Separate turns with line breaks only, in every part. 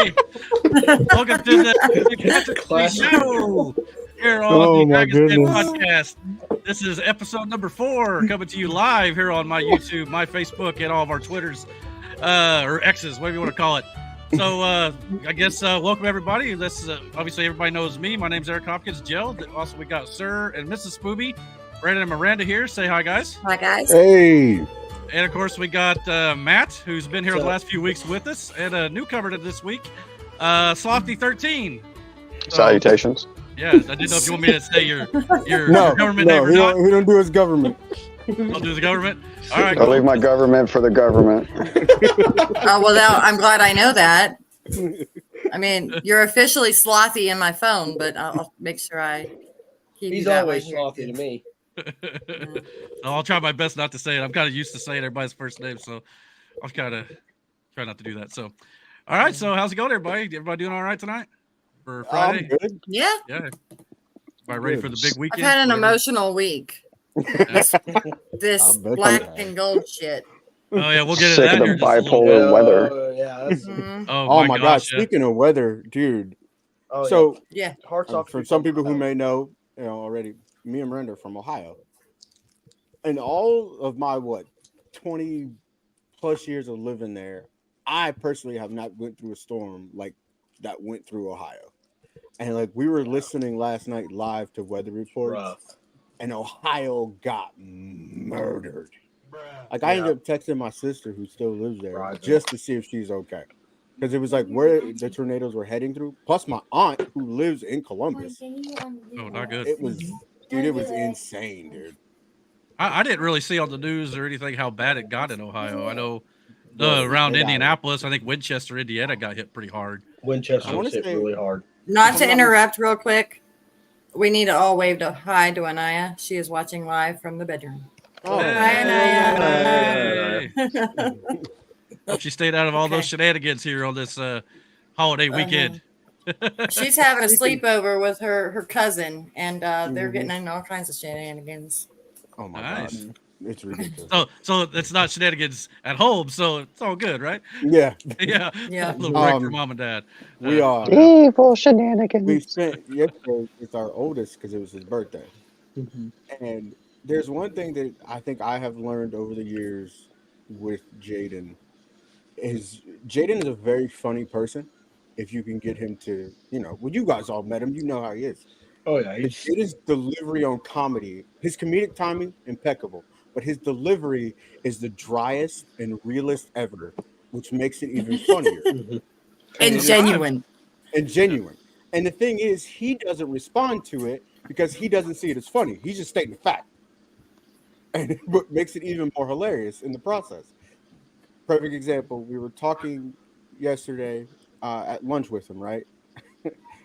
everybody. Welcome to the Classic Show here on the Dragon's Den podcast. This is episode number 4, coming to you live here on my YouTube, my Facebook, and all of our Twitters, or X's, whatever you want to call it. So I guess welcome everybody. This obviously everybody knows me. My name's Eric Hopkins, JEL. Also, we got Sir and Mrs. Spooby, Brandon and Miranda here. Say hi, guys.
Hi, guys.
Hey.
And of course, we got Matt, who's been here the last few weeks with us, and a newcomer to this week, Slofty13.
Salutations.
Yeah, I didn't know if you want me to say your government name or not.
We don't do his government.
Don't do the government. All right.
I'll leave my government for the government.
Oh, well, now I'm glad I know that. I mean, you're officially Slothy in my phone, but I'll make sure I keep
He's
you that
always
way
Slothy to me.
I'll try my best not to say it. I'm kind of used to saying everybody's first name, so I'll kind of try not to do that. So, all right. So, how's it going, everybody? Everybody doing all right tonight for Friday?
Good.
Yeah.
Yeah. Everybody ready for the big weekend?
I've had an emotional week. This black and gold shit.
Oh yeah, we'll get into
Sick
that.
of
Here
the
just a little
bipolar
bit.
weather.
Yeah. That's,
Oh my
God!
gosh, yeah.
Speaking of weather, dude.
oh,
So
Yeah.
Hearts off
for some people who may know, already, me and Miranda are from Ohio, and all of my 20 plus years of living there, I personally have not went through a storm like that went through Ohio. And like we were listening last night live to weather reports, and Ohio got murdered. Like I ended up texting my sister who still lives there just to see if she's okay, because it was like where the tornadoes were heading through. Plus my aunt who lives in Columbus.
Oh, not good.
It was insane, dude.
I didn't really see on the news or anything how bad it got in Ohio. I know around Indianapolis, I think Winchester, Indiana got hit pretty hard.
Winchester was hit really hard.
Not to interrupt real quick. We need to all wave hi to Anaya. She is watching live from the bedroom.
Oh.
Hi, Anaya.
Hope she stayed out of all those shenanigans here on this holiday weekend.
She's having a sleepover with her cousin, and they're getting in all kinds of shenanigans.
Oh my God. It's ridiculous.
So it's not shenanigans at home, so it's all good, right?
Yeah.
Yeah.
A little break for mom and dad.
We are
evil shenanigans.
We spent yesterday with our oldest because it was his birthday. And there's one thing that I think I have learned over the years with Jaden is a very funny person. If you can get him to, well, you guys all met him, you know how he is.
Oh yeah,
his delivery on comedy, his comedic timing, impeccable. But his delivery is the driest and realest ever, which makes it even funnier.
And genuine.
And the thing is, he doesn't respond to it because he doesn't see it as funny. He's just stating the fact. And what makes it even more hilarious in the process. Perfect example, we were talking yesterday at lunch with him, right?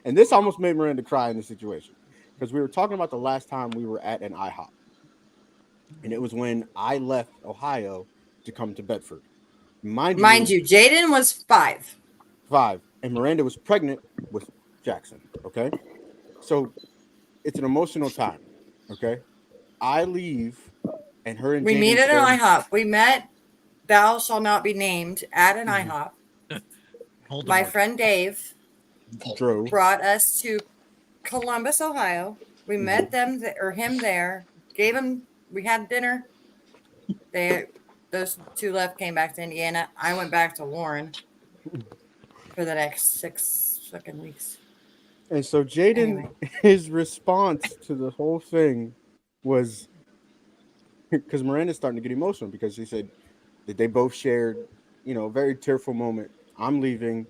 And this almost made Miranda cry in this situation because we were talking about the last time we were at an IHOP. And it was when I left Ohio to come to Bedford. Mind you,
Jaden was 5.
5. And Miranda was pregnant with Jackson. Okay. So it's an emotional time. Okay. I leave and her and
we
Jaden
meet at an IHOP. We met, thou shall not be named, at an IHOP. My friend Dave brought us to Columbus, Ohio. We met them him there, gave him. We had dinner. Those two left, came back to Indiana. I went back to Warren for the next 6 fucking weeks.
And so Jaden, his response to the whole thing was, because Miranda's starting to get emotional because she said that they both shared, a very tearful moment. I'm leaving.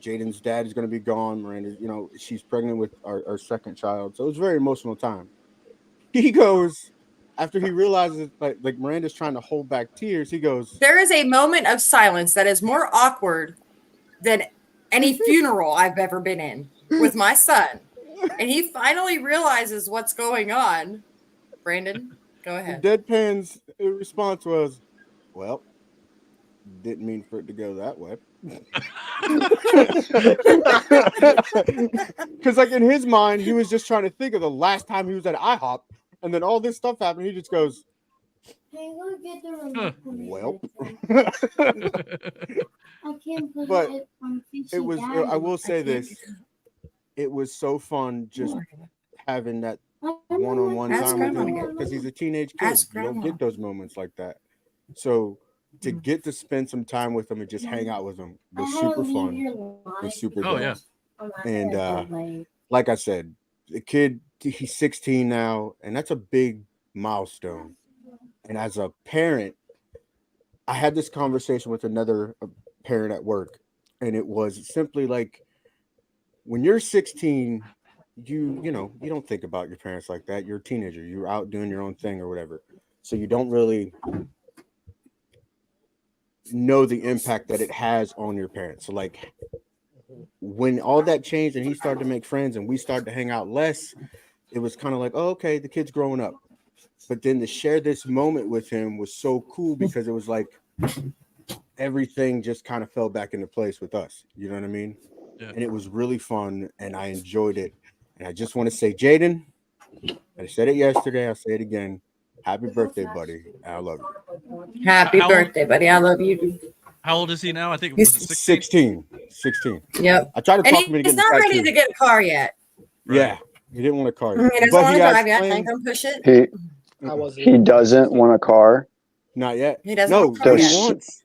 Jaden's dad is going to be gone. Miranda, she's pregnant with our second child. So it was a very emotional time. He goes, after he realizes like Miranda's trying to hold back tears, he goes,
there is a moment of silence that is more awkward than any funeral I've ever been in with my son. And he finally realizes what's going on. Brandon, go ahead.
Deadpan's response was, well, didn't mean for it to go that way. Because like in his mind, he was just trying to think of the last time he was at IHOP, and then all this stuff happened. He just goes,
Hey, look at the remote for me.
Well,
I can't put
but
it on Fishy
it was.
Daddy.
I will say this: it was so fun just having that one-on-one
Ask
time with
Grandma
him
again.
because he's a teenage kid.
Ask
You don't
Grandma.
get those moments like that. So to get to spend some time with him and just hang out with him was super fun. It was super
Oh,
dope.
yeah.
And like I said, the kid, he's 16 now, and that's a big milestone. And as a parent, I had this conversation with another parent at work, and it was simply like, when you're 16, you don't think about your parents like that. You're a teenager. You're out doing your own thing or whatever. So you don't really know the impact that it has on your parents. So like when all that changed and he started to make friends and we started to hang out less, it was kind of like, oh, okay, the kid's growing up. But then to share this moment with him was so cool because it was like everything just kind of fell back into place with us. You know what I mean?
Yeah.
And it was really fun and I enjoyed it. And I just want to say, Jaden, I said it yesterday, I'll say it again. Happy birthday, buddy. I love you.
Happy
How-
birthday, buddy. I love you.
How old is he now? I think it
He's
was 16.
16.
Yep.
I tried to
And
talk him into
he's
getting
not
a
ready
tattoo.
to get a car yet.
Yeah, he didn't want a car
He
yet.
doesn't
But
want
he
to
has
drive yet.
plans.
Can't come push it.
He doesn't want a car.
Not yet.
He doesn't
No,
want a car
what he
yet.
wants.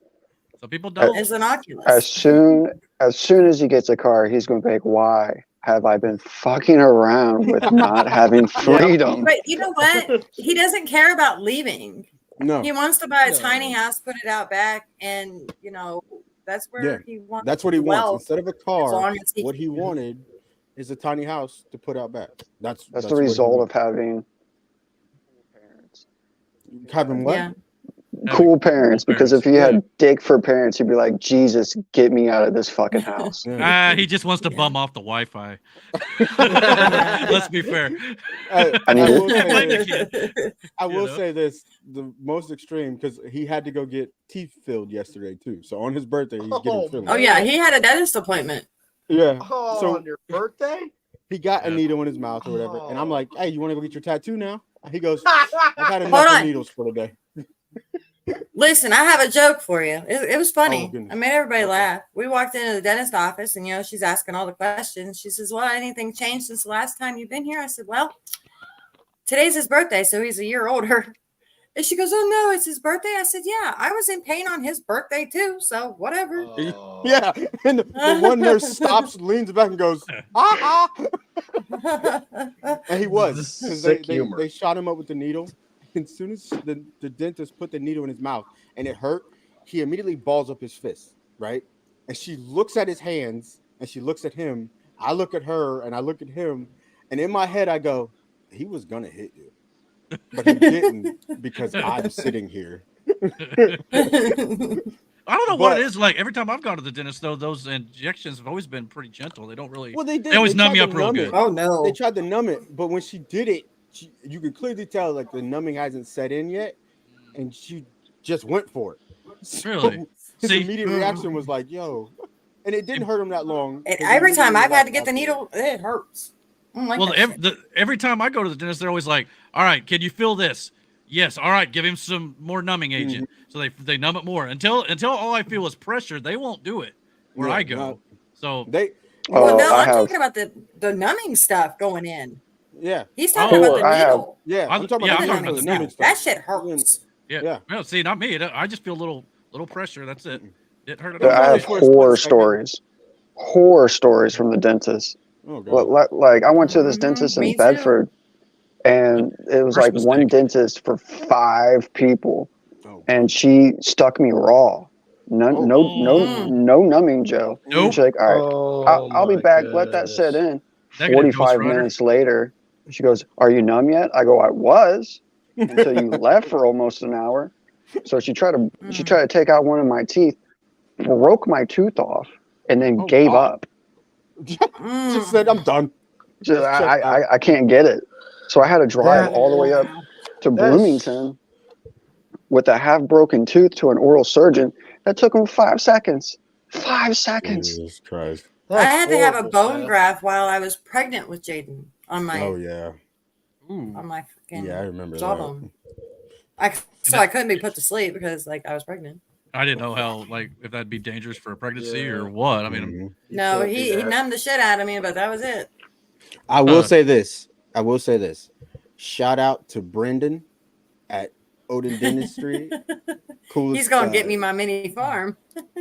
Some people don't.
It's an Oculus.
As soon as he gets a car, he's going to be like, why have I been fucking around with not having freedom?
But you know what? He doesn't care about leaving.
No,
He wants to buy a tiny house, put it out back, and that's where he wants.
that's what he wants. Instead of a
as
car,
long as
what he wanted is a tiny house to put out back. That's
the
what he
result of
wants.
having parents.
Having what?
Yeah.
Cool parents, because if he had dick for parents, he'd be like, Jesus, get me out of this fucking house.
Yeah.
He just wants to bum off the Wi-Fi. Let's be fair.
I will say this: the most extreme, because he had to go get teeth filled yesterday too. So on his birthday, he's getting filled.
Oh yeah, he had a dentist appointment.
Yeah.
Oh,
So
on your birthday?
he got a
Yeah.
needle in his mouth or whatever, and I'm like, "Hey, you want to go get your tattoo now?" He goes, "I've had enough
Hold
of
on.
needles for the day."
Listen, I have a joke for you. It was funny.
Oh, goodness.
I made everybody laugh. We walked into the dentist office, and she's asking all the questions. She says, "Well, anything changed since the last time you've been here?" I said, "Well, today's his birthday, so he's a year older." And she goes, "Oh no, it's his birthday." I said, "Yeah, I was in pain on his birthday too, so whatever."
Yeah, and the one nurse stops, leans back, and goes, "Ah!" And he was,
This is
because
sick humor.
they shot him up with the needle. As soon as the dentist put the needle in his mouth and it hurt, he immediately balls up his fist, right? And she looks at his hands and she looks at him. I look at her and I look at him, and in my head I go, he was gonna hit you, but he didn't because I'm sitting here.
I don't know what it is like. Every time I've gone to the dentist, though, those injections have always been pretty gentle. They don't really.
Well, they did.
They always numb
tried
you
to
up real
numb
good.
it.
Oh no.
They tried to numb it, but when she did it, you could clearly tell like the numbing hasn't set in yet, and she just went for it. So
Really?
his
See?
immediate reaction was like, "Yo," and it didn't hurt him that long.
And
'cause he
every time
immediately
I've had to
laughed
get the
afterwards.
needle, it hurts. I don't like
Well,
that shit.
every time I go to the dentist, they're always like, "All right, can you feel this?" Yes. All right, give him some more numbing agent. So they numb it more until all I feel is pressure. They won't do it where
Yeah,
I go.
no.
So
They,
Well, no,
I
I'm
have.
talking about the numbing stuff going in.
yeah,
He's talking
Oh,
about the
I have-
needle.
yeah. I'm talking
Yeah,
about
I'm
the
talking about the
numbing stuff.
That shit hurts.
yeah.
Yeah.
Well, see, not me. I just feel a little pressure. That's it. It hurt.
Yeah,
I have
for a split
horror
second.
stories from the dentist.
Oh god.
Like I went to this
Mhm,
dentist
me
in
too.
Bedford, and it was
First
like one
mistake.
dentist for 5 people,
Oh,
and she stuck me raw. No numbing, Joe.
Nope.
She's like, all right, I'll be back. Let that set in.
Negative, Ghost
45
Rider.
minutes later, she goes, "Are you numb yet?" I go, "I was until you left for almost an hour." So she tried to take out one of my teeth, broke my tooth off, and then
Oh,
gave
God.
up.
Just said, "I'm done."
Just,
Let's check out.
I can't get it. So I had to drive
That-
all the way up to
That's-
Bloomington with a half-broken tooth to an oral surgeon. That took him 5 seconds. 5 seconds.
Jesus Christ.
I had to have a
horrible,
bone
Seth.
graft while I was pregnant with Jaden on my
Oh yeah.
Ooh.
on my fucking
Yeah, I remember that.
jawbone. I So I couldn't be put to sleep because like I was pregnant.
I didn't know how, like, if that'd be dangerous for a pregnancy or what. I mean,
no, he numbed the shit out of me, but that was it.
I will say this. Shout out to Brendan at Odin Dentistry. Coolest.
He's gonna get me my mini farm.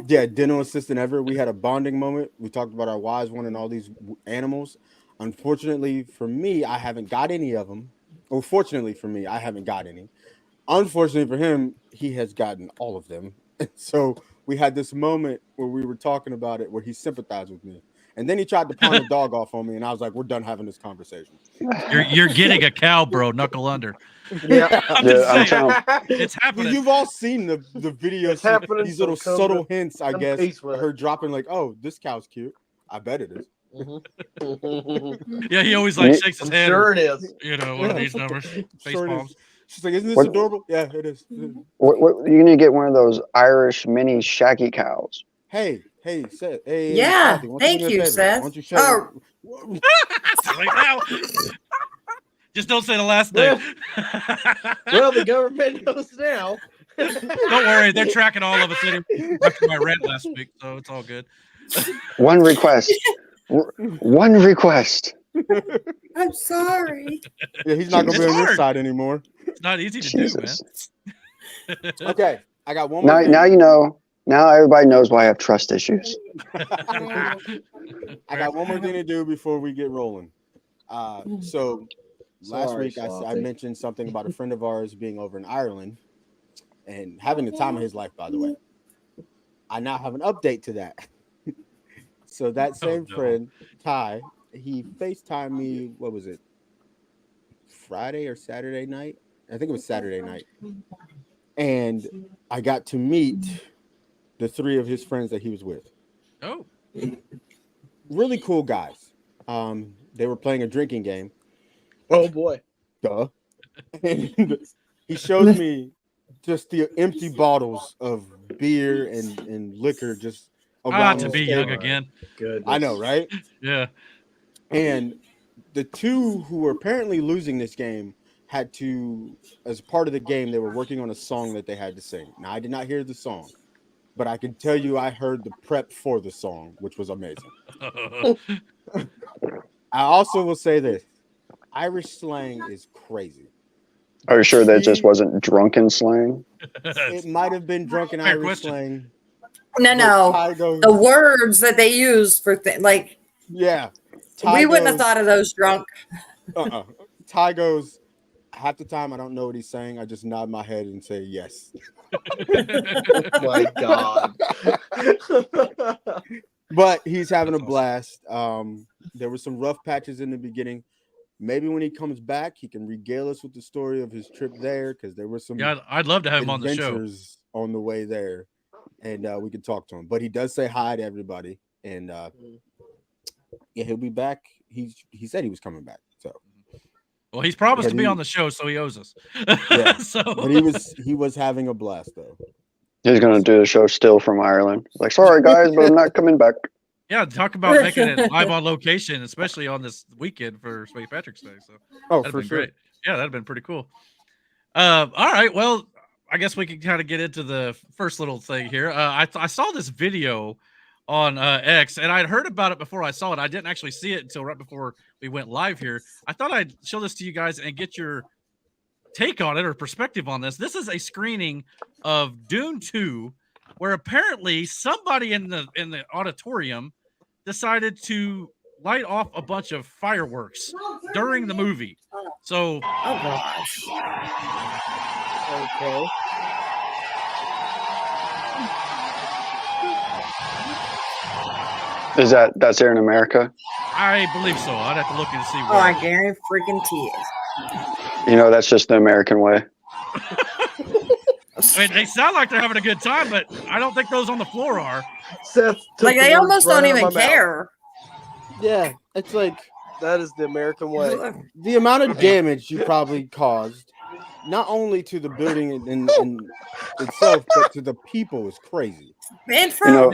Yeah, dental assistant ever. We had a bonding moment. We talked about our wives wanting all these animals. Unfortunately for me, I haven't got any of them. Or fortunately for me, I haven't got any. Unfortunately for him, he has gotten all of them. So we had this moment where we were talking about it, where he sympathized with me, and then he tried to pawn the dog off on me, and I was like, "We're done having this conversation."
you're getting a cow, bro. Knuckle under.
Yeah,
I'm saying, it's happening.
You've all seen the videos, these little subtle hints, I guess. Her dropping like, "Oh, this cow's cute. I bet it is."
Yeah, he always like shakes his head.
Sure, it is.
You know, one of these numbers. Face palms.
She's like, "Isn't this adorable?" Yeah, it is.
What, you need to get one of those Irish mini shaggy cows.
Hey, Seth. Hey,
Yeah,
Kathy,
thank you, Seth.
Why don't you show
Like now. Just don't say the last name.
Well, the government knows now.
Don't worry, they're tracking all of us anyway after my rant last week, so it's all good.
One request. One request.
I'm sorry.
Yeah, he's not gonna be on your side anymore.
It's not easy to
Jesus.
do, man.
Okay, I got one more.
Now you know. Now everybody knows why I have trust issues.
I got one more thing to do before we get rolling. So last week I mentioned something about a friend of ours being over in Ireland and having the time of his life, by the way. I now have an update to that. So that same friend, Ty, he FaceTimed me, what was it? Friday or Saturday night? I think it was Saturday night. And I got to meet the three of his friends that he was with.
Oh.
Really cool guys. They were playing a drinking game.
Oh boy.
Duh. And he showed me just the empty bottles of beer and liquor just around
to be young again.
Good.
I know, right?
Yeah.
And the two who were apparently losing this game had to, as part of the game, they were working on a song that they had to sing. Now, I did not hear the song, but I can tell you I heard the prep for the song, which was amazing. I also will say this. Irish slang is crazy.
Are you sure that it just wasn't drunken slang?
It might have been drunken
Fair
Irish
question.
slang.
No. The words that they use for like.
Yeah.
We wouldn't have thought of those drunk.
Ty goes, half the time I don't know what he's saying. I just nod my head and say yes.
Oh my God.
But he's having a blast. There were some rough patches in the beginning. Maybe when he comes back, he can regale us with the story of his trip there, because there were some.
Yeah, I'd love to have him on the show.
On the way there, and we can talk to him. But he does say hi to everybody, and yeah, he'll be back. He said he was coming back. So,
well, he's promised to be on the show, so he owes us.
Yeah.
So,
but he was having a blast though.
He's gonna do the show still from Ireland. Like, sorry guys, but I'm not coming back.
Yeah, talk about making it live on location, especially on this weekend for St. Patrick's Day. So, that'd
for
been
sure.
great. Yeah, that'd been pretty cool. All right, well, I guess we can kind of get into the first little thing here. I saw this video on X, and I'd heard about it before I saw it. I didn't actually see it until right before we went live here. I thought I'd show this to you guys and get your take on it or perspective on this. This is a screening of Dune 2, where apparently somebody in the auditorium decided to light off a bunch of fireworks during the movie. So,
oh gosh.
Okay.
That's there in America?
I believe so. I'd have to look and see where.
Oh, I guarantee freaking tears.
You know, that's just the American way.
I mean, they sound like they're having a good time, but I don't think those on the floor are.
Seth,
Like they almost don't even care.
Yeah, it's like
that is the American way.
The amount of damage you probably caused, not only to the building in itself, but to the people, is crazy.
And from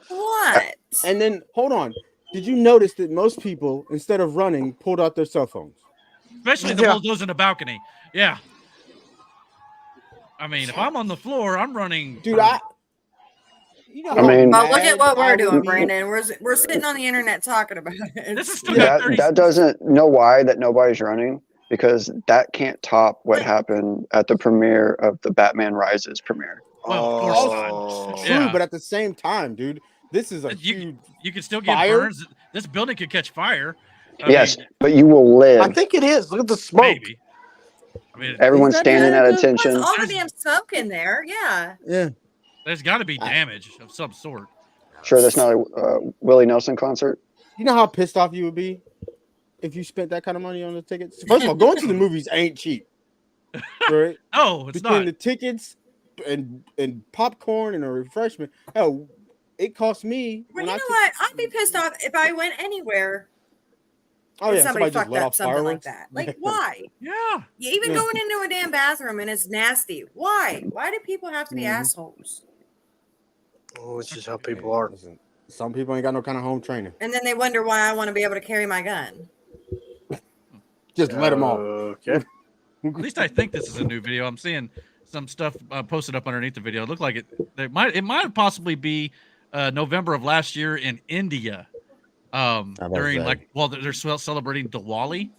what?
And then hold on, did you notice that most people, instead of running, pulled out their cell phones?
Especially the ones in the balcony. Yeah. I mean, if I'm on the floor, I'm running.
Dude, you know
I mean,
Well, look at what we're doing,
be.
Brandon. We're sitting on the internet talking about it.
This is still got 30
that doesn't know why that nobody's running, because that can't top what happened at the premiere of the Batman Rises premiere.
Well, of course not.
True,
Yeah.
but at the same time, dude, this is a huge.
You can still get
fire?
burns. This building could catch fire. I
Yes,
mean,
but you will live.
I think it is. Look at the smoke.
maybe. I mean,
Everyone's
Is that
standing at
Miranda?
attention.
There's all the damn smoke in there. Yeah.
Yeah.
there's got to be damage of some sort.
Sure, that's not a Willie Nelson concert.
You know how pissed off you would be if you spent that kind of money on the tickets? First of all, going to the movies ain't cheap. Right?
No, it's
Between
not.
the tickets and popcorn and a refreshment. Hell, it cost me.
Well, you know what? I'd be pissed off if I went anywhere
Oh
and
yeah,
somebody
just
fucked
let
up
off
something like
fireworks.
that. Like, why?
Yeah.
Even going into a damn bathroom and it's nasty. Why? Why do people have to be assholes?
Oh, it's just how people are.
Listen, some people ain't got no kind of home training.
And then they wonder why I want to be able to carry my gun.
Just let them off.
Okay.
At least I think this is a new video. I'm seeing some stuff posted up underneath the video. It looked like it might possibly be November of last year in India. During they're celebrating Diwali.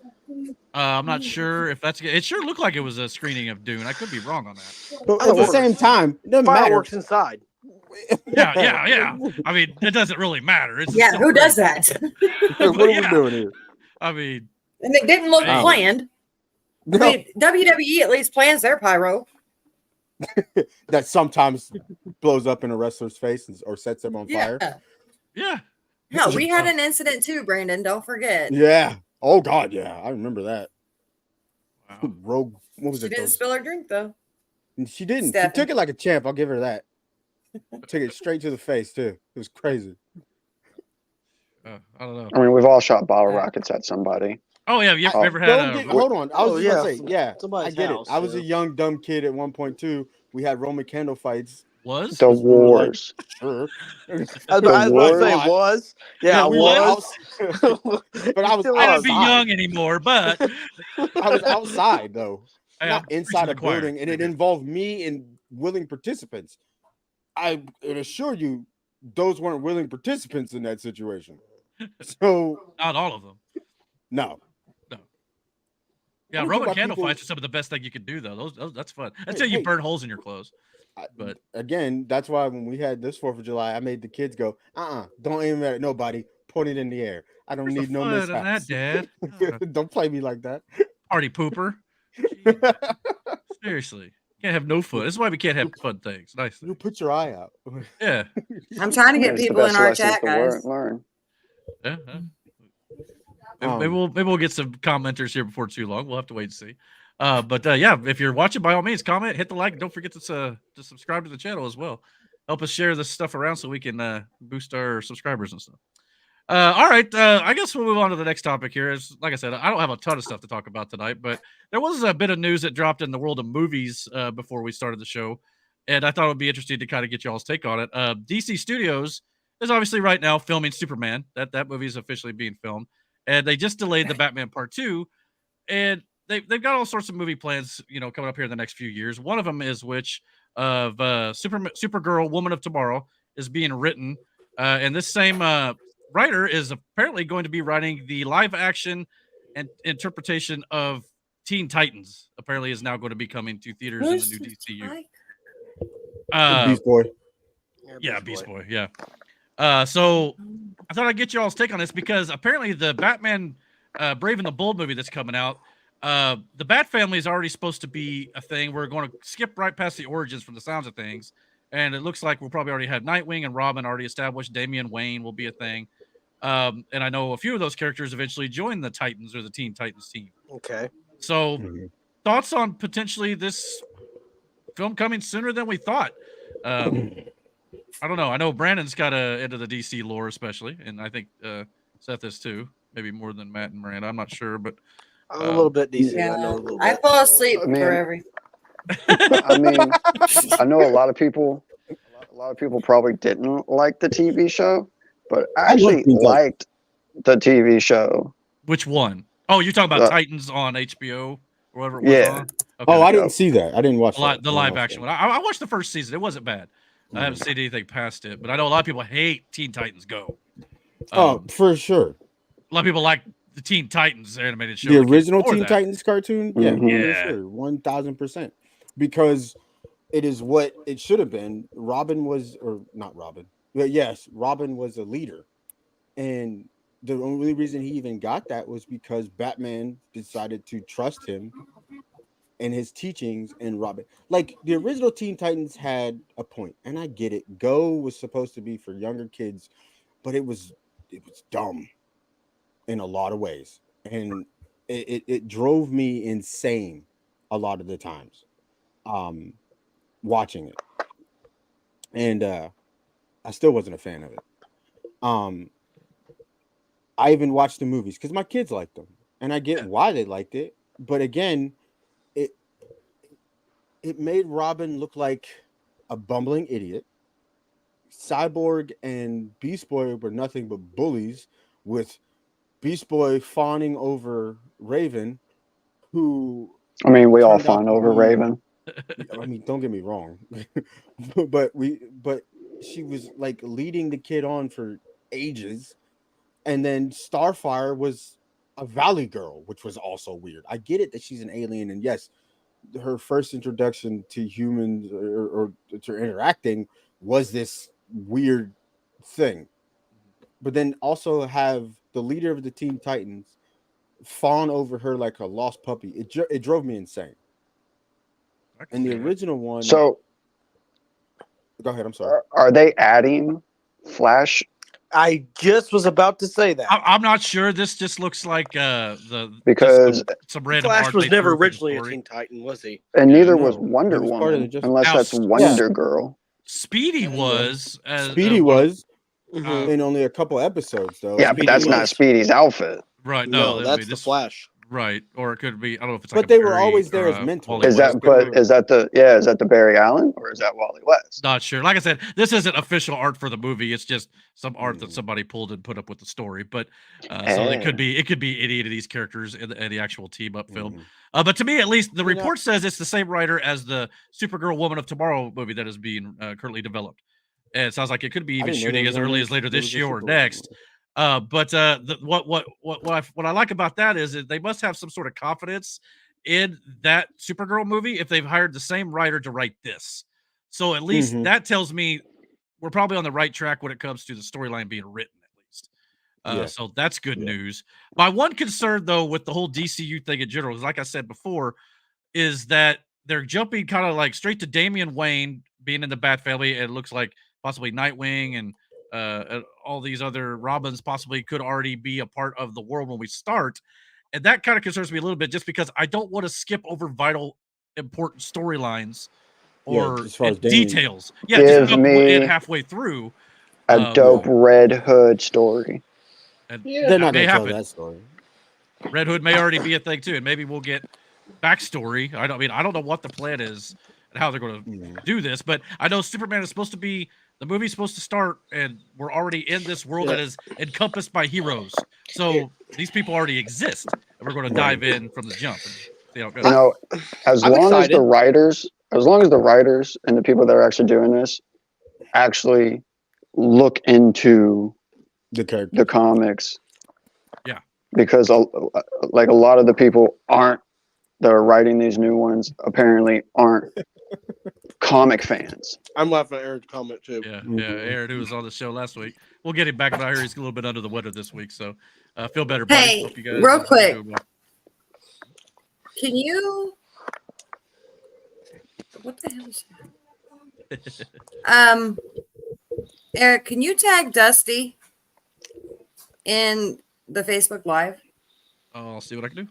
I'm not sure if that's. It sure looked like it was a screening of Dune. I could be wrong on that.
But at the same time, it doesn't matter.
Fireworks inside.
Yeah. I mean, it doesn't really matter. It's
Yeah, who does that?
What are we doing here?
I mean,
And it didn't look
Hey.
planned. I mean, WWE at least plans their pyro.
That sometimes blows up in a wrestler's face or sets them on
Yeah.
fire.
yeah.
No, we had an incident too, Brandon. Don't forget.
Yeah. Oh God, yeah. I remember that.
Wow.
Rogue. What was
She
it?
didn't spill her drink though.
She didn't.
Stephanie.
She took it like a champ. I'll give her that. Took it straight to the face too. It was crazy.
I don't know.
I mean, we've all shot bottle rockets at somebody.
Oh yeah, you
Oh.
ever had
Hold on. I was
Oh,
just gonna say, yeah.
somebody's
I get
house,
it. I was a
yeah.
young dumb kid at 1.2. We had Roman candle fights.
was?
The wars.
Sure.
I was about to say it was. Yeah, it
we
was.
But I was
Still
I
is.
didn't be young anymore, but
I was outside though,
Yeah,
not inside a
preaching to the choir.
building, and it involved me and willing participants. I can assure you, those weren't willing participants in that situation. So
not all of them.
no.
Yeah,
What do you think
Roman
about
candle
people-
fights are some of the best thing you can do, though. Those that's fun. Until you
hey.
burn holes in your clothes. But
Again, that's why when we had this 4th of July, I made the kids go, don't aim at nobody, point it in the air. I don't
where's the
need no
fun in that,
mishaps.
Dad?
Don't play me like that.
Party pooper. Seriously, can't have no fun. This is why we can't have fun things. Nice.
You put your eye out.
Yeah.
I'm trying to get
It's the
people in
best
our
lessons
chat,
to
guys.
learn.
Yeah. Maybe we'll get some commenters here before too long. We'll have to wait and see. But yeah, if you're watching, by all means, comment, hit the like, and don't forget to subscribe to the channel as well. Help us share this stuff around so we can boost our subscribers and stuff. All right, I guess we'll move on to the next topic here. Is like I said, I don't have a ton of stuff to talk about tonight, but there was a bit of news that dropped in the world of movies before we started the show, and I thought it would be interesting to kind of get y'all's take on it. DC Studios is obviously right now filming Superman. That movie is officially being filmed, and they just delayed the Batman Part 2, and they've got all sorts of movie plans, coming up here in the next few years. One of them is Supergirl, Woman of Tomorrow, is being written, and this same writer is apparently going to be writing the live action and interpretation of Teen Titans. Apparently, is now going to be coming to theaters in the new DCU.
Beast Boy.
Yeah, Beast Boy. Yeah. So I thought I'd get y'all's take on this because apparently the Batman Brave and the Bold movie that's coming out, the Bat family is already supposed to be a thing. We're going to skip right past the origins from the sounds of things. And it looks like we'll probably already have Nightwing and Robin already established. Damian Wayne will be a thing. And I know a few of those characters eventually join the Titans or the Teen Titans team.
Okay.
So thoughts on potentially this film coming sooner than we thought? I don't know. I know Brandon's got into the DC lore, especially, and I think Seth is too. Maybe more than Matt and Miranda. I'm not sure, but
I'm a little bit DC.
Yeah.
I know a little bit.
I fall asleep
I mean-
for every.
I mean, I know a lot of people probably didn't like the TV show, but I actually liked the TV show.
which one? Oh, you're talking about
The-
Titans on HBO. or whatever it was
Yeah.
on?
Oh, I didn't see that. I didn't watch
the live action one. I watched the first season. It wasn't bad. I haven't seen anything past it, but I know a lot of people hate Teen Titans Go.
For sure.
A lot of people like the Teen Titans animated show.
The original Teen Titans cartoon? Yeah,
Mhm.
for sure. 1000%. Because it is what it should have been. Robin was, or not Robin, but yes, Robin was a leader. And the only reason he even got that was because Batman decided to trust him and his teachings, and Robin. Like, the original Teen Titans had a point, and I get it. Go was supposed to be for younger kids, but it was dumb in a lot of ways. And it drove me insane a lot of the times watching it. And I still wasn't a fan of it. I even watched the movies because my kids liked them, and I get why they liked it. But again, it made Robin look like a bumbling idiot. Cyborg and Beast Boy were nothing but bullies, with Beast Boy fawning over Raven, who
I mean, we all
turned out
fawn
to
over
be-
Raven.
I mean, don't get me wrong, but she was like leading the kid on for ages, and then Starfire was a Valley girl, which was also weird. I get it that she's an alien, and yes, her first introduction to humans or to interacting was this weird thing, but then also have the leader of the Teen Titans fawn over her like a lost puppy. It drove me insane. And the original one.
So,
go ahead. I'm sorry.
are they adding Flash?
I just was about to say that.
I'm not sure. This just looks like
Because
some random
Flash
art
was
they
never
threw for the
originally a
story.
Teen Titan, was he?
and neither
No,
was
he
Wonder
was part of
Woman,
the Justice-
unless
Now,
that's Wonder Girl.
Speedy was
Speedy was
Mhm.
in only a couple episodes though.
Yeah, but that's
Speedy
not
was-
Speedy's outfit.
right.
No,
No,
that's the Flash.
Right, or it could be. I don't know if it's.
But
Like
they
a
were
Barry
always there
or
as
a
mentors.
Wally
Is
West.
that is that the Barry Allen or is that Wally West?
Not sure. Like I said, this isn't official art for the movie. It's just some art that somebody pulled and put up with the story. But so it could be any of these characters in the actual team up film. But to me, at least, the report says it's the same writer as the Supergirl Woman of Tomorrow movie that is being currently developed. And it sounds like it could be even shooting as early as later this year or next. What I like about that is that they must have some sort of confidence in that Supergirl movie if they've hired the same writer to write this. So at least that tells me we're probably on the right track when it comes to the storyline being written, at least. So that's good news. My one concern, though, with the whole DCU thing in general, is like I said before, is that they're jumping kind of like straight to Damian Wayne being in the Bat family, and it looks like possibly Nightwing and all these other Robins possibly could already be a part of the world when we start. And that kind of concerns me a little bit, just because I don't want to skip over vital, important storylines or
as far as
details. Yeah,
Give
just dump
me
it halfway through.
A dope Red Hood story.
And
they're not going to tell that story.
Red Hood may already be a thing too, and maybe we'll get backstory. I don't know what the plan is and how they're going to do this, but I know Superman is supposed to be. The movie's supposed to start, and we're already in this world that is encompassed by heroes. So these people already exist, and we're going to dive in from the jump and see how it goes.
You know, as long as the writers and the people that are actually doing this actually look into the comics, because like a lot of the people that are writing these new ones apparently aren't comic fans.
I'm laughing at Aaron's comment too.
Yeah, Aaron, who was on the show last week. We'll get him back, but I hear he's a little bit under the weather this week, so feel better, buddy.
Hey,
hope you guys
real quick,
doing well.
Can you? What the hell is that? Eric, can you tag Dusty in the Facebook Live?
I'll see what I can do.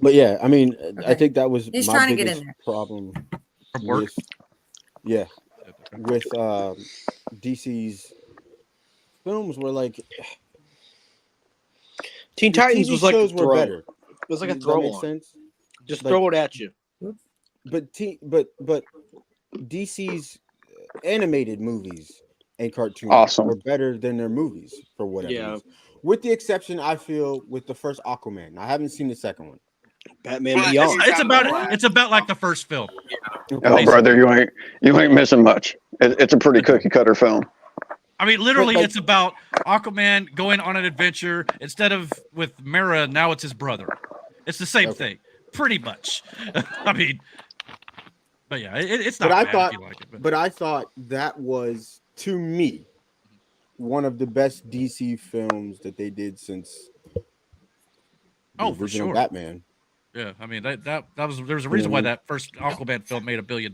But yeah, I mean, I think that was
He's
my
trying to get
biggest
in there.
problem
From work?
with DC's films were like
Teen Titans
TV
was like
shows
a
were
throw.
better.
It was like a
Does that
throw
make
on.
sense?
Just
Like-
throw it at you.
But DC's animated movies and cartoons
Awesome.
were better than their movies for whatever
Yeah.
reason. with the exception, I feel, with the first Aquaman. I haven't seen the second one.
Batman Beyond.
It's about like the first film.
Oh, brother, you ain't missing much. It's a pretty cookie cutter film.
I mean, literally, it's about Aquaman going on an adventure. Instead of with Mera, now it's his brother. It's the same thing, pretty much. I mean, but yeah, it's not bad if you like it.
But I thought that was, to me, one of the best DC films that they did since the original Batman.
Yeah, I mean that was there's a reason why that first Aquaman film made $1 billion.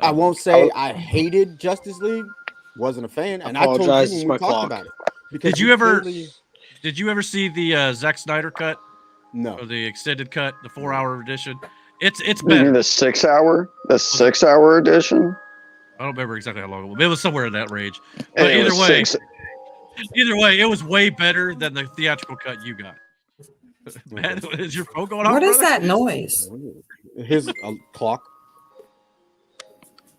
I won't say I hated Justice League, wasn't a fan, and I told you when we talked about it. Because
Did you ever see the Zack Snyder cut?
No,
or the extended cut, the 4-hour edition. It's
You
better.
mean the 6-hour edition?
I don't remember exactly how long it was. It was somewhere in that range. But either way, it was way better than the theatrical cut you got. Man, is your phone going off?
What is that noise?
His clock.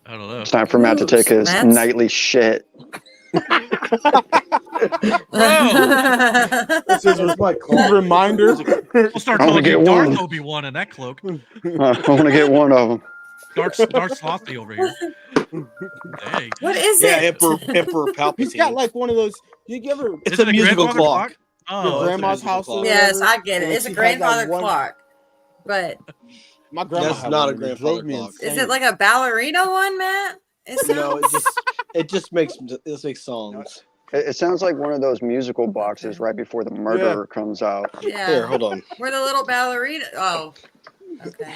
I don't know.
It's time for Matt to take his nightly shit.
This is my reminder.
We'll start calling you Darth Obi-Wan in that cloak.
I want to get one of them.
Darth Slothy over here. Dang.
What is
Yeah,
it?
Emperor Palpatine.
He's got like one of those. You ever?
It's a musical clock.
Oh,
your grandma's house.
Yes, I get it. It's a grandfather clock, but
my grandma.
That's not a grandfather clock.
Is it like a ballerina one, Matt?
No, it just makes songs.
It sounds like one of those musical boxes right before the murderer comes out.
Yeah.
Here, hold on.
Where the little ballerina? Oh, okay.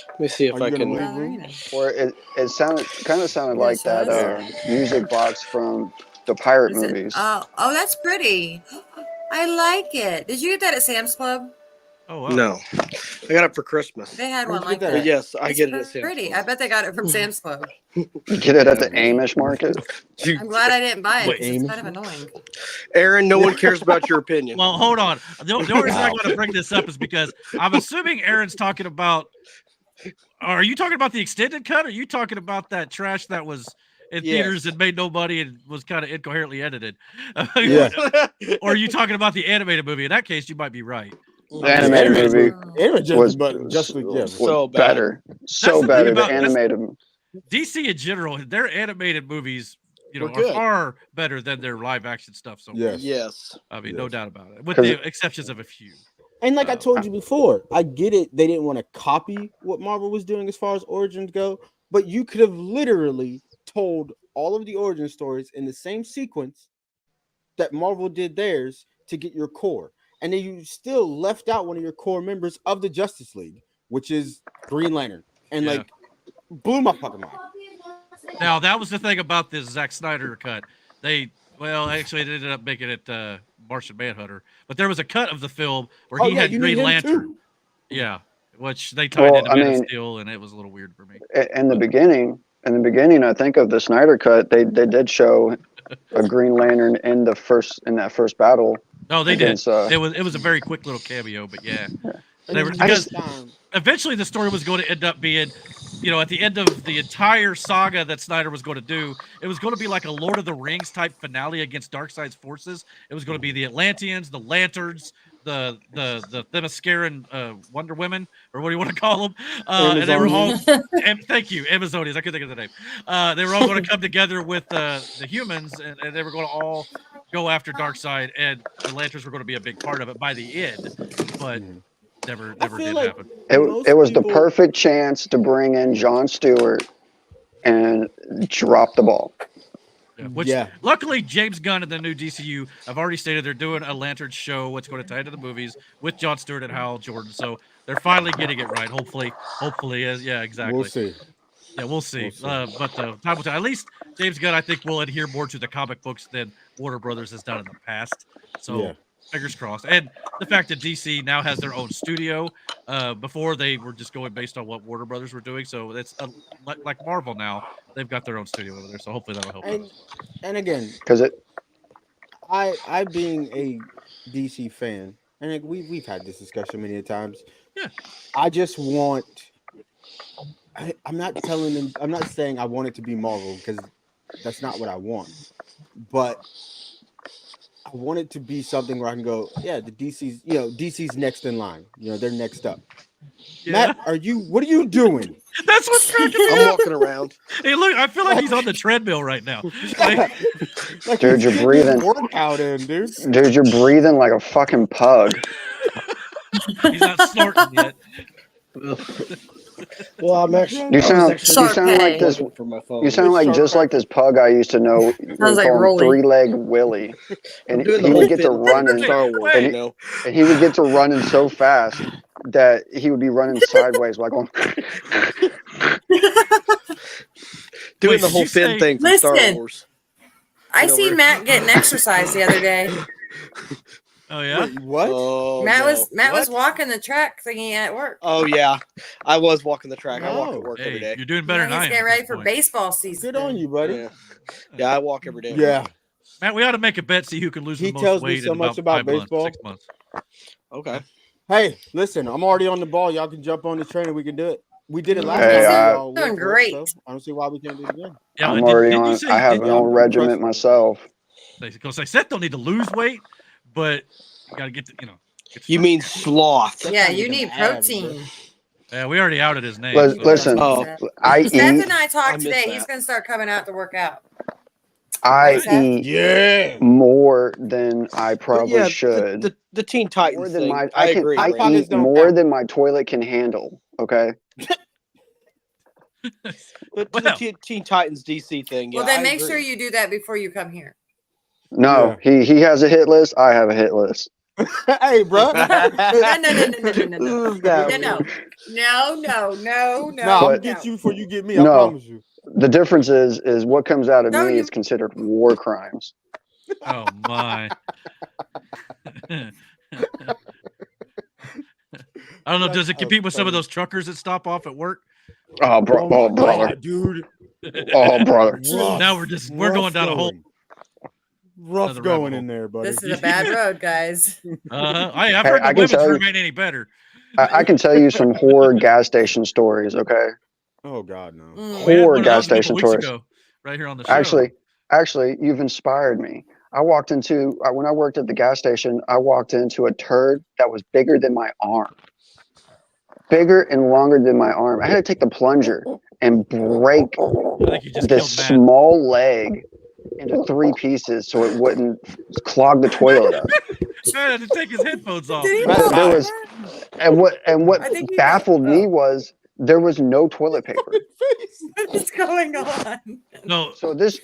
Let me see if I can.
Or it kind of sounded like that music box from the pirate movies.
Oh, that's pretty. I like it. Did you get that at Sam's Club?
Oh, wow.
No, I got it for Christmas.
They had one like
But
that.
yes, I get it at Sam's
Pretty.
Club.
I bet they got it from Sam's Club.
You get it at the Amish market.
I'm glad I didn't buy it. 'Cause it's kind of annoying.
Aaron, no one cares about your opinion.
Well, hold on. The only reason I want to bring this up is because I'm assuming Aaron's talking about. Are you talking about the extended cut? Or are you talking about that trash that was in theaters and made no money and was kind of incoherently edited?
Yeah.
Or are you talking about the animated movie? In that case, you might be right.
The animated movie was
so
better. So better. The animated.
DC in general, their animated movies, are
good.
far better than their live action stuff. So
yes.
I mean, no doubt about it, with the exceptions of a few.
And like I told you before, I get it. They didn't want to copy what Marvel was doing as far as origins go, but you could have literally told all of the origin stories in the same sequence that Marvel did theirs to get your core. And then you still left out one of your core members of the Justice League, which is Green Lantern. And like blew my fucking mind.
Now that was the thing about this Zack Snyder cut. They ended up making it Martian Manhunter, but there was a cut of the film where he had Green Lantern.
Too.
Yeah, which they tied into Man of Steel, and it was a little weird for me.
In the beginning, I think of the Snyder cut, they did show a Green Lantern in that first battle.
Oh, they did. It was a very quick little cameo, but yeah. Eventually the story was going to end up being, at the end of the entire saga that Snyder was going to do, it was going to be like a Lord of the Rings type finale against Darkseid's forces. It was going to be the Atlanteans, the Lanterns, the Themysciran Wonder Women, or what do you want to call them? And they were all, thank you, Amazonians. I couldn't think of the name. They were all going to come together with the humans, and they were going to all go after Darkseid, and the Lanterns were going to be a big part of it by the end, but never did happen.
It was the perfect chance to bring in Jon Stewart and drop the ball.
Luckily, James Gunn and the new DCU have already stated they're doing a Lantern show, what's going to tie into the movies with Jon Stewart and Hal Jordan. So they're finally getting it right. Hopefully, yeah, exactly.
We'll see.
Yeah, we'll see. But time will tell. At least James Gunn, I think, will adhere more to the comic books than Warner Brothers has done in the past. So fingers crossed. And the fact that DC now has their own studio. Before they were just going based on what Warner Brothers were doing. So it's like Marvel now. They've got their own studio over there. So hopefully that'll help.
And again,
because
I being a DC fan, and we've had this discussion many times.
Yeah.
I just want. I'm not telling them. I'm not saying I want it to be Marvel because that's not what I want. But I want it to be something where I can go, yeah, the DC's, DC's next in line. They're next up.
Yeah.
Matt, what are you doing?
That's what's cracking me
I'm
up.
walking around.
Hey, look, I feel like he's on the treadmill right now. Like,
Dude, you're breathing.
Workout in, dude.
Dude, you're breathing like a fucking pug.
he's not snorting yet.
Well, I'm actually.
You sound like this.
For my phone.
You sound like just like this pug I used to know.
Sounds like Rolly.
3-leg Willie, and
doing
he
the
would
whole
get to
thing.
running,
Star Wars,
and
you know.
he would get to running so fast that he would be running sideways, like going.
Doing
Wait,
the
did
whole
you
fin
say-
thing from Star
Listen.
Wars.
I seen Matt getting exercise the other day.
Oh yeah.
Wait, what?
Oh,
Matt
no.
was walking the track thingy at work.
Oh yeah, I was walking the track. I walk
No.
at work every
Hey,
day.
you're doing better than I
He's
am.
getting
at
ready
this
for
point.
baseball season.
Good on you, buddy.
Yeah, I walk every day.
Yeah.
Matt, we ought to make a bet, see who can lose
He
the most
tells me
weight
so
in
much
about
about
5 months,
baseball.
6 months.
Okay.
Hey, listen, I'm already on the ball. Y'all can jump on the train and we can do it. We did it last
Hey,
time. Y'all
doing
went for it,
great.
so I don't see why we can't do it again.
Yeah,
I'm already on. I have
didn't
an old
I'm
regiment
trusting.
myself.
Because I said don't need to lose weight, but you got to get to, get
You
strong.
mean sloth?
Yeah,
not
you
even
need
abs,
protein.
Yeah, we already outed his name.
Lis-
so-
Listen,
Oh.
I
Seth
eat.
and I
I
talked
missed
today.
that.
He's gonna start coming out to work out.
I
Right, Seth?
eat
Yeah.
more than I
But
probably
yeah,
should.
the Teen
More
Titans
than
thing.
my
I
I can
agree.
I
Brandon.
eat
don't
more
count.
than my toilet can handle. Okay.
But to
Well.
the Teen Titans DC thing.
Well,
yeah,
then
I
make
agree.
sure you do that before you come here.
No, he has a hit list. I have a hit list.
Hey, bro.
No.
This guy
No.
weird.
No.
Nah, I'm
But-
gonna get you before you get me. I
No.
promise you.
The difference is what comes out of
No,
me
you-
is considered war crimes.
Oh my. I don't know. Does it compete with some of those truckers that stop off at work?
Oh, bro,
my
oh brother,
God, dude.
oh brother.
Rough.
Now we're going down a hole.
Rough
Another
going
rabbit
in there, buddy.
This is a bad road, guys.
I've
Hey,
heard
I
the
can tell
women's
you-
room ain't any better.
I can tell you some horror gas station stories. Okay,
Oh God, no.
Mm.
We had
horror
one of
gas
those a couple
station
weeks
tours.
ago, right here on the show.
Actually, you've inspired me. I walked into when I worked at the gas station. I walked into a turd that was bigger than my arm, bigger and longer than my arm. I had to take the plunger and break
I think you just
this
killed Matt.
small leg into 3 pieces so it wouldn't clog the toilet up.
Matt had to take his headphones off.
Did he
Matt,
fall
there
on
was-
that?
And what
I think he
baffled
did.
me
Oh.
was there was no toilet paper.
What is going on?
No,
So this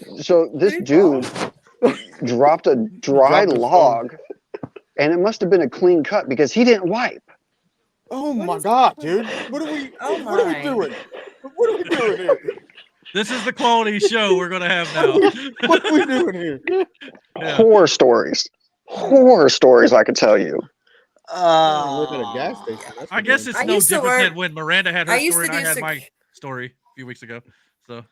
dude dropped a dry
Dropped a
log, and it must have been a clean cut because he didn't wipe.
Oh
What
my
is
God,
going
dude. What are we?
Oh
What are we
my.
doing? What are we doing here?
this is the quality show we're gonna have now.
What are we doing here?
Yeah.
Horror stories, I could tell you.
I work at a gas station. That's
I guess it's
I
no
used to
different than
work-
when Miranda had her
I used
story
to
and I
do
had
sec-
my story a few weeks ago. So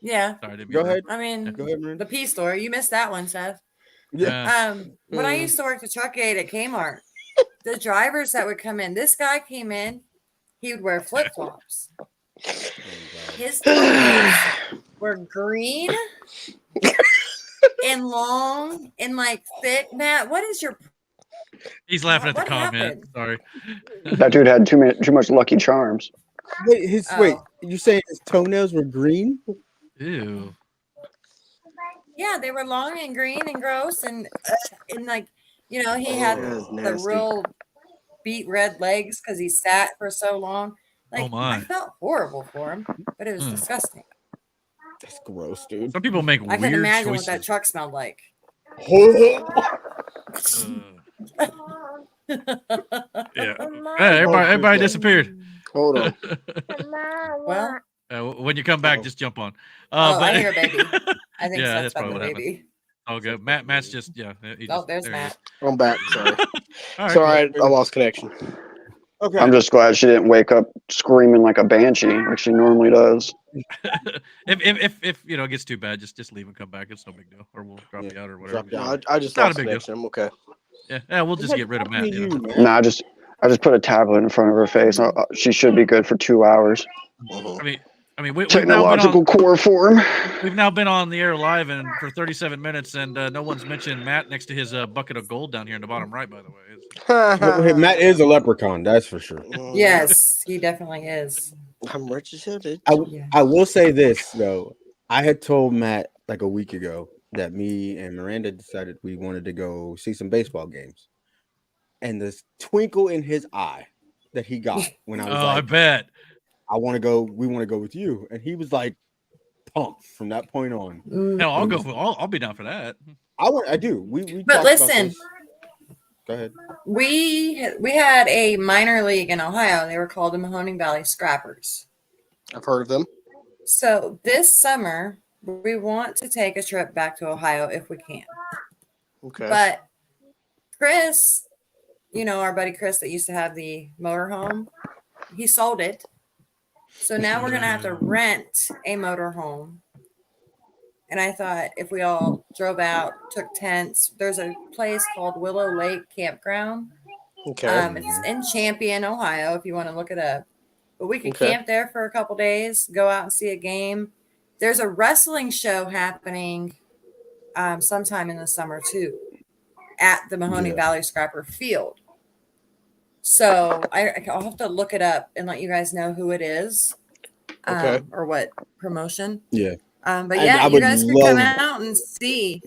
Yeah.
sorry, I didn't
Go
mean to-
ahead.
I mean,
Go ahead, man.
the P store. You missed that one, Seth.
Yeah.
When I used to work the truck gate at Kmart, the drivers that would come in, this guy came in, he would wear flip flops. His toenails were green and long and like thick. Matt, what is your?
He's laughing at the
What
comment.
happened?
Sorry.
That dude had too much Lucky Charms.
Wait,
Oh.
wait. You saying his toenails were green?
Ew.
Yeah, they were long and green and gross and like he had
That's
the
nasty.
real beet red legs because he sat for so long. Like
Oh, my.
I felt horrible for him, but it was
Hmm.
disgusting.
That's gross, dude.
Some people make
I
weird
can imagine
choices.
what that truck smelled like.
Yeah. Hey, everybody disappeared.
Hold on.
Well,
When you come back, just jump on.
I hear a baby. I think
Yeah,
that's
that's
about
probably
the
what
baby.
Oh, good. Matt's just he
Oh,
just-
there's
there he
Matt.
is.
I'm back. Sorry.
All right.
Sorry, I lost connection.
Okay.
I'm just glad she didn't wake up screaming like a banshee like she normally does.
If it gets too bad, just leave and come back. It's no big deal, or we'll drop you out or whatever.
Drop you
No, I just
Not a
lost
big deal.
connection. I'm okay.
Yeah, we'll just get rid of Matt. You know?
Nah, I just put a tablet in front of her face. She should be good for 2 hours.
I mean, I mean, we've
technological core form.
We've now been on the air live and for 37 minutes, and no one's mentioned Matt next to his bucket of gold down here in the bottom right. By the way,
Matt is a leprechaun, that's for sure.
Yes, he definitely is.
I'm rich as hell, dude.
I will say this though. I had told Matt like a week ago that me and Miranda decided we wanted to go see some baseball games, and the twinkle in his eye that he got when I was like,
I bet.
I want to go. We want to go with you, and he was like pumped from that point on.
Hell, I'll go. I'll be down for that.
I do. We
But listen,
go ahead.
We had a minor league in Ohio. They were called the Mahoning Valley Scrappers.
I've heard of them.
So this summer, we want to take a trip back to Ohio if we can.
Okay.
But Chris, our buddy Chris that used to have the motorhome, he sold it. So now we're going to have to rent a motorhome. And I thought if we all drove out, took tents, there's a place called Willow Lake Campground.
Okay.
It's in Champion, Ohio, if you want to look it up. But we could camp there for a couple days, go out and see a game. There's a wrestling show happening sometime in the summer, too, at the Mahoning Valley Scrapper Field. So I'll have to look it up and let you guys know who it is or what promotion.
Yeah.
But yeah, you guys could come out and see.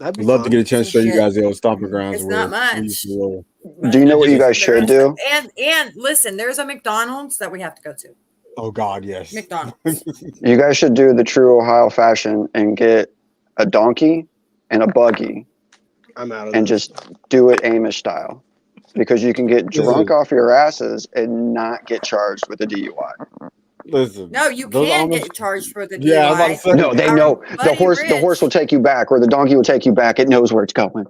I'd love to get a chance to show you guys the old stomping grounds.
It's not much.
Do you know what you guys should do?
And listen, there's a McDonald's that we have to go to.
Oh God, yes.
McDonald's.
You guys should do the true Ohio fashion and get a donkey and a buggy.
I'm out of
and
this.
just do it Amish style, because you can get drunk off your asses and not get charged with a DUI.
Listen,
no, you can get charged for the DUI.
Yeah, I was about to say,
no, they know the horse will take you back, or the donkey will take you back. It knows where it's going.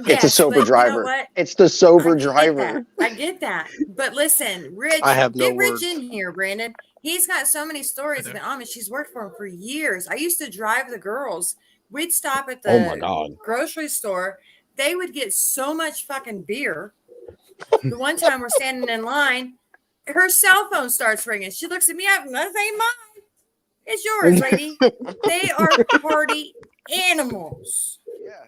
Yes,
it's a sober driver. It's the sober driver.
I get that. But listen, Rich, Rich in here, Brandon. He's got so many stories of the Amish. He's worked for him for years. I used to drive the girls. We'd stop at the grocery store. They would get so much fucking beer. The one time we're standing in line, her cell phone starts ringing. She looks at me up, that ain't mine. It's yours, lady. They are party animals.
Yeah.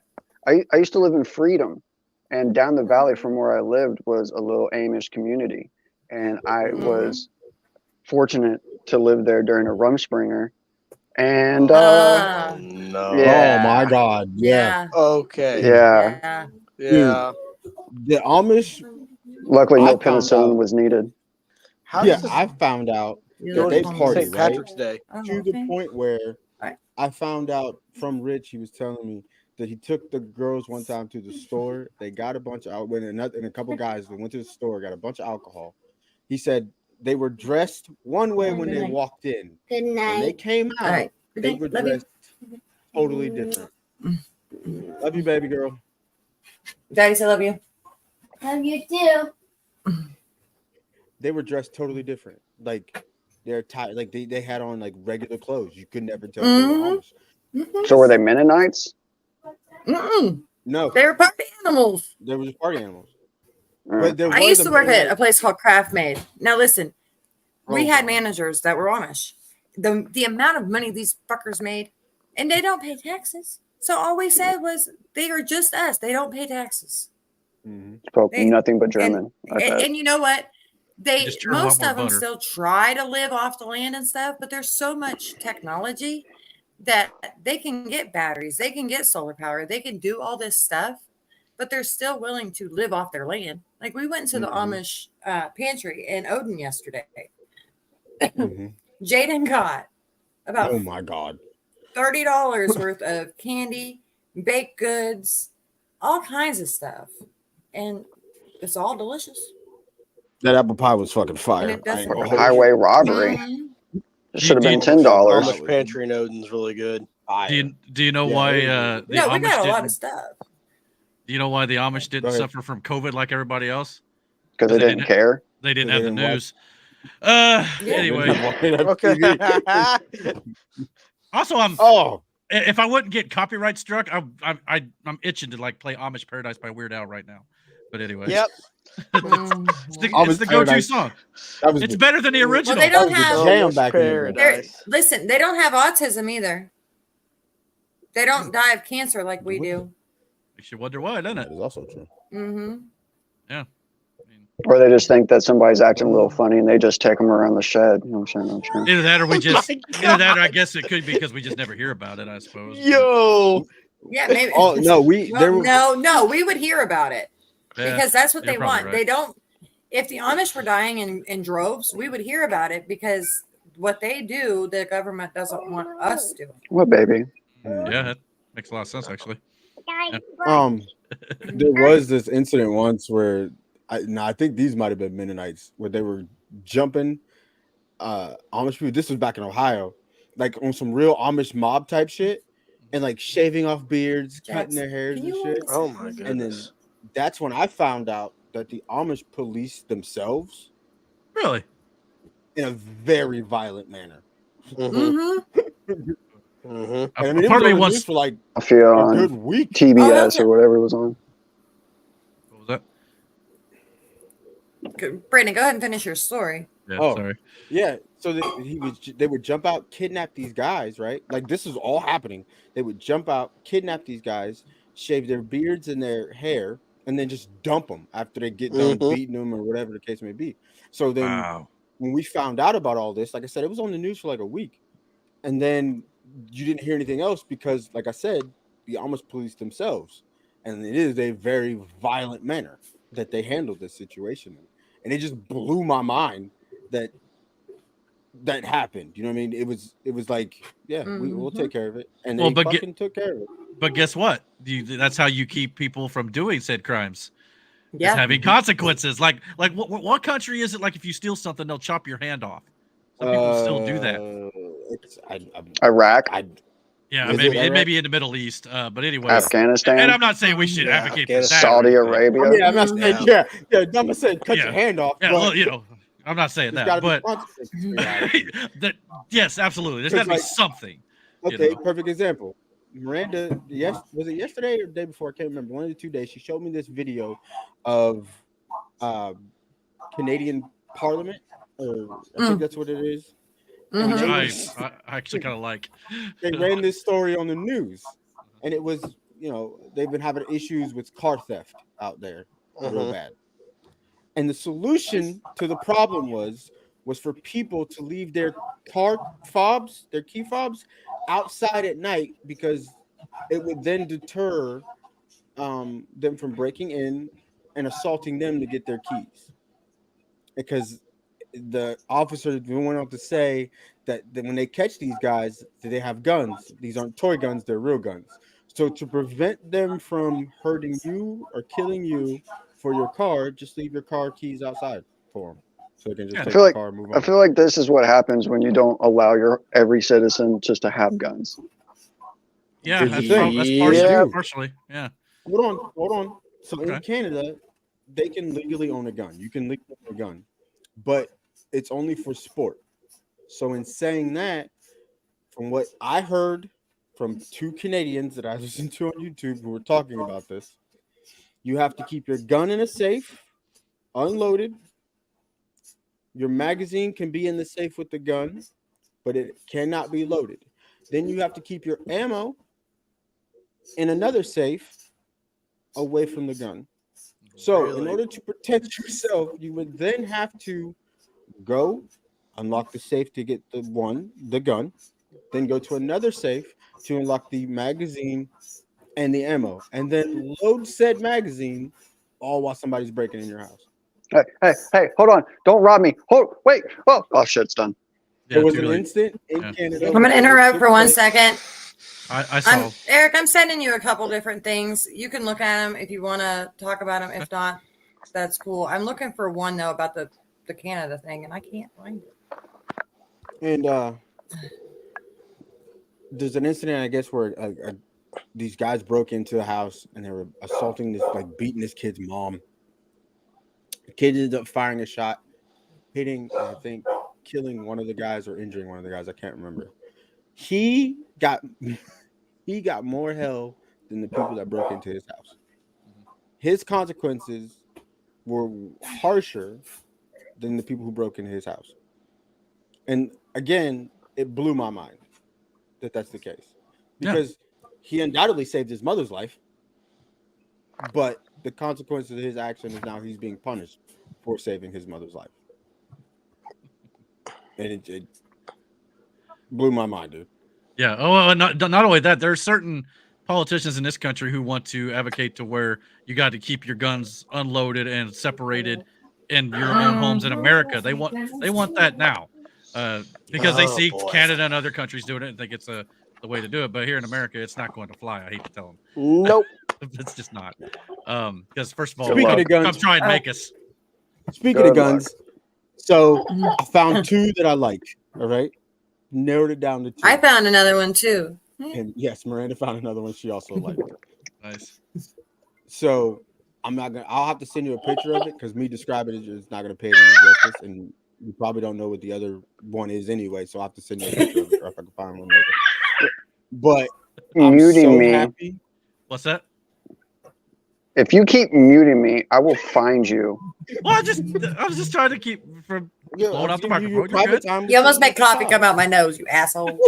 I used to live in Freedom, and down the valley from where I lived was a little Amish community. And I was fortunate to live there during a Rumspringa. And
no.
Yeah.
Oh my God. Yeah.
Okay.
Yeah.
Yeah.
The Amish.
Luckily, no penicillin was needed.
I found out that they party
St. Patrick's Day
to the point where I found out from Rich. He was telling me that he took the girls one time to the store. They got a bunch of and a couple guys that went to the store, got a bunch of alcohol. He said they were dressed one way when they walked in.
Good night.
When they came out, they were dressed totally different. Love you, baby girl.
Daddy said love you.
Love you too.
They were dressed totally different. Like they're tired. Like they had on like regular clothes. You could never tell. They were Amish.
So were they Mennonites?
No,
they were party animals.
They were just party animals.
But
I used to work at a place called Craft Made. Now listen, we had managers that were Amish. The amount of money these fuckers made, and they don't pay taxes. So all we said was they are just us. They don't pay taxes.
Spoke nothing but German.
And you know what? Most of them still try to live off the land and stuff, but there's so much technology that they can get batteries, they can get solar power, they can do all this stuff, but they're still willing to live off their land. Like we went to the Amish pantry in Odin yesterday. Jaden got about $30 worth of candy, baked goods, all kinds of stuff, and it's all delicious.
That apple pie was fucking fire.
Highway robbery. It should have been $10.
Amish pantry in Odin's really good.
Do you know why the
we
Amish
got a lot of stuff.
Do you know why the Amish didn't suffer from COVID like everybody else?
Because they didn't care.
They didn't have the news. Anyway.
Okay.
Also, if I wouldn't get copyright struck, I'm itching to like play Amish Paradise by Weird Al right now. But anyway.
Yep.
It's the go-to song. It's better than the original.
Well, they don't have
jam back in
listen, they don't have autism either. They don't die of cancer like we do.
Makes you wonder why, doesn't it?
That is also true.
Mm-hmm.
Yeah.
Or they just think that somebody's acting a little funny and they just take them around the shed. You know what I'm saying?
Either that or we just, either that or I guess it could be because we just never hear about it, I suppose.
Yo.
Yeah, maybe.
Oh, no, we
would hear about it because that's what they want.
Right.
They don't. If the Amish were dying in droves, we would hear about it because what they do, the government doesn't want us doing.
What, baby?
Yeah, that makes a lot of sense, actually. Yeah.
There was this incident once where I think these might have been Mennonites where they were jumping Amish people. This was back in Ohio, like on some real Amish mob type shit, and like shaving off beards, cutting their hairs and shit.
Oh my goodness!
And then that's when I found out that the Amish police themselves,
really,
in a very violent manner.
Mm-hmm.
I mean, part of me wants for like
a good
week.
TBS or whatever it was on.
What was
that? Brandon, go ahead and finish your story.
Yeah, sorry.
Yeah, so they would jump out, kidnap these guys, right? Like this is all happening. They would jump out, kidnap these guys, shave their beards and their hair, and then just dump them after they get done beating them or whatever the case may be. So then when we found out about all this, like I said, it was on the news for like a week. And then you didn't hear anything else because, like I said, the Amish police themselves. And it is a very violent manner that they handled this situation. And it just blew my mind that happened. You know what I mean? It was like, yeah, we'll take care of it. And they fucking took care of it.
But guess what? That's how you keep people from doing said crimes.
Yeah,
having consequences. Like what country is it? Like if you steal something, they'll chop your hand off. Some people still do that.
Iraq.
Maybe in the Middle East. But anyway,
Afghanistan.
And I'm not saying we should advocate for that.
Saudi Arabia.
I mean, I'm not saying, I'm not saying cut your hand off.
Yeah, well, I'm not saying that, but yes, absolutely. There's got to be something.
Okay, perfect example. Miranda, was it yesterday or the day before? I can't remember. One of the 2 days, she showed me this video of Canadian Parliament, or I think that's what it is.
I actually kind of like.
They ran this story on the news, and it was, they've been having issues with car theft out there, real bad. And the solution to the problem was for people to leave their car fobs, their key fobs, outside at night because it would then deter them from breaking in and assaulting them to get their keys. Because the officer went on to say that when they catch these guys, they have guns. These aren't toy guns, they're real guns. So to prevent them from hurting you or killing you for your car, just leave your car keys outside for them. So they can just take the car and move on.
I feel like this is what happens when you don't allow every citizen just to have guns.
Yeah, that's partially. Yeah.
Hold on. So in Canada, they can legally own a gun. You can legally own a gun, but it's only for sport. So in saying that, from what I heard from 2 Canadians that I listened to on YouTube who were talking about this, you have to keep your gun in a safe, unloaded. Your magazine can be in the safe with the gun, but it cannot be loaded. Then you have to keep your ammo in another safe away from the gun. So in order to protect yourself, you would then have to go unlock the safe to get the gun, then go to another safe to unlock the magazine and the ammo, and then load said magazine all while somebody's breaking in your house.
Hey, hold on. Don't rob me. Wait. Oh, shit, it's done.
There was an instant in Canada.
I'm going to interrupt for 1 second.
I saw.
Eric, I'm sending you a couple different things. You can look at them if you want to talk about them. If not, that's cool. I'm looking for one, though, about the Canada thing, and I can't find it.
And there's an incident, I guess, where these guys broke into the house and they were assaulting beating this kid's mom. The kid ended up firing a shot, hitting, I think, killing one of the guys or injuring one of the guys. I can't remember. He got more hell than the people that broke into his house. His consequences were harsher than the people who broke into his house. And again, it blew my mind that that's the case, because he undoubtedly saved his mother's life, but the consequences of his action is now he's being punished for saving his mother's life. And it blew my mind, dude.
Yeah. Oh, not only that, there are certain politicians in this country who want to advocate to where you got to keep your guns unloaded and separated in your own homes in America. They want that now, because they see Canada and other countries doing it and think it's the way to do it. But here in America, it's not going to fly. I hate to tell them.
Nope.
It's just not. Because first of all,
Speaking of guns,
come try and make us.
Speaking of guns, so I found 2 that I like. All right, narrowed it down to 2.
I found another one too.
And yes, Miranda found another one she also liked.
Nice.
So I'll have to send you a picture of it, because me describing it is not going to pay it any justice, and you probably don't know what the other one is anyway. So I'll have to send you a picture of it, or if I can find one later. But I'm so happy.
What's that?
If you keep muting me, I will find you.
Well, I was just trying to keep from blowing out the microphone.
You almost made coffee come out my nose, you asshole.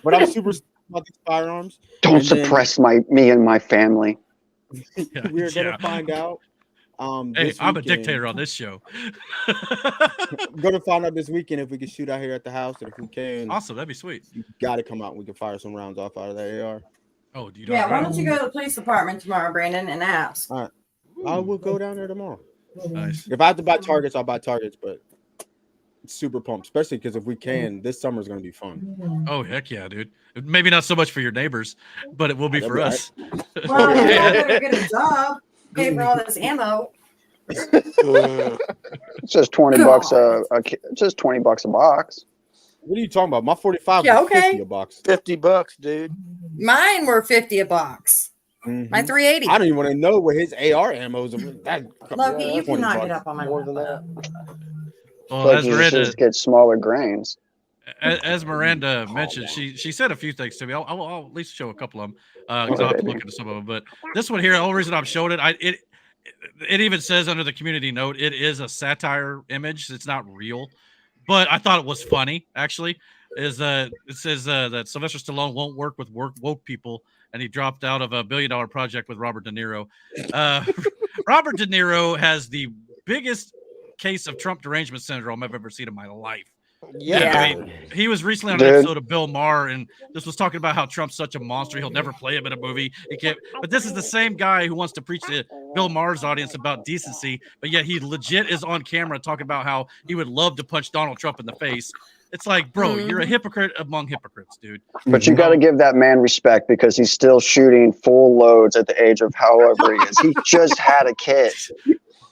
But I'm super about these firearms.
Don't suppress me and my family.
We're gonna find out.
Hey, I'm a dictator on this show.
We're gonna find out this weekend if we can shoot out here at the house, and if we can,
awesome, that'd be sweet.
You got to come out and we can fire some rounds off out of that AR.
Oh, do you?
Yeah, why don't you go to the police department tomorrow, Brandon, and ask?
All right, I will go down there tomorrow.
Nice.
If I have to buy targets, I'll buy targets, but super pumped, especially because if we can, this summer is going to be fun.
Oh, heck yeah, dude. Maybe not so much for your neighbors, but it will be for us.
Well, yeah, better get a job, pay for all this ammo.
It's just $20 it's just $20 a box.
What are you talking about? My 45
Yeah,
was
okay.
50 a box.
$50, dude.
Mine were 50 a box. My 380.
I don't even want to know what his AR ammo is.
Look, you cannot get up on my
more than that.
Well, as
you
Miranda
just get smaller grains.
As Miranda mentioned, she said a few things to me. I'll at least show a couple of them because I'll have to look into some of them. But this one here, the only reason I'm showing it, it even says under the community note, it is a satire image. It's not real, but I thought it was funny. Actually, it says that Sylvester Stallone won't work with woke people, and he dropped out of a $1 billion project with Robert De Niro. Robert De Niro has the biggest case of Trump derangement syndrome I've ever seen in my life.
Yeah.
I mean, he was recently on an episode of Bill Maher, and this was talking about how Trump's such a monster. He'll never play him in a movie. He can't. But this is the same guy who wants to preach to Bill Maher's audience about decency, but yet he legit is on camera talking about how he would love to punch Donald Trump in the face. It's like, bro, you're a hypocrite among hypocrites, dude.
But you got to give that man respect because he's still shooting full loads at the age of however he is. He just had a kid.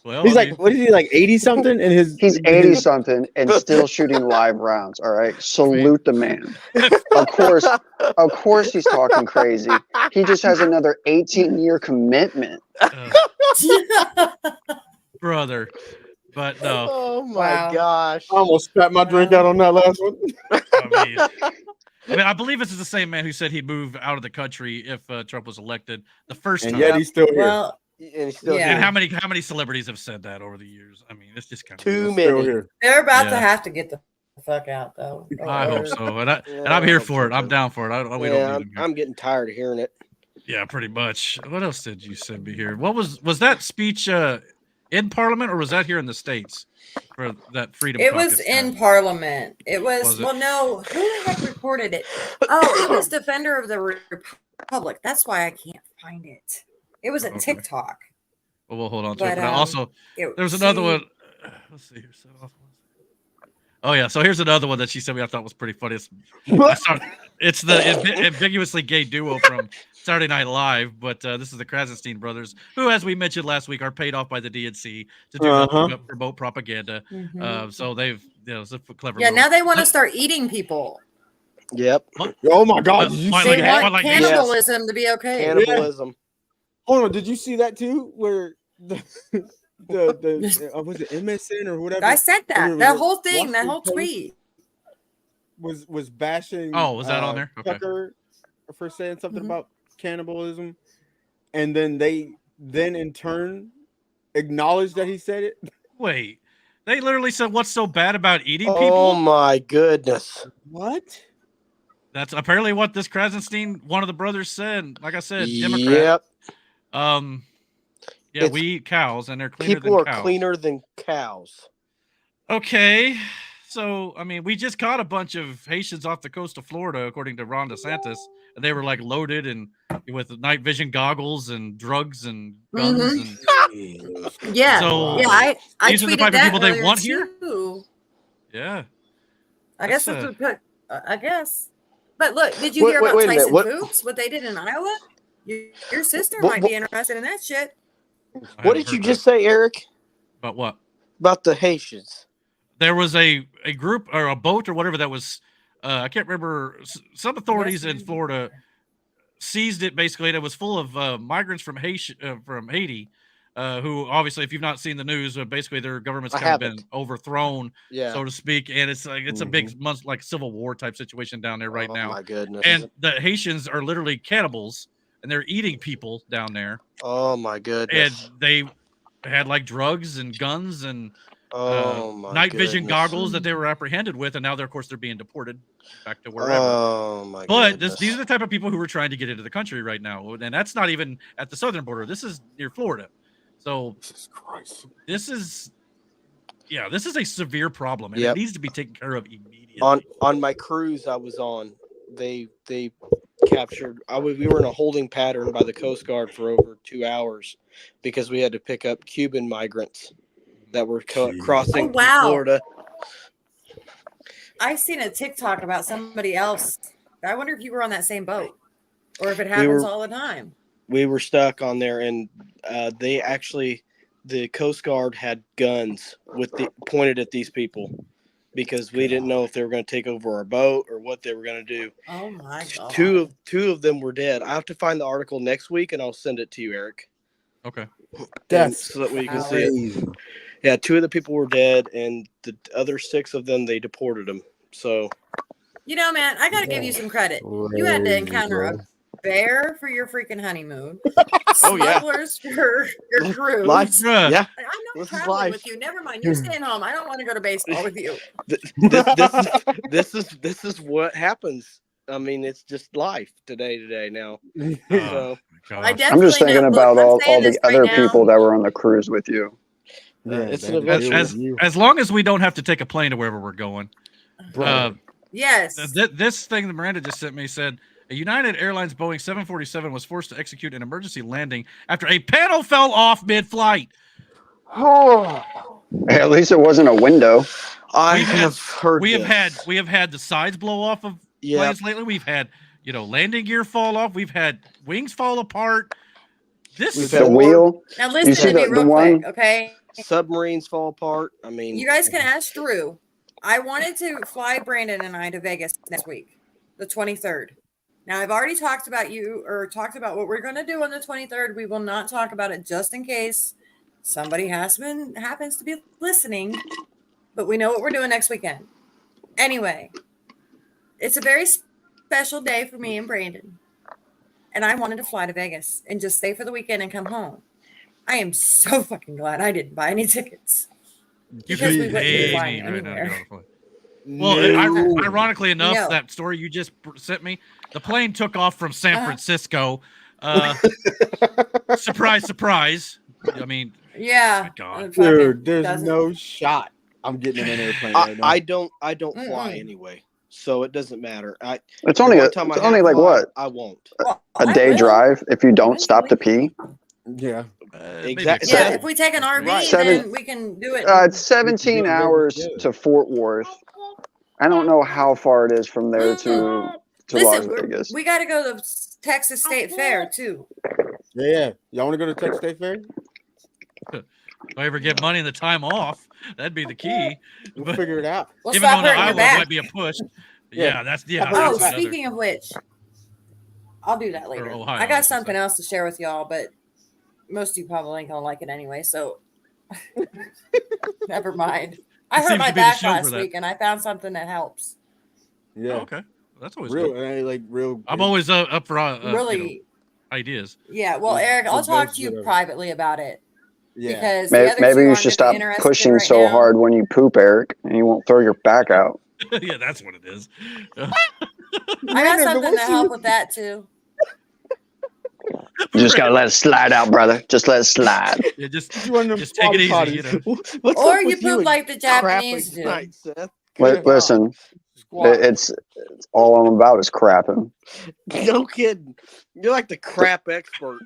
Well,
he's like, what is he, like 80 something? And
he's 80 something and still shooting live rounds. All right, salute the man. Of course, he's talking crazy. He just has another 18-year commitment,
brother. But no.
Oh my gosh!
I almost spat my drink out on that last one.
I mean, I believe this is the same man who said he'd move out of the country if Trump was elected the first time.
And yet he's still here.
Well,
and he's still
and how many celebrities have said that over the years? I mean, it's just kind of
too many.
They're about to have to get the fuck out, though.
I hope so, and I'm here for it. I'm down for it.
I'm getting tired of hearing it.
Yeah, pretty much. What else did you send me here? What was that speech in Parliament, or was that here in the States for that Freedom?
It was in Parliament. It was well, no. Who the heck reported it? Oh, it was Defender of the Republic. That's why I can't find it. It was at TikTok.
Well, we'll hold on to it. But also, there was another one. Let's see here. Oh yeah, so here's another one that she sent me. I thought was pretty funny. It's the ambiguously gay duo from Saturday Night Live, but this is the Krasenstein brothers, who, as we mentioned last week, are paid off by the DNC to do promote propaganda. So they've, it's a clever.
Yeah, now they want to start eating people.
Yep.
Oh my God!
They want cannibalism to be okay.
Cannibalism.
Yeah. Hold on, did you see that too? Where the was it MSN or whatever?
I said that. That whole thing, that whole tweet
was bashing.
Oh, was that on there?
Okay. Tucker for saying something about cannibalism, and then they in turn acknowledge that he said it?
Wait, they literally said, "What's so bad about eating
Oh
people?"
my goodness!
What?
That's apparently what this Krasenstein, one of the brothers, said. Like I said, Democrat.
Yep.
Yeah, we eat cows, and they're cleaner
People
than
are
cows.
cleaner than cows.
Okay, so I mean, we just caught a bunch of Haitians off the coast of Florida, according to Ron DeSantis, and they were like loaded and with night vision goggles and drugs and guns. And
yeah,
so
I
these are the
tweeted
type of
that
people they
earlier,
want here.
too.
Yeah,
I guess
That's,
that's what I guess. But look, did you hear about
wait a minute,
Tyson
what-
Foods? What they did in Iowa? Your sister
What-
might be interested in that shit.
I
What
haven't
did you
heard
just say, Eric?
About what?
About the Haitians?
There was a group or a boat or whatever that was I can't remember. Some authorities in Florida seized it basically, and it was full of migrants from Haiti, who obviously, if you've not seen the news, basically their government's kind of been overthrown, so to speak, and it's like it's a big like civil war type situation down there right now.
Oh my goodness!
And the Haitians are literally cannibals, and they're eating people down there.
Oh my goodness!
And they had like drugs and guns and
my
night vision
goodness.
goggles that they were apprehended with, and now they're, of course, they're being deported back to wherever.
Oh my
But
goodness!
these are the type of people who are trying to get into the country right now, and that's not even at the southern border. This is near Florida. So
Jesus Christ.
this is a severe problem, and
Yep.
it needs to be taken care of immediately.
On my cruise I was on, they captured. We were in a holding pattern by the Coast Guard for over 2 hours because we had to pick up Cuban migrants that were crossing Florida.
I seen a TikTok about somebody else. I wonder if you were on that same boat, or if it happens all the time.
We were stuck on there, and the Coast Guard had guns pointed at these people because we didn't know if they were going to take over our boat or what they were going to do.
Oh my God!
Two of them were dead. I have to find the article next week, and I'll send it to you, Eric.
Okay.
So that way you can see it. Yeah, 2 of the people were dead, and the other 6 of them, they deported them. So,
Man, I got to give you some credit. You had to encounter a bear for your freaking honeymoon. Smugglers for your cruise.
Yeah.
I'm not traveling with you. Never mind. You're staying home. I don't want to go to baseball with you.
This is what happens. I mean, it's just life today now. So,
I'm
just thinking about all the other people that were on the cruise with you.
It's an adventure.
As long as we don't have to take a plane to wherever we're going.
Yes.
This thing that Miranda just sent me said a United Airlines Boeing 747 was forced to execute an emergency landing after a panel fell off mid-flight.
At least it wasn't a window.
I have heard.
We have had the sides blow off of planes lately. We've had landing gear fall off. We've had wings fall apart. This is
the wheel.
Now listen to me real quick, okay?
Submarines fall apart. I mean,
you guys can ask Drew. I wanted to fly Brandon and I to Vegas next week, the 23rd. Now I've already talked about what we're going to do on the 23rd. We will not talk about it just in case somebody happens to be listening, but we know what we're doing next weekend. Anyway, it's a very special day for me and Brandon, and I wanted to fly to Vegas and just stay for the weekend and come home. I am so fucking glad I didn't buy any tickets. Because we wouldn't be flying anywhere.
Well, ironically enough, that story you just sent me, the plane took off from San Francisco. Surprise, surprise. I mean,
yeah.
God.
Dude, there's no shot I'm getting in an airplane right now.
I don't fly anyway, so it doesn't matter.
It's only like what?
I won't.
A day drive if you don't stop to pee.
Yeah.
Exactly.
Yeah, if we take an RV, then we can do it.
It's 17 hours to Fort Worth. I don't know how far it is from there to Las Vegas.
We got to go to Texas State Fair too.
Yeah. Y'all want to go to Texas State Fair?
If I ever get money and the time off, that'd be the key.
We'll figure it out.
Well,
even though
stop hurting
Iowa
your back.
might be a push.
Oh, speaking of which, I'll do that later.
Ohio,
I got something else to share with y'all, but most of you probably ain't gonna like it anyway, so never mind. I hurt my back last week, and I found something that helps.
Yeah.
Oh, okay. That's always
real,
good.
real.
I'm always up for
really
ideas.
Yeah. Well, Eric, I'll talk to you privately about it
Yeah.
Because
Maybe you should stop pushing so hard when you poop, Eric, and you won't throw your back out.
Yeah, that's what it is.
I got something to help with that too.
You just gotta let it slide out, brother. Just let it slide.
Yeah, just take
it
easy. You know?
Or you poop like the Japanese do.
Tonight, Seth?
Listen, it's all I'm about is crapping.
No kidding. You're like the crap expert.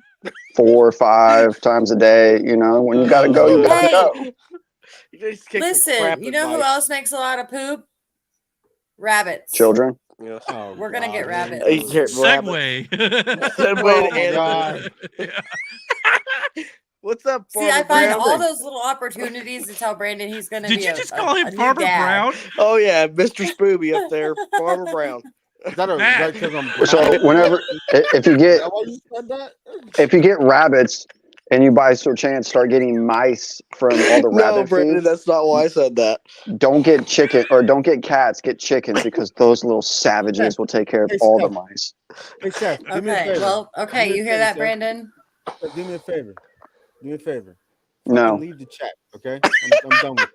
4 or 5 times a day. You know, when you gotta go, you gotta go.
Listen, you know who else makes a lot of poop? Rabbits.
Children.
Yes.
Oh,
We're gonna get rabbits.
Segue.
Segue to What's up,
See, I
Farmer
find
Brown?
all those little opportunities to tell Brandon he's gonna be
Did you just call him
a new
Farmer
dad.
Brown?
Oh yeah, Mr. Spooby up there, Farmer Brown.
Is that because I'm
So whenever, if you get rabbits and you by chance start getting mice from all the
No,
rabbit
Brandon,
feeds,
that's not why I said that.
don't get chicken or don't get cats. Get chickens because those little savages will take care of all the mice.
Hey, Seth, do me a
Okay,
favor.
well, okay, you hear that, Brandon?
Do me a favor. Do me a favor.
No.
Leave the chat, okay? I'm done with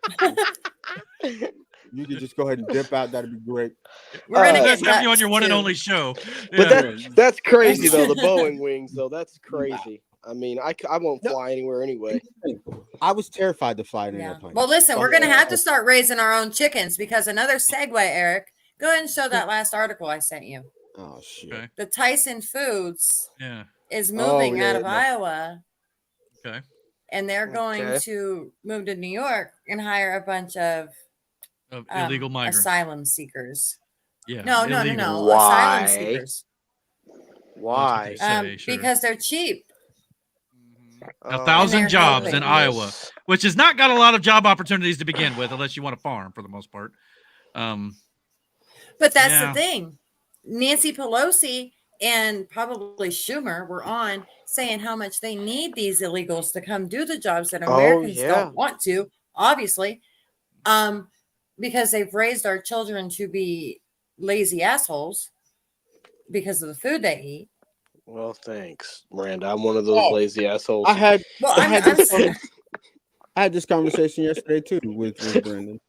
it. You could just go ahead and dip out. That'd be great.
We're gonna
Let's
get
have you on
nuts,
your one and
too.
only show.
But
Yeah.
that's crazy though. The Boeing wings though, that's crazy. I mean, I won't fly anywhere anyway.
I was terrified to fly in an
Yeah.
airplane.
Well, listen, we're gonna have to start raising our own chickens because another segue, Eric. Go ahead and show that last article I sent you.
Oh shit.
Okay.
The Tyson Foods
Yeah.
is moving out of
yeah.
Iowa.
Okay.
And they're going to move to New York and hire a bunch of
Illegal migrants.
asylum seekers.
Yeah.
No.
Why?
Asylum seekers.
Why?
Sure.
Because they're cheap.
1,000
they're
jobs
helping.
in Iowa, which has not got a lot of job opportunities to begin with, unless you want to farm for the most part.
But that's the thing. Nancy Pelosi and probably Schumer were on saying how much they need these illegals to come do the jobs that Americans don't want to, obviously, because they've raised our children to be lazy assholes because of the food they eat.
Well, thanks, Miranda. I'm one of those lazy assholes.
I had
I'm
this conversation yesterday too with Brandon,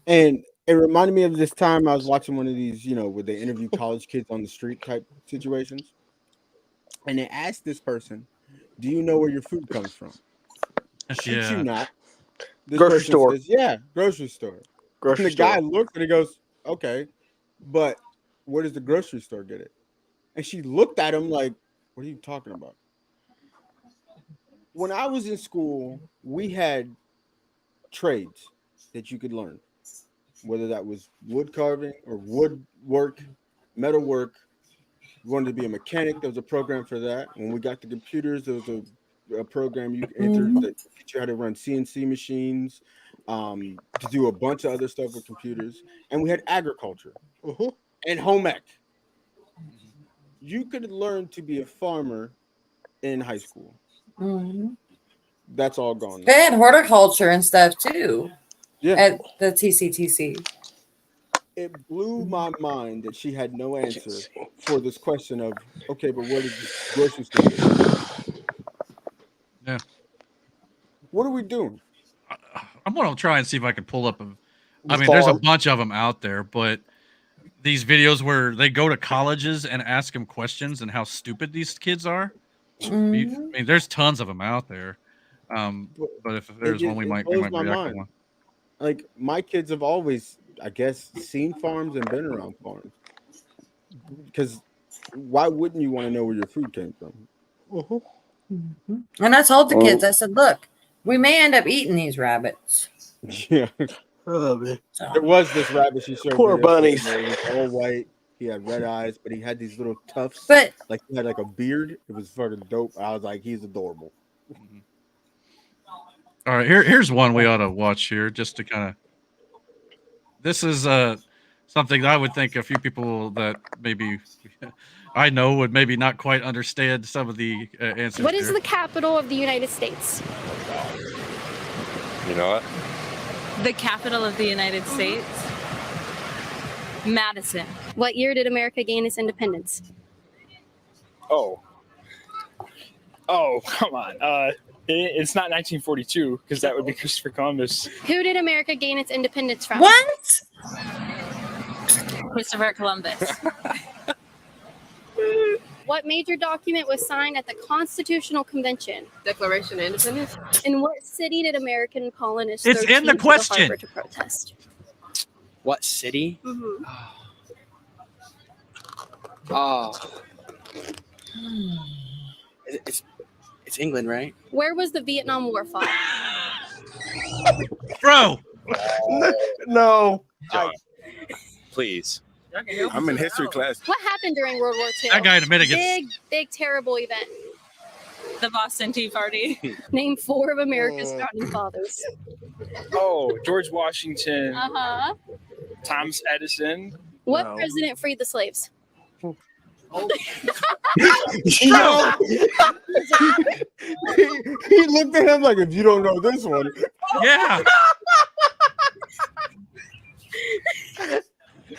and it reminded me of this time I was watching one of these, where they interview college kids on the street type situations, and they asked this person, "Do you know where your food comes from?" Shit you not. This
Grocery store.
Says, yeah, grocery store.
Grocery
and the
store.
guy looked and he goes, "Okay, but where does the grocery store get it?" And she looked at him like, "What are you talking about?" When I was in school, we had trades that you could learn, whether that was wood carving or woodwork, metal work. You wanted to be a mechanic, there was a program for that. When we got the computers, there was a program you entered that teach you how to run CNC machines, to do a bunch of other stuff with computers. And we had agriculture and home ec. You could learn to be a farmer in high school. That's all gone now.
They had horticulture and stuff too.
Yeah.
At the TCTC.
It blew my mind that she had no answer for this question of, okay, but where does the grocery store go?
Yeah.
What are we doing?
I'm going to try and see if I can pull up. There's a bunch of them out there, but these videos where they go to colleges and ask them questions and how stupid these kids are. There's tons of them out there. But if there's one, we might react to one.
Like, my kids have always, I guess, seen farms and been around farms. Because why wouldn't you want to know where your food came from?
And I told the kids, I said, look, we may end up eating these rabbits.
Yeah.
Oh, man.
So.
There was this rabbit she showed.
Poor bunnies.
He was all white. He had red eyes, but he had these little tufts.
But
like he had like a beard. It was fucking dope. I was like, he's adorable.
All right, here's one we ought to watch here, just to kind of. This is something that I would think a few people that maybe I know would maybe not quite understand some of the answers.
What is the capital of the United States?
You know what?
The capital of the United States? Madison.
What year did America gain its independence?
Oh, come on. It's not 1942 because that would be Christopher Columbus.
Who did America gain its independence from?
What?
Christopher Columbus.
What major document was signed at the Constitutional Convention?
Declaration of Independence.
In what city did American colonists
It's in the
13 to
question.
harbor to protest?
What city?
Mhm.
It's England, right?
Where was the Vietnam War fought?
Bro.
No.
Please. I'm in history class.
What happened during World War II?
That guy in a minute gets.
Big, terrible event.
The Boston Tea Party.
Name 4 of America's founding fathers.
Oh, George Washington,
Uh-huh.
Thomas Edison.
What
No.
president freed the slaves?
No. he looked at him like, if you don't know this one.
Yeah. He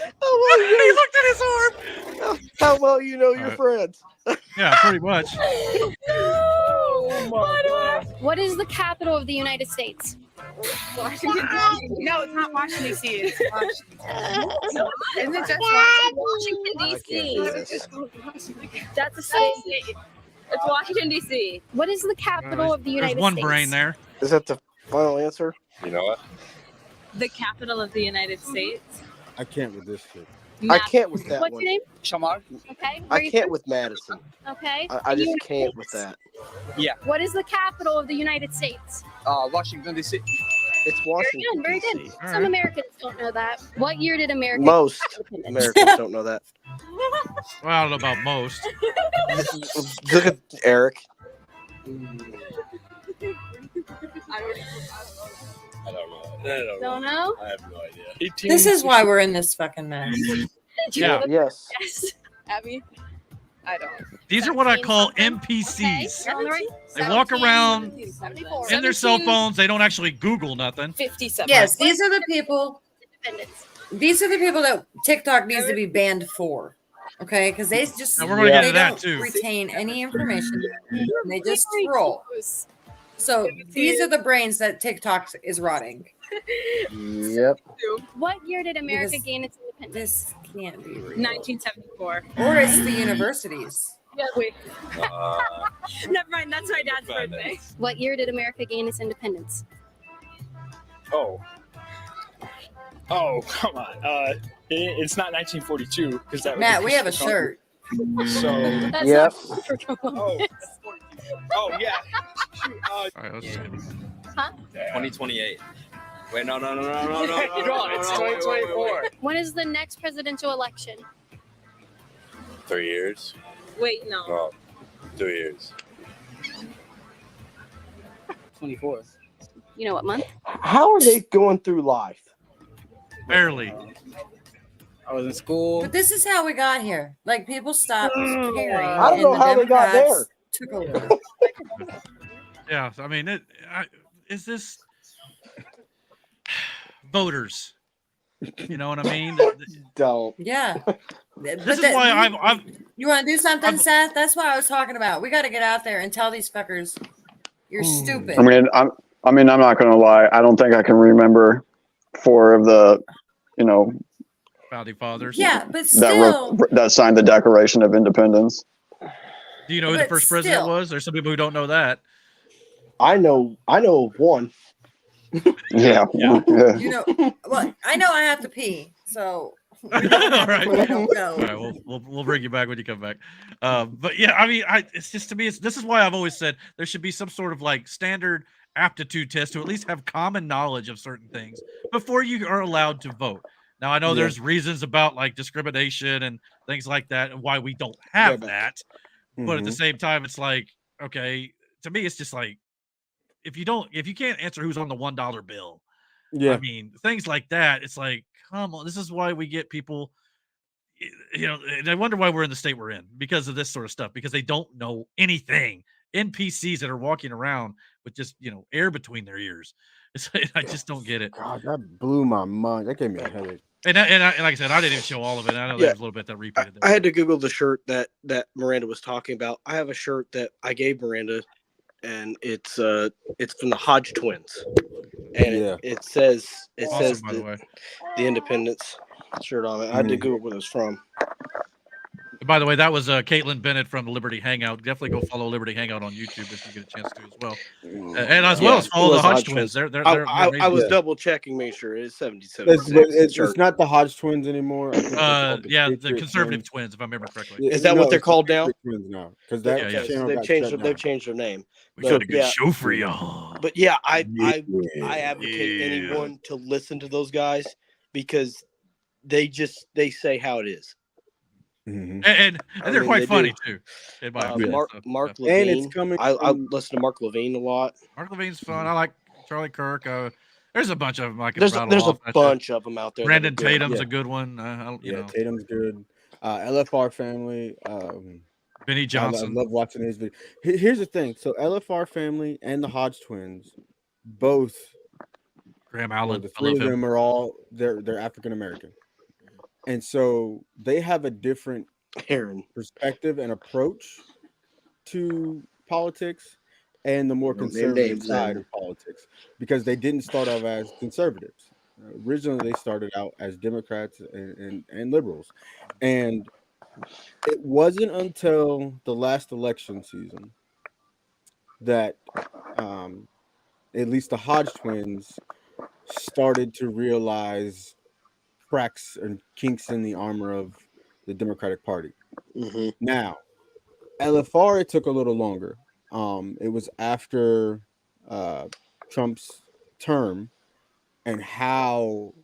looked at his arm.
How well you know your friends?
Yeah, pretty much.
What is the capital of the United States?
Washington, D.C. No, it's not Washington, D.C. It's Washington. Isn't it just
Washington, D.C.
That's a state.
It's Washington, D.C.
What is the capital of the
There's
United
one
States?
brain there.
Is that the final answer?
You know what?
The capital of the United States.
I can't with this shit.
I can't with that
What's
one.
your name?
Shamar.
Okay. Where are
I
you
can't
from?
with Madison.
Okay.
I
And
just
you-
can't with that.
What is the capital of the United States?
Washington, D.C.
It's Washington.
Very good.
D.C.
All
Some
right.
Americans don't know that. What year did America
Most
gain independence?
Americans don't know that.
Well, I don't know about most.
Look at Eric.
I don't know.
Don't know?
I have no idea.
This is why we're in this fucking mess.
Yeah.
Yes.
Yes.
Abby? I don't.
These are what I call
Okay.
NPCs.
You're on the right.
They walk around
74.
in their cell phones. They don't actually Google nothing.
57.
Yes, these are the people.
Independence.
These are the people that TikTok needs to be banned for. Okay, because they just
And we're gonna get
they
into that,
don't
too.
retain any information. And they just scroll. So these are the brains that TikTok is rotting.
Yep.
What year did America
Because
gain its independence?
This can't be real.
1974.
Or it's the universities.
Yeah, wait.
Uh,
Never mind. That's my dad's birthday.
What year did America gain its independence?
Oh, come on. It's not 1942 because that would
Matt,
be
we have a
Christopher
shirt.
Columbus. So,
That's
Yep.
yeah.
All right, let's see.
2028. Wait, no.
God, it's 2024.
When is the next presidential election?
3 years.
Wait, no.
No, 2 years.
24th.
You know what month?
How are they going through life?
Barely.
I was in school.
But this is how we got here. Like people stopped caring.
I don't
and
know
the
how they got there.
Democrats Took over.
Yeah. I mean, is this voters? You know what I mean?
Don't.
Yeah.
This is why I've
You want to do something, Seth? That's what I was talking about. We got to get out there and tell these fuckers you're stupid.
I mean, I'm not going to lie. I don't think I can remember 4 of the,
founding fathers.
Yeah, but still,
that signed the Declaration of Independence.
Do you know who the
But
first president
still.
was? There's some people who don't know that.
I know one.
Yeah.
you know, well, I know I have to pee, so
All right.
I don't know.
All right, we'll bring you back when you come back. But yeah, I mean, it's just to me, this is why I've always said there should be some sort of like standard aptitude test to at least have common knowledge of certain things before you are allowed to vote. Now I know there's reasons about like discrimination and things like that and why we don't have that, but at the same time, it's like, okay, to me, it's just like if you can't answer who's on the $1 bill, I mean, things like that, it's like, come on, this is why we get people, and I wonder why we're in the state we're in because of this sort of stuff, because they don't know anything. NPCs that are walking around with just, air between their ears. I just don't get it.
God, that blew my mind. That gave me a headache.
And like I said, I didn't even show all of it. I know there's a little bit that repeated there.
I had to Google the shirt that Miranda was talking about. I have a shirt that I gave Miranda, and it's from the Hodge twins, and it says
Awesome, by the way.
the Independence shirt on it. I had to Google what it was from.
By the way, that was Caitlin Bennett from Liberty Hangout. Definitely go follow Liberty Hangout on YouTube if you get a chance to as well. And as well as follow the Hodge twins. They're
I was double checking, make sure it is 77.
It's not the Hodge twins anymore.
The conservative twins, if I remember correctly.
Is that what they're called now?
Twins now, because
they've changed their name.
We got a good show for y'all.
But yeah, I advocate anyone to listen to those guys because they say how it is.
Mm-hmm. And they're quite funny too.
Mark Levine.
And it's coming.
I listen to Mark Levine a lot.
Mark Levine's fun. I like Charlie Kirk. There's a bunch of them. I can
there's
rattle off.
A bunch of them out there.
Brandon Tatum's a good one.
Tatum's good. LFR family.
Benny Johnson.
I love watching his videos. Here's the thing. So LFR family and the Hodge twins, both.
Graham Allen.
The three of them are all they're African American. And so they have a different perspective and approach to politics and the more conservative side of politics, because they didn't start off as conservatives. Originally, they started out as Democrats and liberals. And it wasn't until the last election season that at least the Hodge twins started to realize cracks and kinks in the armor of the Democratic Party.
Mm-hmm.
Now, LFR, it took a little longer. It was after Trump's term and how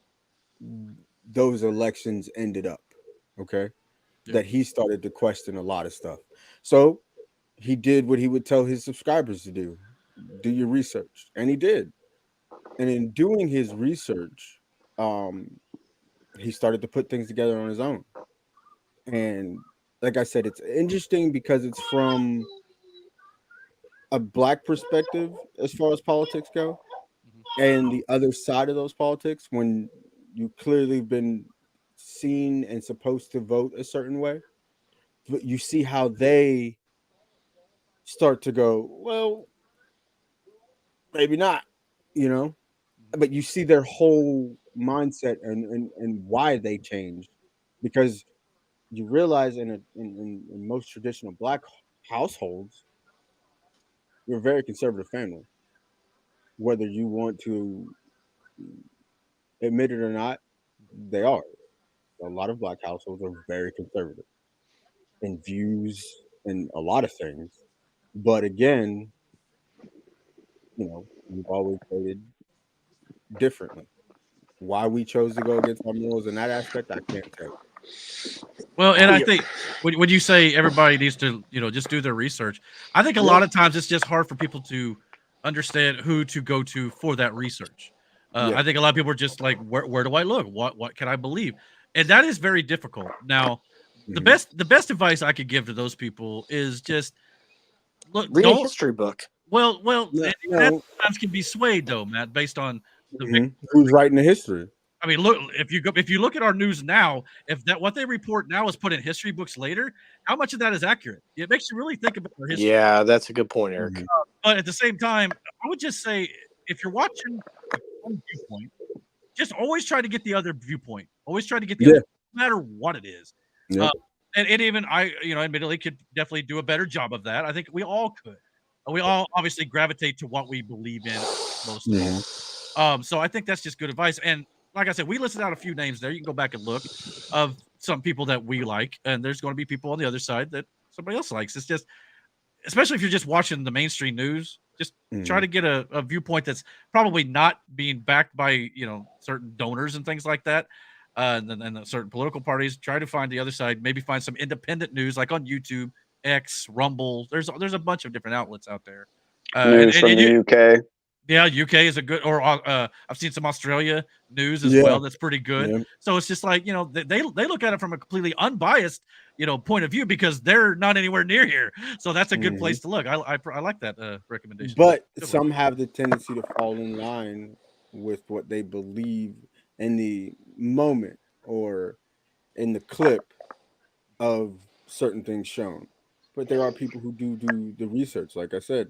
those elections ended up, that he started to question a lot of stuff. So he did what he would tell his subscribers to do your research. And he did. And in doing his research, he started to put things together on his own. And like I said, it's interesting because it's from a Black perspective as far as politics go, and the other side of those politics, when you clearly been seen and supposed to vote a certain way, but you see how they start to go, well, maybe not, but you see their whole mindset and why they changed, because you realize in most traditional Black households, you're a very conservative family, whether you want to admit it or not. They are. A lot of Black households are very conservative in views and a lot of things, but again, we've always voted differently. Why we chose to go against our morals in that aspect, I can't tell.
Well, and I think when you say everybody needs to, just do their research, I think a lot of times it's just hard for people to understand who to go to for that research. I think a lot of people are just like, where do I look? What can I believe? And that is very difficult. Now, the best advice I could give to those people is just
read a history book.
Well, that sometimes can be swayed though, Matt, based on
who's writing the history.
I mean, look, if you look at our news now, if what they report now is put in history books later, how much of that is accurate? It makes you really think about our history.
Yeah, that's a good point, Eric.
But at the same time, I would just say, if you're watching one viewpoint, just always try to get the other viewpoint. Always try to get the other, no matter what it is.
Yeah.
And even I, admittedly could definitely do a better job of that. I think we all could. We all obviously gravitate to what we believe in most of all. So I think that's just good advice. And like I said, we listed out a few names there. You can go back and look of some people that we like, and there's going to be people on the other side that somebody else likes. It's just, especially if you're just watching the mainstream news, just try to get a viewpoint that's probably not being backed by certain donors and things like that, and certain political parties. Try to find the other side. Maybe find some independent news, like on YouTube, X, Rumble. There's a bunch of different outlets out there.
News from the UK.
Yeah, UK is a good, or I've seen some Australia news as well. That's pretty good. Yeah. So it's just like, they look at it from a completely unbiased, point of view, because they're not anywhere near here. So that's a good place to look. I like that recommendation.
But some have the tendency to fall in line with what they believe in the moment or in the clip of certain things shown. But there are people who do the research, like I said.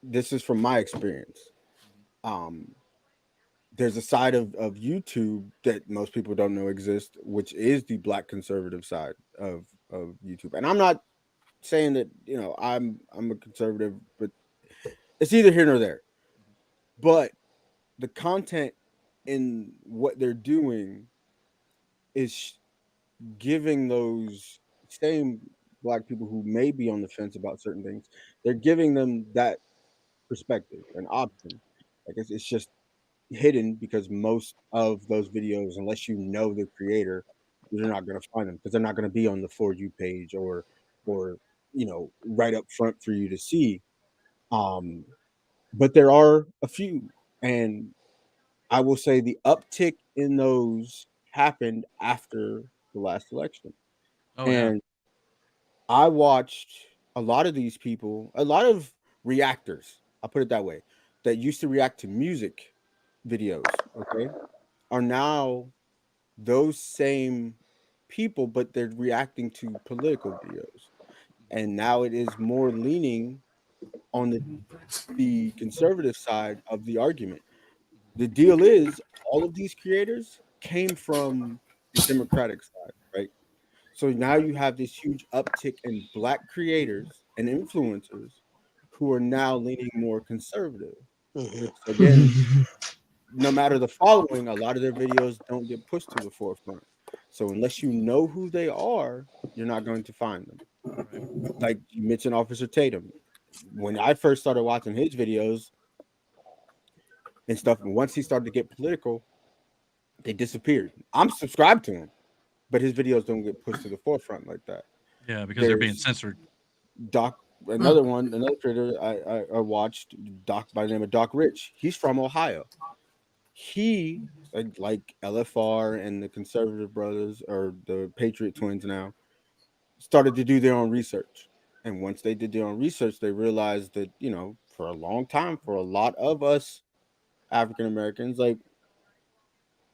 This is from my experience. There's a side of YouTube that most people don't know exists, which is the Black conservative side of YouTube. And I'm not saying that, you know, I'm a conservative, but it's either here nor there. But the content in what they're doing is giving those same Black people who may be on the fence about certain things, they're giving them that perspective, an option. I guess it's just hidden because most of those videos, unless you know the creator, you're not going to find them because they're not going to be on the For You page or you know, right up front for you to see. But there are a few, and I will say the uptick in those happened after the last election. And I watched a lot of these people, a lot of reactors, I'll put it that way, that used to react to music videos, okay, are now those same people, but they're reacting to political videos. And now it is more leaning on the conservative side of the argument. The deal is all of these creators came from the Democratic side, right? So now you have this huge uptick in Black creators and influencers who are now leaning more conservative. So again, no matter the following, a lot of their videos don't get pushed to the forefront. So unless you know who they are, you're not going to find them. Like you mentioned, Officer Tatum. When I first started watching his videos and stuff, and once he started to get political, they disappeared. I'm subscribed to him, but his videos don't get pushed to the forefront like that.
Yeah, because they're being censored.
Another creator I watched, Doc by the name of Doc Rich. He's from Ohio. He, like LFR and the Conservative Brothers or the Patriot Twins now, started to do their own research. And once they did their own research, they realized that, you know, for a long time, for a lot of us African Americans, like,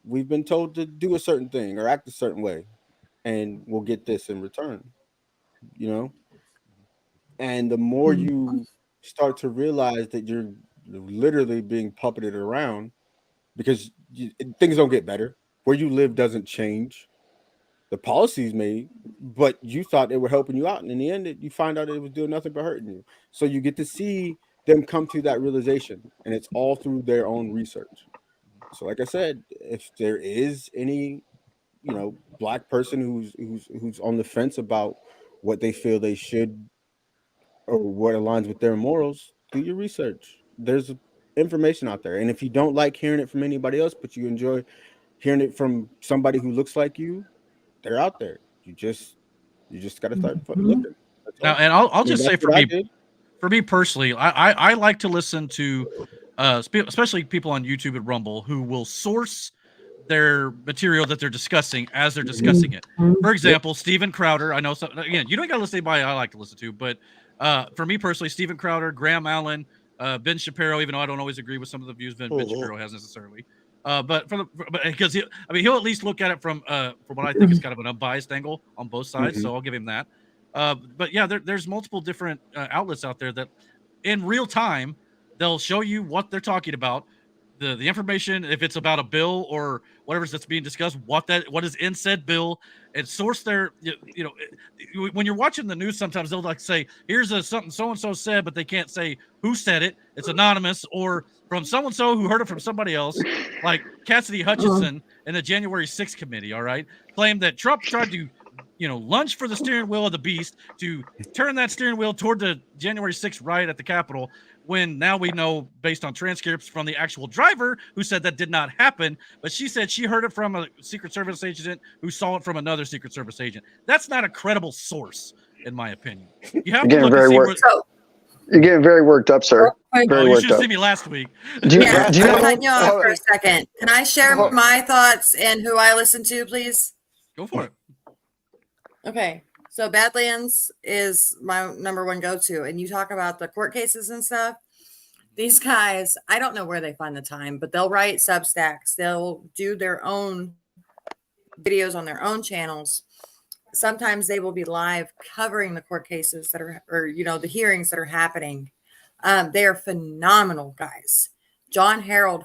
we've been told to do a certain thing or act a certain way, and we'll get this in return, you know? And the more you start to realize that you're literally being puppeted around, because things don't get better. Where you live doesn't change. The policies may, but you thought they were helping you out. And in the end, you find out it was doing nothing but hurting you. So you get to see them come to that realization. And it's all through their own research. So like I said, if there is any, you know, Black person who's on the fence about what they feel they should or what aligns with their morals, do your research. There's information out there. And if you don't like hearing it from anybody else, but you enjoy hearing it from somebody who looks like you, they're out there. You just got to start looking.
Now, and I'll just say for me personally, I like to listen to especially people on YouTube and Rumble who will source their material that they're discussing as they're discussing it. For example, Steven Crowder. I know again, you don't got to listen to anybody I like to listen to, but for me personally, Steven Crowder, Graham Allen, Ben Shapiro, even though I don't always agree with some of the views Ben Shapiro has necessarily, but because he'll at least look at it from what I think is kind of an unbiased angle on both sides, so I'll give him that. But yeah, there's multiple different outlets out there that in real time they'll show you what they're talking about, the information, if it's about a bill or whatever that's being discussed, what is in said bill, and source their, you know, when you're watching the news, sometimes they'll like say, here's something so-and-so said, but they can't say who said it. It's anonymous, or from so-and-so who heard it from somebody else, like Cassidy Hutchinson in the January 6th committee, all right, claimed that Trump tried to, you know, lunge for the steering wheel of the beast to turn that steering wheel toward the January 6th riot at the Capitol, when now we know, based on transcripts from the actual driver who said that did not happen, but she said she heard it from a Secret Service agent who saw it from another Secret Service agent. That's not a credible source, in my opinion. You have to look and see where...
You're getting very worked up, sir.
You should have seen me last week.
I'm cutting you off for a second. Can I share my thoughts and who I listen to, please?
Go for it.
Okay. So Badlands is my number one go-to. And you talk about the court cases and stuff. These guys, I don't know where they find the time, but they'll write Substacks. They'll do their own videos on their own channels. Sometimes they will be live covering the court cases that are, or, you know, the hearings that are happening. They are phenomenal guys. John Harold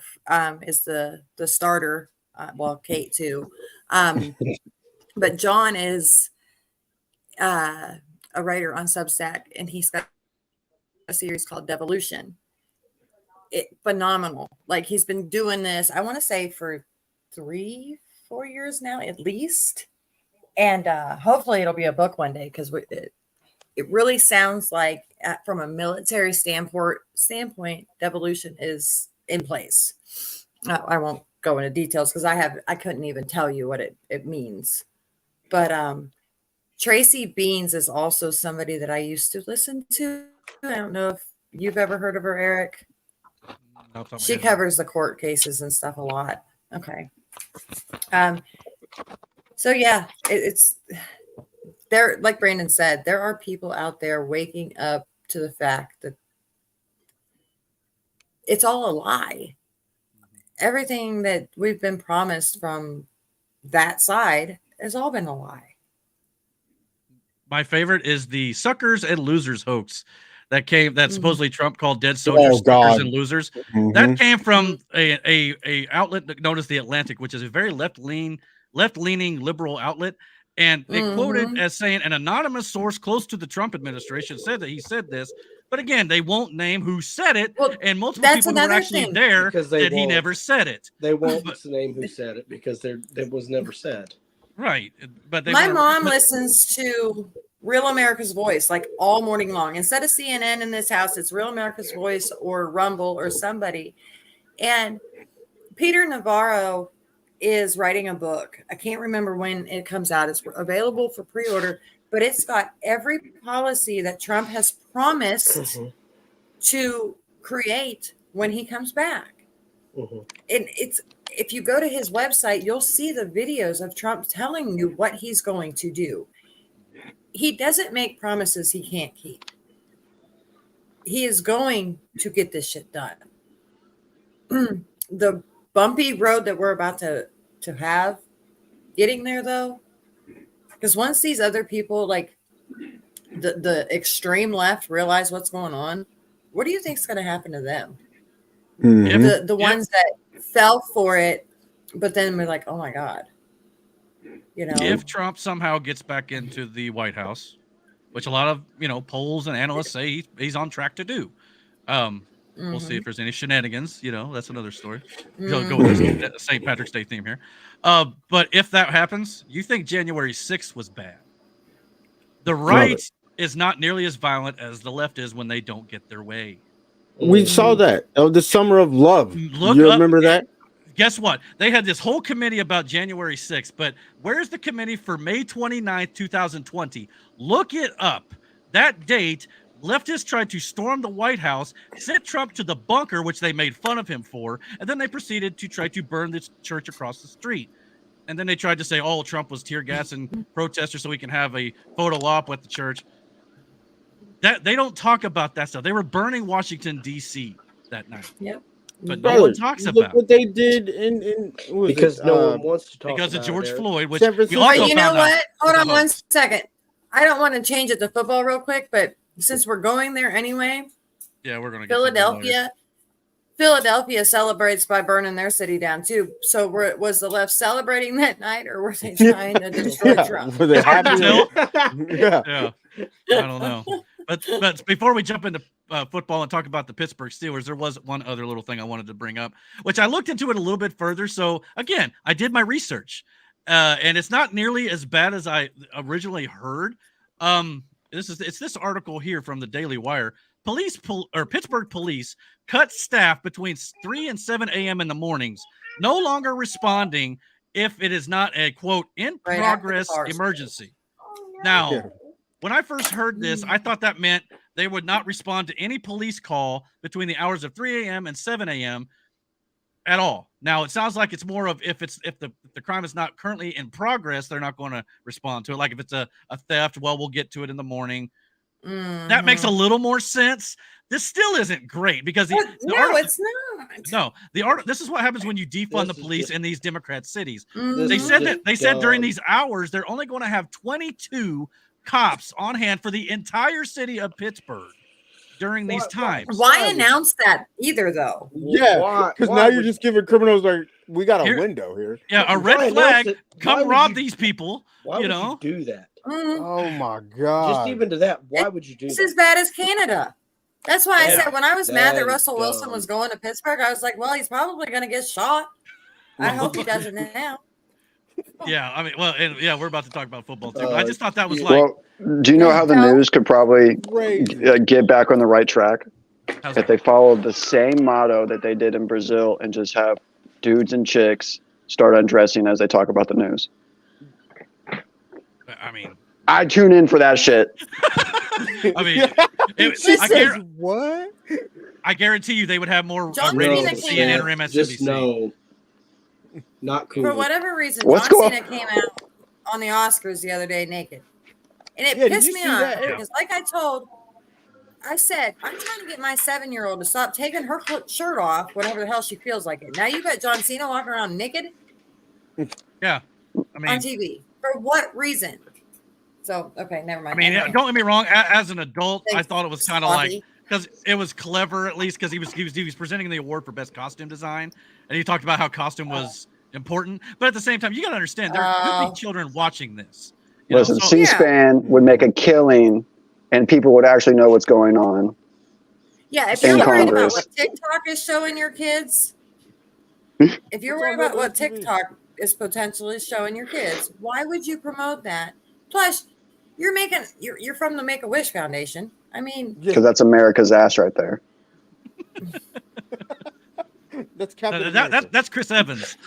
is the starter. Well, Kate too. But John is a writer on Substack, and he's got a series called Devolution. Phenomenal. Like, he's been doing this, I want to say, for 3-4 years now, at least. And hopefully it'll be a book one day, because it really sounds like, from a military standpoint, devolution is in place. I won't go into details because I couldn't even tell you what it means. But Tracy Beans is also somebody that I used to listen to. I don't know if you've ever heard of her, Eric. She covers the court cases and stuff a lot. Okay. So yeah, it's there. Like Brandon said, there are people out there waking up to the fact that it's all a lie. Everything that we've been promised from that side has all been a lie.
My favorite is the suckers and losers hoax that supposedly Trump called dead soldiers suckers and losers. That came from a outlet known as The Atlantic, which is a very left-leaning liberal outlet. And they quoted as saying an anonymous source close to the Trump administration said that he said this. But again, they won't name who said it, and multiple people who were actually there that he never said it.
They won't name who said it because it was never said.
Right, but
my mom listens to Real America's Voice like all morning long. Instead of CNN in this house, it's Real America's Voice or Rumble or somebody. And Peter Navarro is writing a book. I can't remember when it comes out. It's available for pre-order. But it's got every policy that Trump has promised to create when he comes back. And if you go to his website, you'll see the videos of Trump telling you what he's going to do. He doesn't make promises he can't keep. He is going to get this shit done. The bumpy road that we're about to have, getting there though, because once these other people, like the extreme left, realize what's going on, what do you think is going to happen to them? The ones that fell for it, but then we're like, oh my God. You know,
if Trump somehow gets back into the White House, which a lot of polls and analysts say he's on track to do, we'll see if there's any shenanigans. That's another story. Go with the St. Patrick's Day theme here. But if that happens, you think January 6th was bad? The right is not nearly as violent as the left is when they don't get their way.
We saw that. Oh, the Summer of Love. You remember that?
Guess what? They had this whole committee about January 6th, but where's the committee for May 29th, 2020? Look it up. That date, leftists tried to storm the White House, sent Trump to the bunker, which they made fun of him for, and then they proceeded to try to burn this church across the street. And then they tried to say, oh, Trump was tear gassing protesters so we can have a photo op at the church. That they don't talk about that stuff. They were burning Washington, D.C. that night.
Yep.
But no one talks about
look what they did in
because no one wants to talk
because
about
of George
it,
Floyd, which
but you know what? Hold on one second. I don't want to change it to football real quick, but since we're going there anyway,
we're going
to Philadelphia celebrates by burning their city down too. So was the left celebrating that night, or were they trying to destroy Trump?
Were they happy?
Yeah. I don't know. But before we jump into football and talk about the Pittsburgh Steelers, there was one other little thing I wanted to bring up, which I looked into it a little bit further. So again, I did my research, and it's not nearly as bad as I originally heard. It's this article here from the Daily Wire. Pittsburgh police cut staff between 3 and 7 a.m. in the mornings, no longer responding if it is not a quote in progress emergency. Now, when I first heard this, I thought that meant they would not respond to any police call between the hours of 3 a.m. and 7 a.m. at all. Now, it sounds like it's more of if the crime is not currently in progress, they're not going to respond to it. Like if it's a theft, well, we'll get to it in the morning. That makes a little more sense. This still isn't great because
it's not.
No, this is what happens when you defund the police in these Democrat cities. They said during these hours they're only going to have 22 cops on hand for the entire city of Pittsburgh. during these times.
Why announce that either, though?
Yeah, because now you're just giving criminals like we got a
Here-
window here.
Yeah, a
Why
red
announce
flag.
it?
Come
Why would
rob
you-
these people.
Why
you
would
know,
you do that?
Oh my god!
Just even to that, why would you do
It's
that?
as bad as Canada. That's why I
Yeah.
said when I was mad
That
that
is
Russell Wilson
dumb.
was going to Pittsburgh, I was like, well, he's probably going to get shot. I hope he doesn't now.
yeah. I mean, well, and, yeah, we're about to talk about football too. But I just thought that was
yeah.
like,
Well, do you know how the
No.
news could probably
Crazy.
get back on the right track?
how's
If
that?
they followed the same motto that they did in Brazil and just have dudes and chicks start undressing as they talk about the news.
I mean,
I tune in for that shit.
I mean,
What?
I guarantee you they would have more
John
ratings
Cena
than
came
CNN
out.
or MSNBC.
Just no, not cool.
For whatever reason,
What's
John
going-
Cena came out on the Oscars the other day naked. And it
Yeah, did
pissed
you
me
see
off
that?
because, like I said, I'm trying to get my 7-year-old to stop taking her shirt off whenever the hell she feels like it. Now you got John Cena walking around naked
Yeah, I
on
mean,
TV. For what reason? So, okay, never mind.
I mean,
Anyway.
don't get me wrong. As an adult, I
Thanks,
thought it was kind of like
Sloppy.
because it was clever at least because he was presenting the award for best costume design, and he talked about how costume was important. But at the same time, you got to understand there could be children watching this. You know,
Listen,
so-
C-SPAN would make a killing, and people would actually know what's going on.
Yeah, if
in
you're worried about
Congress.
what TikTok is showing your kids, if you're worried about what TikTok is potentially showing your kids, why would you promote that? Plus, you're from the Make-A-Wish Foundation. I mean,
Because that's America's ass right there.
That's Captain America.
that's Chris Evans.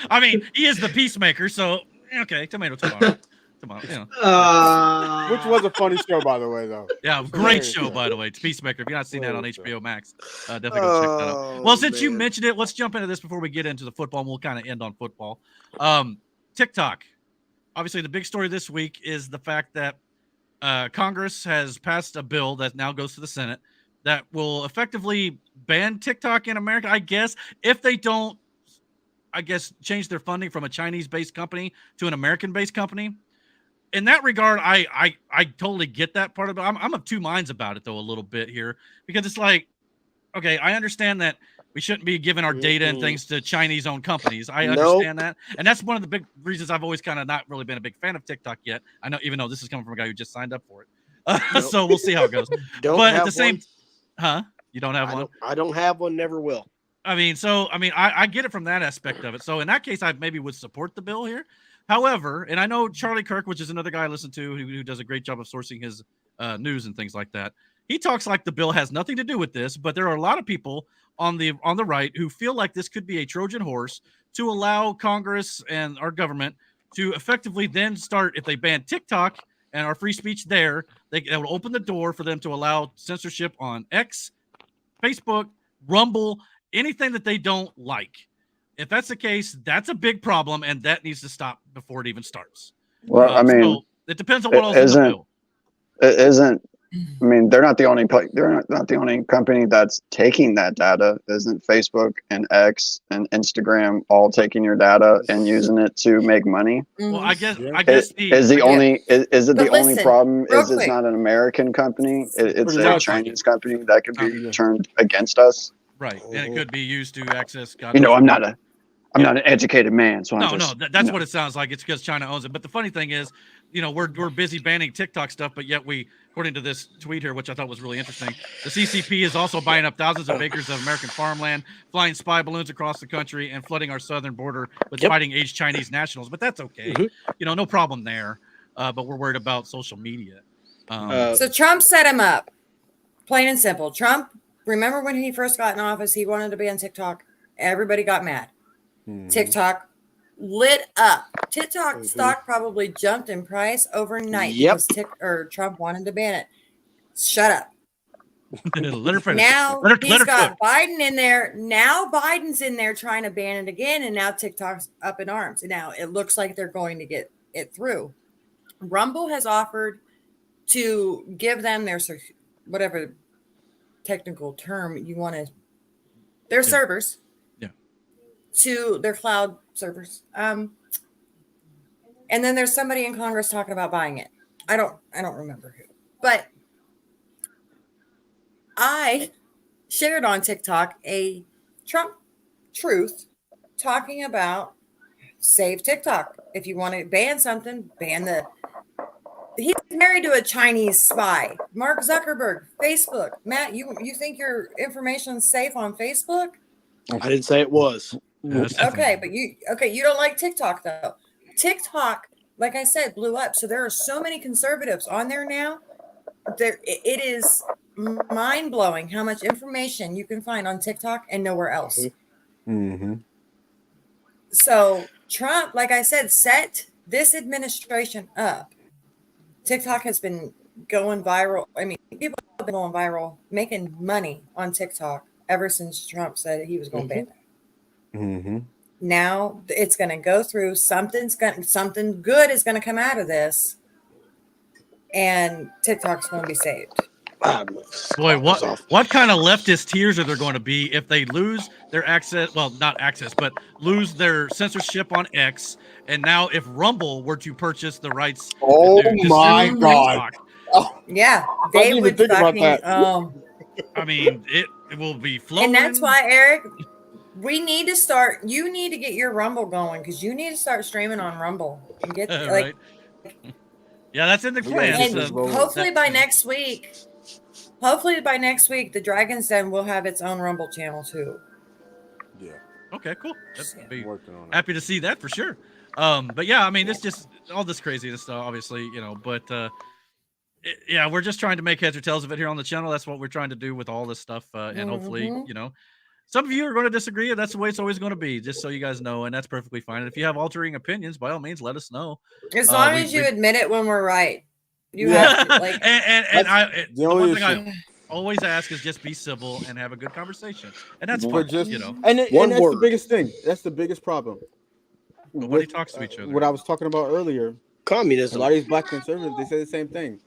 I mean, he is the peacemaker, so okay, tomato. You know.
Which was a funny show, by the way, though.
Yeah, great show, by the way. It's Peacemaker. If you're not seeing that on HBO Max, definitely go check that out. Well, since you mentioned it, let's jump into this before we get into the football, and we'll kind of end on football. TikTok. Obviously, the big story this week is the fact that Congress has passed a bill that now goes to the Senate that will effectively ban TikTok in America, I guess, if they don't, change their funding from a Chinese-based company to an American-based company. In that regard, I totally get that part of it. I'm of two minds about it, though, a little bit here, because it's like, okay, I understand that we shouldn't be giving our data and things to Chinese-owned companies. I understand that. And that's one of the big reasons I've always kind of not really been a big fan of TikTok yet. I know, even though this is coming from a guy who just signed up for it. So we'll see how it goes. But at the same, you don't have one?
I don't have one, never will.
I get it from that aspect of it. So in that case, I maybe would support the bill here. However, and I know Charlie Kirk, which is another guy I listen to who does a great job of sourcing his news and things like that. He talks like the bill has nothing to do with this, but there are a lot of people on the right who feel like this could be a Trojan horse to allow Congress and our government to effectively then start, if they ban TikTok and our free speech there, that will open the door for them to allow censorship on X, Facebook, Rumble, anything that they don't like. If that's the case, that's a big problem, and that needs to stop before it even starts.
Well, I mean,
so it depends on what else is in the bill.
It isn't. I mean, they're not the only. They're not the only company that's taking that data. Isn't Facebook and X and Instagram all taking your data and using it to make money?
Well, I guess
Is it the only problem?
real
Is it's
quick.
not an American company? It's
Pretty
a
much.
Chinese company that could be turned against us.
Right, and it could be used to access. God
You know,
knows
I'm
what.
not an educated man, so
That's what it sounds like. It's because China owns it. But the funny thing is, we're busy banning TikTok stuff, but yet we, according to this tweet here, which I thought was really interesting, the CCP is also buying up thousands of acres of American farmland, flying spy balloons across the country, and flooding our southern border with fighting-age Chinese nationals. But that's okay. No problem there. But we're worried about social media.
So Trump set him up, plain and simple. Trump, remember when he first got in office, he wanted to be on TikTok. Everybody got mad. TikTok lit up. TikTok stock probably jumped in price overnight because Trump wanted to ban it. Shut up.
Let her finish.
Now
Let
he's
her
got
cook.
Biden in there. Now Biden's in there trying to ban it again, and now TikTok's up in arms. And now it looks like they're going to get it through. Rumble has offered to give them their whatever technical term you want to, their servers. To their cloud servers. And then there's somebody in Congress talking about buying it. I don't remember who. But I shared on TikTok a Trump truth talking about save TikTok. If you want to ban something, ban the. He's married to a Chinese spy. Mark Zuckerberg, Facebook. Matt, you think your information's safe on Facebook?
I didn't say it was.
Okay, but you don't like TikTok though. TikTok, like I said, blew up. So there are so many conservatives on there now. It is mind blowing how much information you can find on TikTok and nowhere else.
Mm-hmm.
So Trump, like I said, set this administration up. TikTok has been going viral. I mean, people have been going viral, making money on TikTok ever since Trump said he was going to ban it.
Mm-hmm.
Now it's going to go through. Something good is going to come out of this, and TikTok's going to be saved.
Boy, what kind of leftist tears are there going to be if they lose their access? Well, not access, but lose their censorship on X. And now, if Rumble were to purchase the rights,
oh my God!
Oh, yeah, they would
think about
fucking.
that.
I mean, it will be flowing.
And that's why, Eric, we need to start. You need to get your Rumble going because you need to start streaming on Rumble and get
right. Yeah, that's in the plan.
And hopefully by next week. Hopefully by next week, the Dragon's Den will have its own Rumble channel too.
Yeah.
Okay, cool. That's be happy to see that for sure. But yeah, I mean, it's just all this craziness stuff, obviously, you know, but yeah, we're just trying to make heads or tails of it here on the channel. That's what we're trying to do with all this stuff. And hopefully, you know, some of you are going to disagree, and that's the way it's always going to be, just so you guys know, and that's perfectly fine. And if you have altering opinions, by all means, let us know.
As long as you admit it when we're right. You have to, like,
the one thing I always ask is just be civil and have a good conversation, and that's fine, you know.
And that's the biggest thing. That's the biggest problem.
Nobody talks to each other.
What I was talking about earlier,
communism.
A lot of these black conservatives, they say the same thing.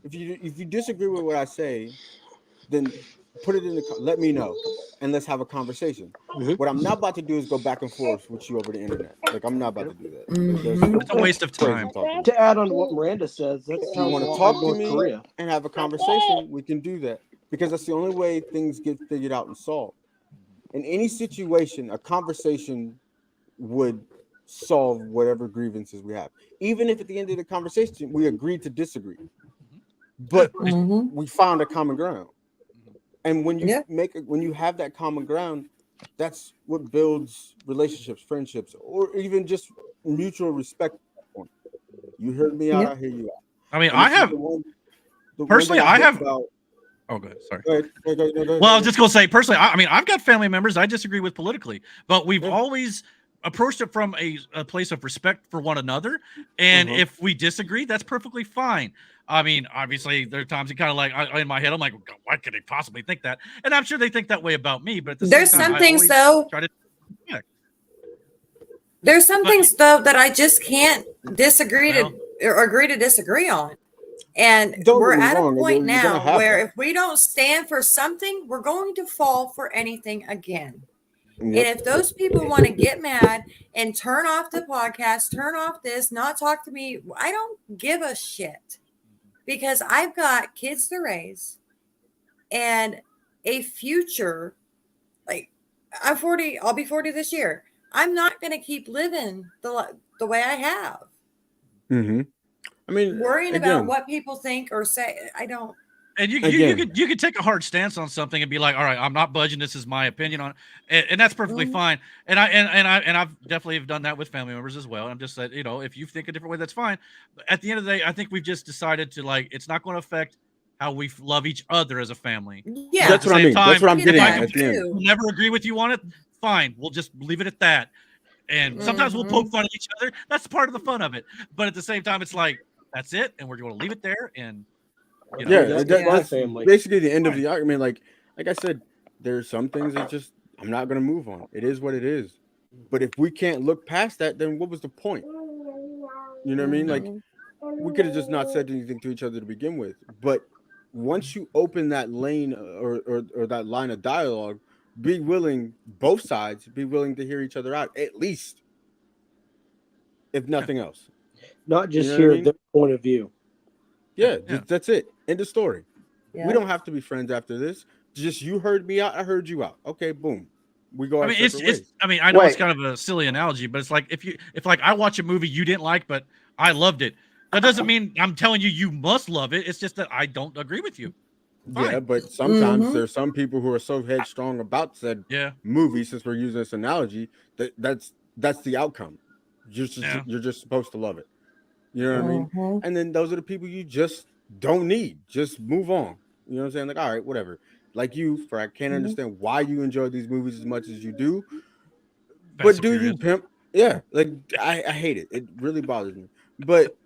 If you disagree with what I say, then put it in the. Let me know, and let's have a conversation. What I'm not about to do is go back and forth with you over the internet. Like, I'm not about to do that.
It's a waste of time.
To add on to what Miranda says, that's
if you want to talk to me and have a conversation, we can do that, because that's the only way things get figured out and solved. In any situation, a conversation would solve whatever grievances we have, even if at the end of the conversation we agreed to disagree, but we found a common ground. And when you when you have that common ground, that's what builds relationships, friendships, or even just mutual respect. You heard me out, I hear you out.
I mean, I have personally, I have. Oh, go ahead. Sorry.
Go ahead.
Well, I was just gonna say personally. I mean, I've got family members I disagree with politically, but we've always approached it from a place of respect for one another. And if we disagree, that's perfectly fine. I mean, obviously, there are times you kind of like in my head, I'm like, why could they possibly think that? And I'm sure they think that way about me. But at the
there's
same time,
some things though. There's some things though that I just can't disagree to or agree to disagree on. And we're at a point now where if we don't stand for something, we're going to fall for anything again. And if those people want to get mad and turn off the podcast, turn off this, not talk to me, I don't give a shit, because I've got kids to raise and a future. Like, I'm 40, I'll be 40 this year. I'm not going to keep living the way I have.
I mean,
worrying about what people think or say, I don't.
And you could take a hard stance on something and be like, all right, I'm not budging. This is my opinion on it, and that's perfectly fine. And I've definitely have done that with family members as well. I'm just said, you know, if you think a different way, that's fine. But at the end of the day, I think we've just decided to, like, it's not going to affect how we love each other as a family.
Yeah,
that's what I mean. That's what I'm getting at the end.
We'll never agree with you on it. Fine, we'll just leave it at that. And sometimes we'll poke fun at each other. That's part of the fun of it. But at the same time, it's like, that's it, and we're going to leave it there. And you know,
that's basically the end of the argument. Like I said, there's some things that just I'm not going to move on. It is what it is. But if we can't look past that, then what was the point? You know what I mean? Like, we could have just not said anything to each other to begin with. But once you open that lane or that line of dialogue, be willing, both sides, be willing to hear each other out, at least, if nothing else.
Not just hear their point of view.
Yeah, that's it. End of story.
Yeah.
We don't have to be friends after this. Just you heard me out, I heard you out. Okay, boom. We go our separate ways.
I mean, I know it's kind of a silly analogy, but it's like if like I watch a movie you didn't like, but I loved it. That doesn't mean I'm telling you must love it. It's just that I don't agree with you. Fine.
Yeah, but sometimes there's some people who are so headstrong about said movie, since we're using this analogy, that's the outcome. You're just supposed to love it. You know what I mean? And then those are the people you just don't need. Just move on. You know what I'm saying? Like, all right, whatever. Like you, I can't understand why you enjoy these movies as much as you do. But do you, pimp? Yeah, like I hate it. It really bothers me. But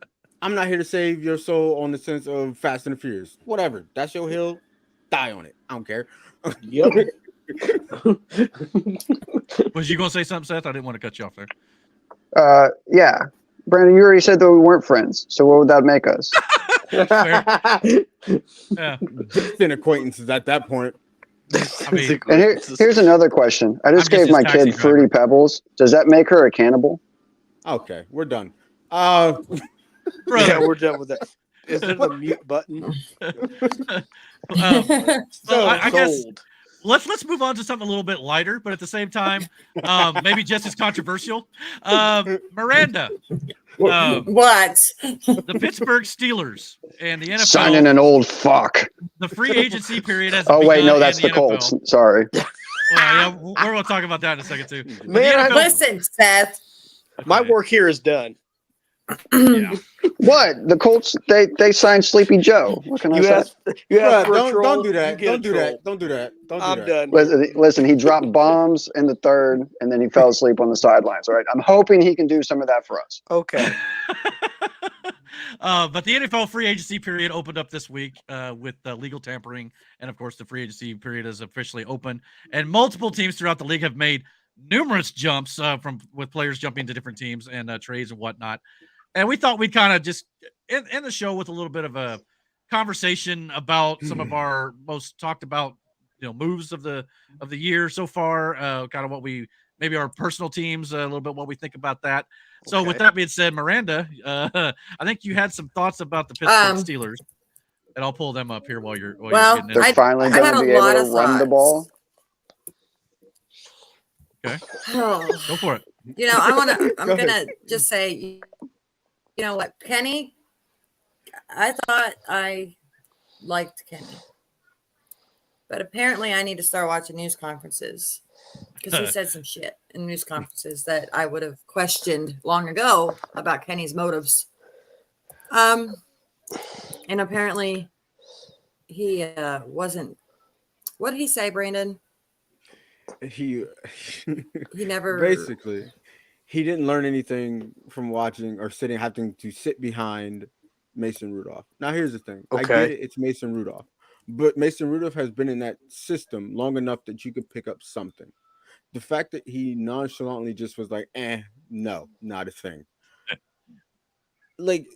I'm not here to save your soul on the sense of Fast and the Furious. Whatever. That's your hill. Die on it. I don't care.
Yep.
Was you gonna say something, Seth? I didn't want to cut you off there.
Yeah. Brandon, you already said that we weren't friends. So what would that make us?
Yeah.
Distant acquaintances at that point.
I mean,
and here's another question. I just gave my kid Fruity Pebbles. Does that make her a cannibal?
Okay, we're done.
Yeah, we're done with that. Is there the mute button?
I guess let's move on to something a little bit lighter, but at the same time, maybe just as controversial. Miranda.
What?
The Pittsburgh Steelers and the NFL
signing an old fuck.
The free agency period has
Oh wait,
begun
no, that's
in
the Colts. Sorry.
Well, yeah, we're going to talk about that in a second too.
Man,
listen, Seth.
My work here is done.
Yeah.
What? The Colts, they signed Sleepy Joe. What can I say?
Don't do that. Don't do that. Don't do that.
I'm done.
Listen, he dropped bombs in the third, and then he fell asleep on the sidelines. All right, I'm hoping he can do some of that for us.
Okay.
But the NFL free agency period opened up this week with legal tampering, and of course, the free agency period is officially open. And multiple teams throughout the league have made numerous jumps with players jumping to different teams and trades and whatnot. And we thought we'd kind of just end the show with a little bit of a conversation about some of our most talked about, moves of the year so far. Kind of what maybe our personal teams, a little bit what we think about that. So with that being said, Miranda, I think you had some thoughts about the Pittsburgh Steelers, and I'll pull them up here while you're getting
they're finally going to be able to run the ball.
Okay, go for it.
I'm gonna just say, you know what, Kenny, I thought I liked Kenny, but apparently I need to start watching news conferences because he said some shit in news conferences that I would have questioned long ago about Kenny's motives. And apparently he wasn't. What did he say, Brandon?
He
never
basically he didn't learn anything from watching or having to sit behind Mason Rudolph. Now here's the thing.
Okay.
I get it, it's Mason Rudolph. But Mason Rudolph has been in that system long enough that you could pick up something. The fact that he nonchalantly just was like, no, not a thing. Like,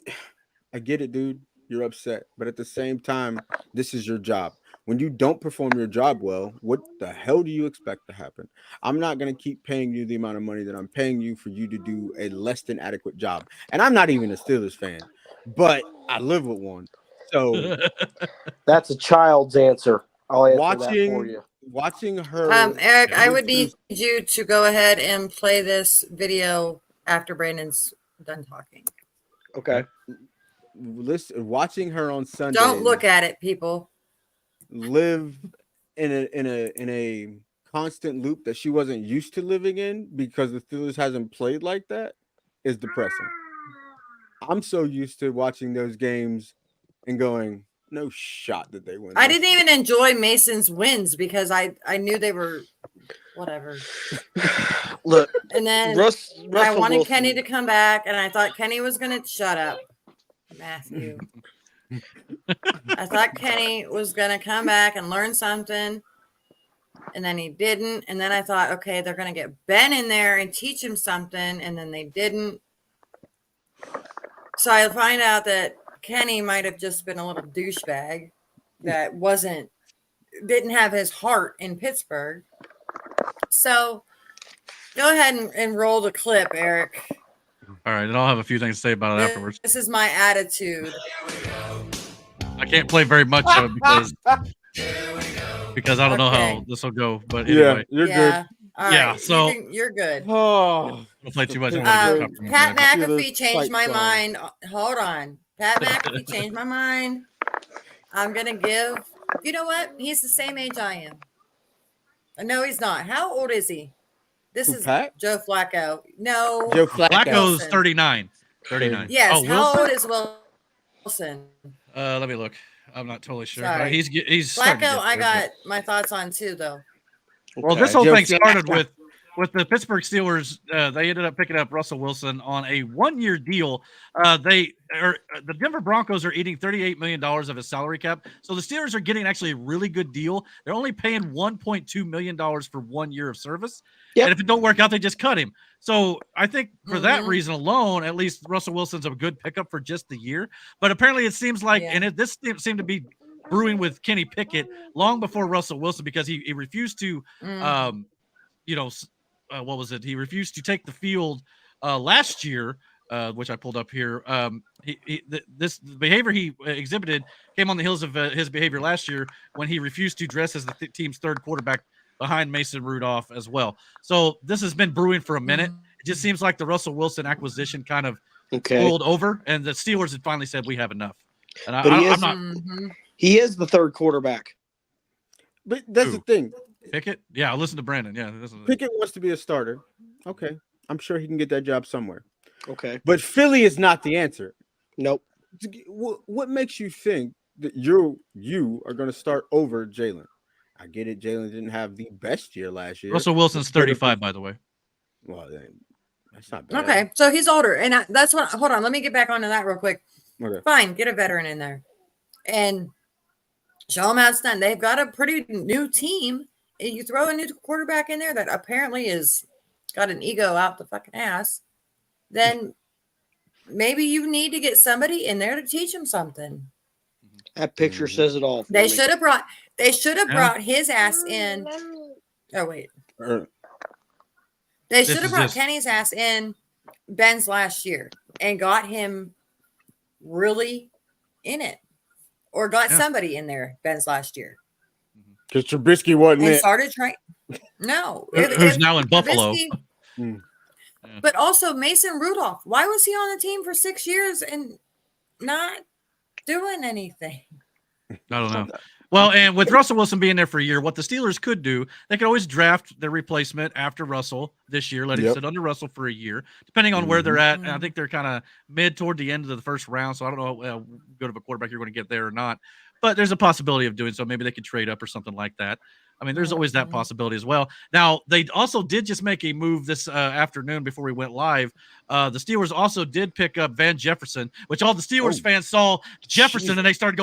I get it, dude. You're upset. But at the same time, this is your job. When you don't perform your job well, what the hell do you expect to happen? I'm not going to keep paying you the amount of money that I'm paying you for you to do a less than adequate job. And I'm not even a Steelers fan, but I live with one. So
that's a child's answer. I'll answer that for you.
Watching her.
Eric, I would need you to go ahead and play this video after Brandon's done talking.
Okay.
Watching her on Sunday.
Don't look at it, people.
Live in a constant loop that she wasn't used to living in because the Steelers hasn't played like that is depressing. I'm so used to watching those games and going, no shot that they win.
I didn't even enjoy Mason's wins because I knew they were whatever.
Look,
and then I wanted Kenny to come back, and I thought Kenny was gonna shut up, Matthew. I thought Kenny was gonna come back and learn something, and then he didn't. And then I thought, okay, they're gonna get Ben in there and teach him something, and then they didn't. So I find out that Kenny might have just been a little douchebag that didn't have his heart in Pittsburgh. So go ahead and roll the clip, Eric.
All right, and I'll have a few things to say about it afterwards.
This is my attitude.
I can't play very much of it because I don't know how this will go. But anyway,
you're good.
All
Yeah,
right,
so-
you're good.
Oh,
I'll play too much. I don't wanna get caught
Pat
from it.
McAfee changed my mind. Hold on. Pat McAfee changed my mind. I'm going to give, you know what? He's the same age I am. No, he's not. How old is he? This is
Pat?
Joe Flacco. No.
Joe Flacco.
Flacco's
Wilson.
39. 39.
Yes.
Oh,
How
Wilson?
old is Wilson?
Let me look. I'm not totally sure.
Sorry.
But he's starting to
Flacco,
get
I
there,
got my thoughts on too, though.
Well,
Okay.
this whole
Joe
thing started
Flacco.
with the Pittsburgh Steelers. They ended up picking up Russell Wilson on a 1-year deal. The Denver Broncos are eating $38 million of his salary cap. So the Steelers are getting actually a really good deal. They're only paying $1.2 million for 1 year of service.
Yep.
And if it don't work out, they just cut him. So I think for that reason alone, at least Russell Wilson's a good pickup for just the year. But apparently it seems like, this seemed to be brewing with Kenny Pickett long before Russell Wilson, because he refused to, what was it? He refused to take the field last year, which I pulled up here. This behavior he exhibited came on the heels of his behavior last year when he refused to dress as the team's third quarterback behind Mason Rudolph as well. So this has been brewing for a minute. It just seems like the Russell Wilson acquisition kind of rolled over, and the Steelers had finally said, we have enough. And I'm not.
He is the third quarterback.
But that's the thing.
Pickett? Yeah, listen to Brandon. Yeah,
Pickett wants to be a starter. Okay. I'm sure he can get that job somewhere.
Okay.
But Philly is not the answer.
Nope.
What makes you think that you are going to start over Jalen? I get it. Jalen didn't have the best year last year.
Russell Wilson's 35, by the way.
Well, that's not bad.
Okay, so he's older, and that's what. Hold on, let me get back onto that real quick.
Okay.
Fine, get a veteran in there, and show them how it's done. They've got a pretty new team, and you throw a new quarterback in there that apparently is got an ego out the fucking ass. Then maybe you need to get somebody in there to teach him something.
That picture says it all.
They should have brought. They should have brought his ass in. Oh wait. They should have brought Kenny's ass in Ben's last year and got him really in it, or got somebody in there Ben's last year.
Because Trubisky wasn't
and
it.
started trying. No,
who's now in Buffalo.
But also Mason Rudolph. Why was he on the team for 6 years and not doing anything?
I don't know. Well, and with Russell Wilson being there for a year, what the Steelers could do, they could always draft their replacement after Russell this year, let him sit under Russell for a year, depending on where they're at. And I think they're kind of mid toward the end of the first round, so I don't know how good of a quarterback you're going to get there or not. But there's a possibility of doing so. Maybe they could trade up or something like that. I mean, there's always that possibility as well. Now, they also did just make a move this afternoon before we went live. The Steelers also did pick up Van Jefferson, which all the Steelers fans saw Jefferson and they started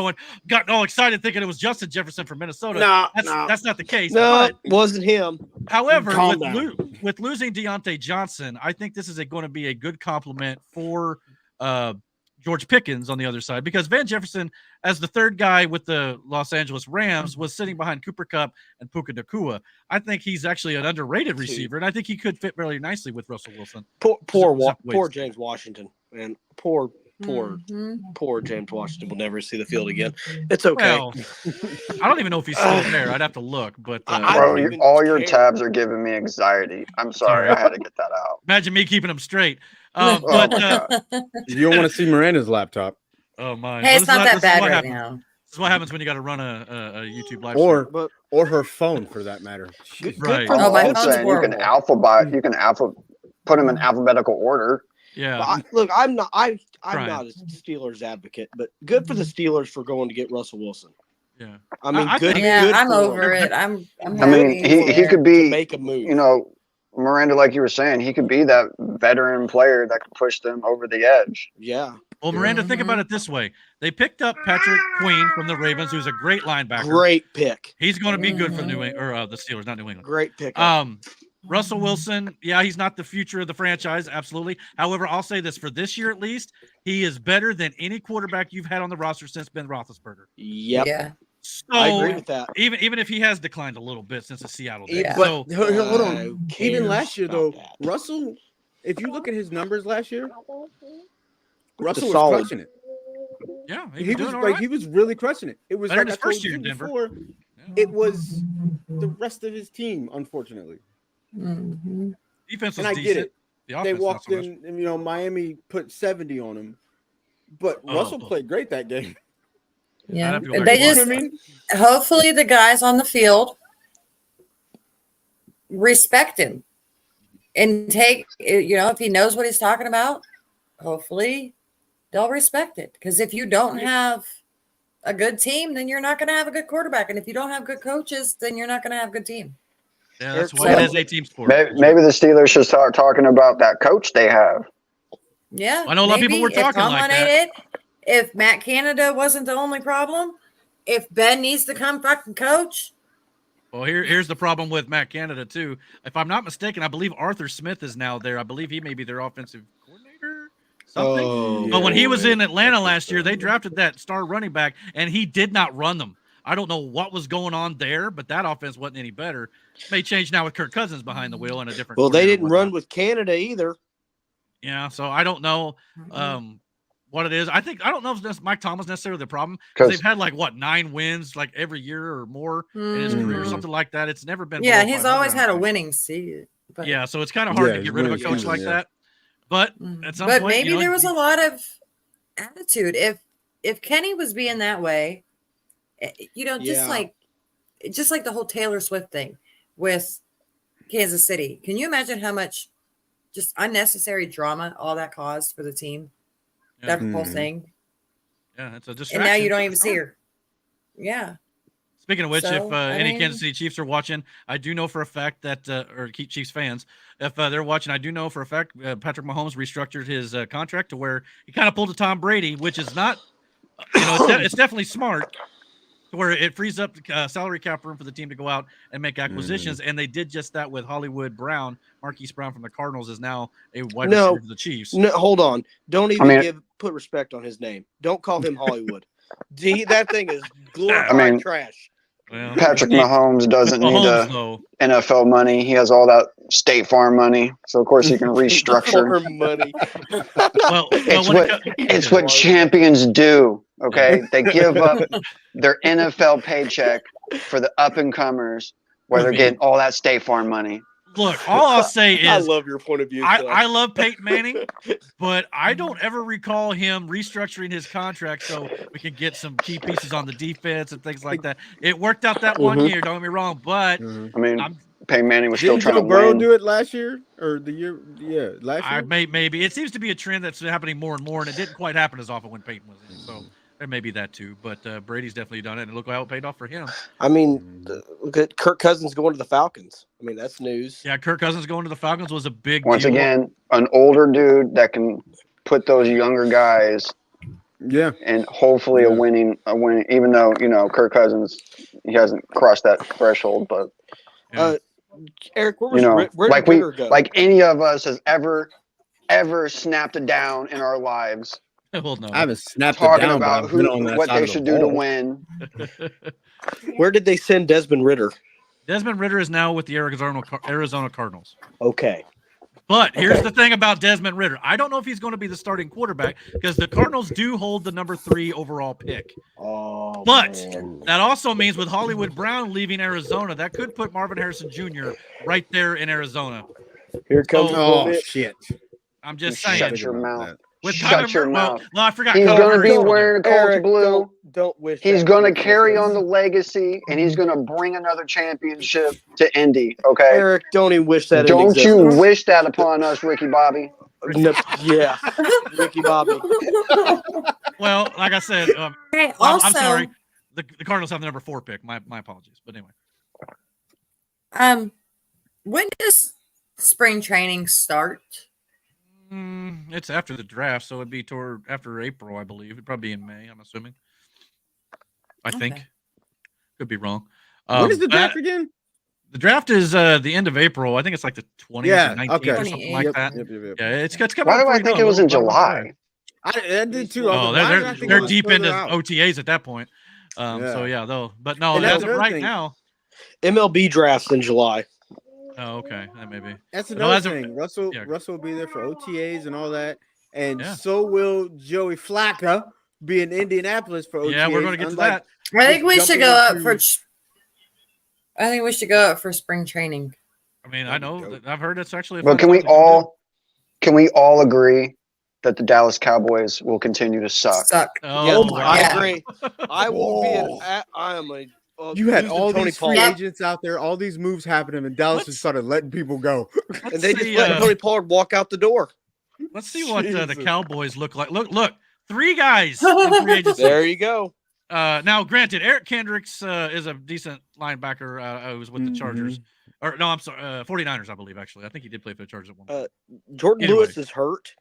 got all excited thinking it was Justin Jefferson from Minnesota. That's not the case.
No, it wasn't him.
However, with losing Deontay Johnson, I think this is going to be a good compliment for George Pickens on the other side, because Van Jefferson, as the third guy with the Los Angeles Rams, was sitting behind Cooper Kupp and Puka Nacua. I think he's actually an underrated receiver, and I think he could fit really nicely with Russell Wilson.
Poor James Washington, man. Poor James Washington will never see the field again. It's okay.
Well, I don't even know if he's still there. I'd have to look, but
bro, all your tabs are giving me anxiety. I'm sorry, I had to get that out.
Imagine me keeping them straight.
You don't want to see Miranda's laptop.
Oh my!
Hey, it's not that bad right now.
This is what happens when you got to run a YouTube live
stream. Or her phone, for that matter.
Right.
Oh, my phone's horrible. You can put them in alphabetical order.
Yeah.
Look, I'm not a Steelers advocate, but good for the Steelers for going to get Russell Wilson.
Yeah.
I mean,
I'm over it. I'm
I mean, he could be
make a move.
You know, Miranda, like you were saying, he could be that veteran player that could push them over the edge.
Yeah.
Well, Miranda, think about it this way. They picked up Patrick Queen from the Ravens, who's a great linebacker.
Great pick.
He's going to be good for the Steelers, not New England.
Great pick.
Russell Wilson, yeah, he's not the future of the franchise, absolutely. However, I'll say this, for this year at least, he is better than any quarterback you've had on the roster since Ben Roethlisberger.
Yep.
Yeah.
So,
I agree with that.
Even if he has declined a little bit since the Seattle days.
But hold on. Even last year, though, Russell, if you look at his numbers last year, Russell was crushing it.
Yeah,
he was like he was really crushing it. It was
better
like
his
I told
first year
you
in Denver.
before. It was the rest of his team, unfortunately.
Mm-hmm.
Defense was
and I
decent.
get it.
The
They
offense,
walked
not so
in, and, Miami put 70 on him, but Russell played great that game.
Yeah,
go back
they
and
just
watch.
hopefully the guys on the field respect him and take, if he knows what he's talking about, hopefully they'll respect it. Because if you don't have a good team, then you're not going to have a good quarterback. And if you don't have good coaches, then you're not going to have a good team.
Yeah, that's why it is a team sport.
Maybe the Steelers should start talking about that coach they have.
Yeah.
I know a lot of people were talking like that.
If Matt Canada wasn't the only problem, if Ben needs to come fucking coach.
Well, here's the problem with Matt Canada, too. If I'm not mistaken, I believe Arthur Smith is now there. I believe he may be their offensive coordinator. Something.
Oh,
but when he was in Atlanta last year, they drafted that star running back, and he did not run them. I don't know what was going on there, but that offense wasn't any better. May change now with Kirk Cousins behind the wheel and a different.
Well, they didn't run with Canada either.
Yeah, so I don't know what it is. I don't know if Mike Thomas necessarily the problem because they've had 9 wins every year or more in his career, something like that. It's never been.
Yeah, he's always had a winning season.
Yeah, so it's kind of hard to get rid of a coach like that. But at some point,
maybe there was a lot of attitude. If Kenny was being that way, just like the whole Taylor Swift thing with Kansas City. Can you imagine how much just unnecessary drama all that caused for the team?
Yeah.
That whole thing.
Yeah, it's a distraction.
And now you don't even see her. Yeah.
Speaking of which, if any Kansas City Chiefs are watching, I do know for a fact that, or Chiefs fans, if they're watching, I do know for a fact Patrick Mahomes restructured his contract to where he kind of pulled a Tom Brady, which is not, it's definitely smart, to where it frees up salary cap room for the team to go out and make acquisitions. And they did just that with Hollywood Brown. Marquise Brown from the Cardinals is now a wide receiver for the Chiefs.
No, hold on. Don't even put respect on his name. Don't call him Hollywood. That thing is glorified trash.
Well,
Patrick Mahomes doesn't need NFL money. He has all that State Farm money, so of course he can restructure.
Money.
It's what champions do. Okay, they give up their NFL paycheck for the up and comers, where they're getting all that State Farm money.
Look, all I'll say is
I love your point of view.
I love Peyton Manning, but I don't ever recall him restructuring his contract so we can get some key pieces on the defense and things like that. It worked out that one year, don't get me wrong, but
Peyton Manning was still trying to
Burrow
win.
do it last year or the year? Yeah, last year.
Maybe it seems to be a trend that's happening more and more, and it didn't quite happen as often when Peyton was in. So there may be that too, but Brady's definitely done it, and look how it paid off for him.
I mean, look at Kirk Cousins going to the Falcons. I mean, that's news.
Yeah, Kirk Cousins going to the Falcons was a big
Once
deal.
again, an older dude that can put those younger guys.
Yeah,
and hopefully a winning. Even though Kirk Cousins, he hasn't crossed that threshold, but
Eric, where did Ritter go?
Like any of us has ever snapped it down in our lives.
Well, no,
I haven't snapped
talking
it down,
about what they should do to win.
Where did they send Desmond Ritter?
Desmond Ritter is now with the Arizona Cardinals.
Okay.
But here's the thing about Desmond Ritter. I don't know if he's going to be the starting quarterback because the Cardinals do hold the number 3 overall pick.
Oh,
but
man.
That also means with Hollywood Brown leaving Arizona, that could put Marvin Harrison Jr. right there in Arizona.
Here comes
shit.
I'm just saying.
Shut your mouth.
Shut your mouth. Well, I forgot.
He's going to be wearing Colts blue.
Don't wish.
He's going to carry on the legacy, and he's going to bring another championship to Indy. Okay,
Eric, don't even wish that.
Don't you wish that upon us, Ricky Bobby?
No, yeah, Ricky Bobby.
Well, like I said, I'm sorry. The Cardinals have the number 4 pick. My apologies. But anyway.
When does spring training start?
It's after the draft, so it'd be after April, I believe. It'd probably be in May, I'm assuming. I think. Could be wrong.
When is the draft again?
The draft is the end of April. I think it's like the 20th or 19th or something like that.
Yep.
Yeah, it's coming.
Why do I think it was in July?
I did too.
Oh, they're deep into OTAs at that point. So yeah, though. But no, as of right now,
MLB drafts in July.
Oh, okay. That may be.
That's another thing. Russell will be there for OTAs and all that, and so will Joey Flacco. be in Indianapolis for OTAs.
Yeah, we're going to get to that.
I think we should
jumping
go up
into-
for. I think we should go up for spring training.
I mean, I know that I've heard it's actually.
But can we all agree that the Dallas Cowboys will continue to suck?
Oh,
Yes,
wow.
I agree. I will be I am a.
You had
using
all
Tony
these free
Pollard.
agents out there, all these moves happening, and Dallas just started letting people go.
And they just let Tony Pollard walk out the door.
Let's see what the
Jesus.
Cowboys look like. Look, 3 guys in free agency.
There you go.
Now, granted, Eric Kendricks is a decent linebacker who was with the Chargers. Or no, I'm sorry, 49ers, I believe, actually. I think he did play for the Chargers at one point.
Jordan
Anyway.
Lewis is hurt.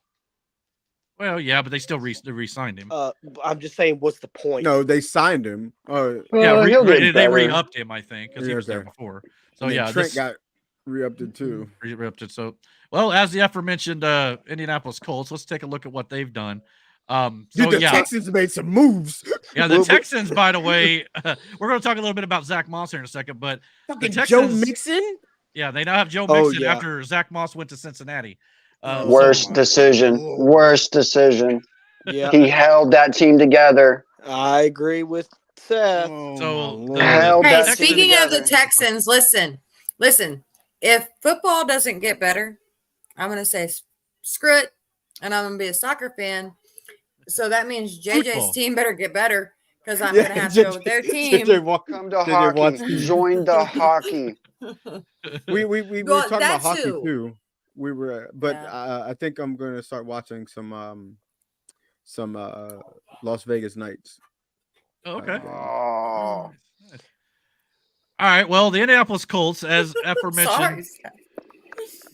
Well, yeah, but they still re-signed him.
I'm just saying, what's the point?
No, they signed him.
Yeah, they re-upped him, I think, because he was there
okay.
before. So
And then
yeah,
Trent got re-upped too.
Re-upped it. So, well, as the aforementioned Indianapolis Colts, let's take a look at what they've done.
Dude, the Texans made some moves.
Yeah, the Texans, by the way, we're going to talk a little bit about Zach Moss here in a second, but
Fucking
the Texans,
Joe Mixon.
Yeah, they now have Joe
Oh,
Mixon
yeah.
after Zach Moss went to Cincinnati.
Worst decision. Worst decision.
Yeah,
He held that team together.
I agree with Seth.
So
Held
Hey,
that team
speaking of the
together.
Texans, listen. If football doesn't get better, I'm going to say screw it, and I'm going to be a soccer fan. So that means JJ's
Football.
team better get better because I'm going to have to go with their team.
Come to hockey. Join the hockey.
We were
Well,
talking
that
about hockey
too.
too. We were, but
Yeah.
I think I'm going to start watching some Las Vegas Knights.
Okay.
Oh.
All right. Well, the Indianapolis Colts, as aforementioned,
Sorry.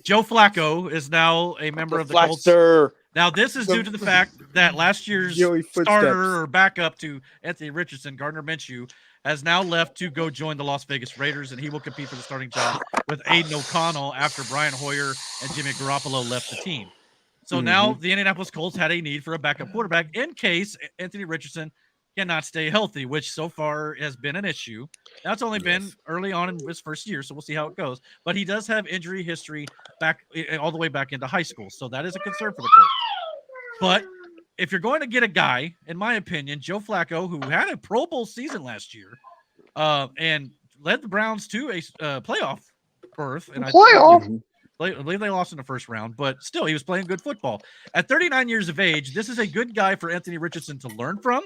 Joe Flacco is now a member of the Colts.
Flaxter.
Now, this is due to the fact that last year's
Joey Footsteps.
starter or backup to Anthony Richardson, Gardner Minshew, has now left to go join the Las Vegas Raiders, and he will compete for the starting job with Aiden O'Connell after Brian Hoyer and Jimmy Garoppolo left the team. So now the Indianapolis Colts had a need for a backup quarterback in case Anthony Richardson cannot stay healthy, which so far has been an issue. That's only been early on in his first year, so we'll see how it goes. But he does have injury history back all the way back into high school, so that is a concern for the Colts. But if you're going to get a guy, in my opinion, Joe Flacco, who had a Pro Bowl season last year and led the Browns to a playoff berth. And I believe they lost in the first round, but still, he was playing good football. At 39 years of age, this is a good guy for Anthony Richardson to learn from,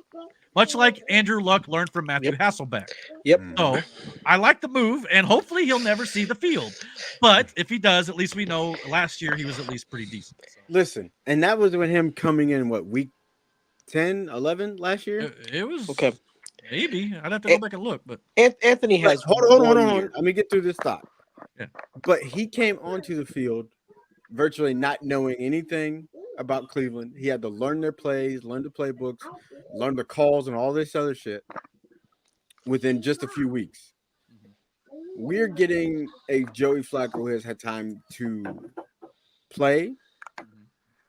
much like Andrew Luck learned from Matthew Hasselbeck.
Yep.
So I like the move, and hopefully he'll never see the field. But if he does, at least we know last year he was at least pretty decent. So.
Listen, and that was with him coming in, week 10, 11 last year?
It was
Okay.
maybe. I'd have to go back and look, but
Anthony has
Hold
one
on.
year.
Let me get through this thought.
Yeah.
But he came onto the field virtually not knowing anything about Cleveland. He had to learn their plays, learn the playbooks, learn the calls, and all this other shit within just a few weeks. We're getting a Joey Flacco who has had time to play,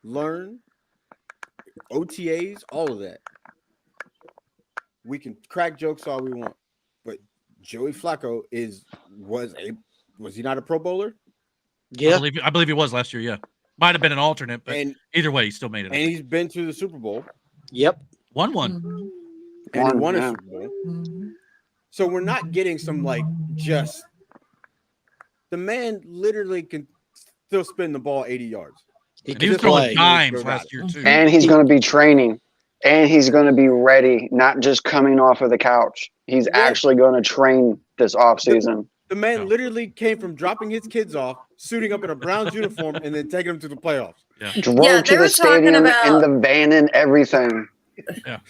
learn, OTAs, all of that. We can crack jokes all we want, but Joey Flacco was he not a Pro Bowler?
Yeah.
I believe he was last year. Yeah, might have been an alternate, but
And
either way, he still made it.
and he's been to the Super Bowl.
Yep.
Won.
And he won a Super Bowl. So we're not getting some just the man literally can still spin the ball 80 yards.
And he was throwing dimes last year too.
And he's going to be training. And he's going to be ready, not just coming off of the couch. He's actually going to train this offseason.
The man literally came from dropping his kids off, suiting up in a Browns uniform, and then taking them to the playoffs.
Drove to the stadium in the van and everything.